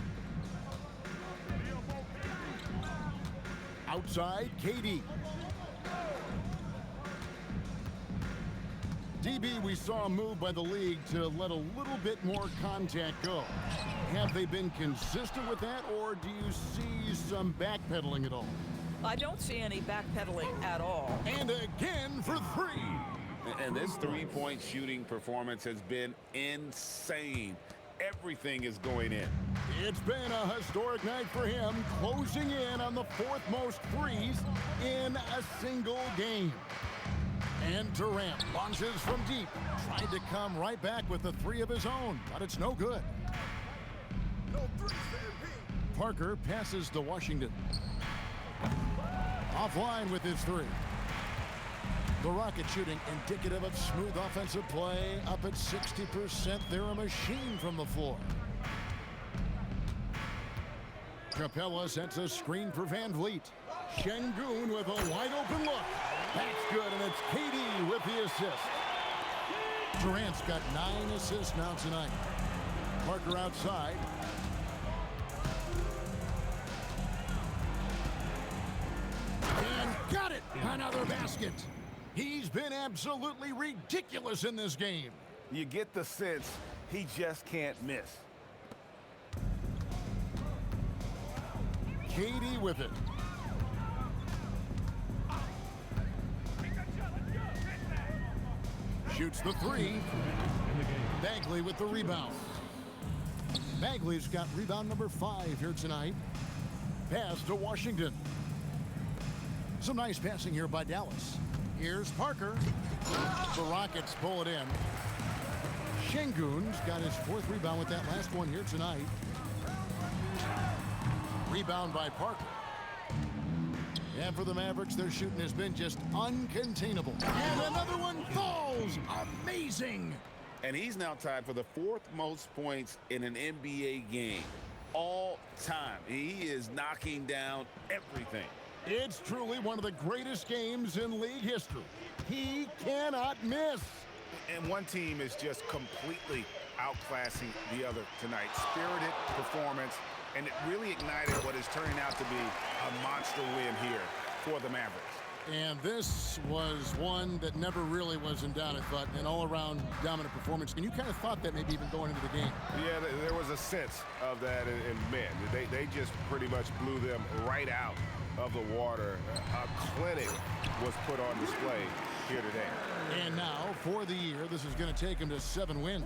Outside, KD. DB, we saw a move by the league to let a little bit more contact go. Have they been consistent with that, or do you see some backpedaling at all? I don't see any backpedaling at all. And again for three. And this three-point shooting performance has been insane. Everything is going in. It's been a historic night for him, closing in on the fourth most threes in a single game. And Durant launches from deep. Tried to come right back with a three of his own, but it's no good. Parker passes to Washington. Offline with his three. The Rockets shooting indicative of smooth offensive play. Up at 60%. They're a machine from the floor. Capella sets a screen for Van Vliet. Şengün with a wide open look. That's good, and it's KD with the assist. Durant's got 9 assists now tonight. Parker outside. And got it! Another basket. He's been absolutely ridiculous in this game. You get the sense he just can't miss. KD with it. Shoots the three. Bagley with the rebound. Bagley's got rebound number 5 here tonight. Pass to Washington. Some nice passing here by Dallas. Here's Parker. The Rockets pull it in. Şengün's got his 4th rebound with that last one here tonight. Rebound by Parker. And for the Mavericks, their shooting has been just uncontainable. And another one falls. Amazing. And he's now tied for the 4th most points in an NBA game all time. He is knocking down everything. It's truly one of the greatest games in league history. He cannot miss. And one team is just completely outclassing the other tonight. Spirited performance, and it really ignited what is turning out to be a monster win here for the Mavericks. And this was one that never really was in doubt, I thought, an all-around dominant performance. And you kind of thought that maybe even going into the game. Yeah, there was a sense of that in men. They just pretty much blew them right out of the water. A clinic was put on display here today. And now, for the year, this is going to take them to 7 wins.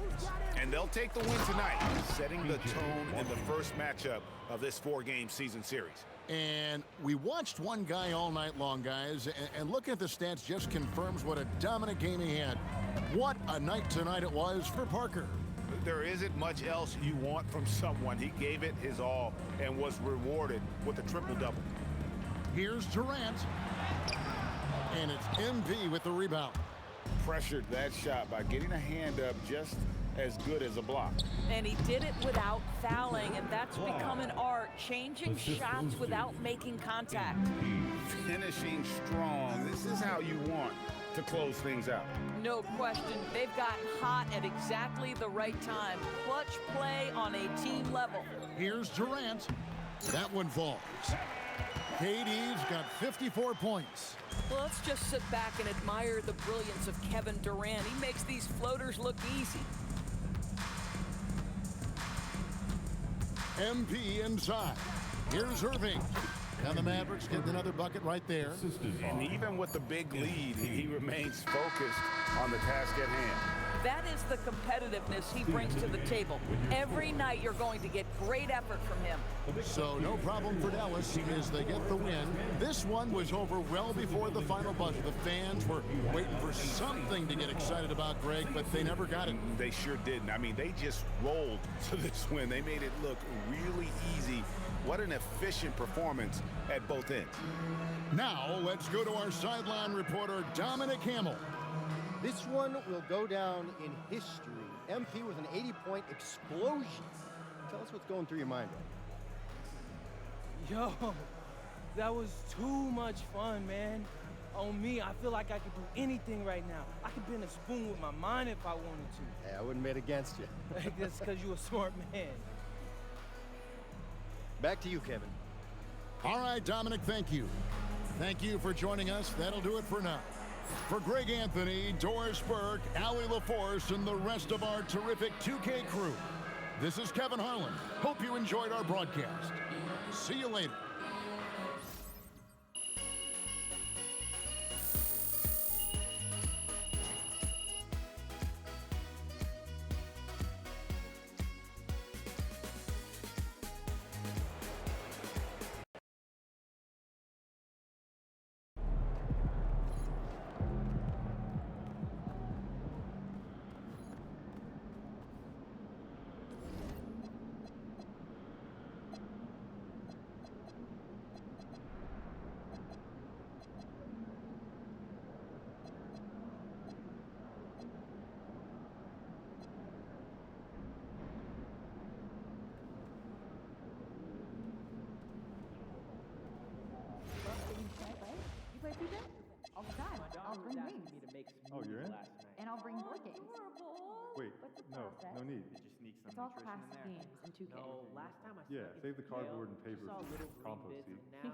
And they'll take the win tonight, setting the tone in the first matchup of this 4-game season series. And we watched one guy all night long, guys, and looking at the stats just confirms what a dominant game he had. What a night tonight it was for Parker. There isn't much else you want from someone. He gave it his all and was rewarded with a triple-double. Here's Durant. And it's MV with the rebound. Pressured that shot by getting a hand up just as good as a block. And he did it without fouling, and that's become an art, changing shots without making contact. Finishing strong. This is how you want to close things out. No question. They've gotten hot at exactly the right time. Clutch play on a team level. Here's Durant. That one falls. KD's got 54 points. Well, let's just sit back and admire the brilliance of Kevin Durant. He makes these floaters look easy. MP inside. Here's Irving. And the Mavericks get another bucket right there. And even with the big lead, he remains focused on the task at hand. That is the competitiveness he brings to the table. Every night you're going to get great effort from him. So no problem for Dallas as they get the win. This one was over well before the final buzzer. The fans were waiting for something to get excited about, Greg, but they never got it. They sure didn't. I mean, they just rolled to this win. They made it look really easy. What an efficient performance at both ends. Now let's go to our sideline reporter, Dominic Hamill. This one will go down in history. MP with an 80-point explosion. Tell us what's going through your mind right Yo, that was too much fun, man. On me, I feel like I could do anything right now. I could bend a spoon with my mind if I wanted to. Hey, I wouldn't bet against you. That's because you're a smart man. Back to you, Kevin. All right, Dominic, thank you. Thank you for joining us. That'll do it for now. For Greg Anthony, Doris Burke, Allie LaForce, and the rest of our terrific 2K crew, this is Kevin Harlan. Hope you enjoyed our broadcast. See you later. All the time. I'll bring rings. Oh, you're in? And and I'll bring board games. Wait, What's the no, process? no need. Did you sneak some It's all nutrition classic in there? games in 2K. No, last time I Yeah, saw save the you cardboard fail, and paper saw for little green compost bits, seed. and now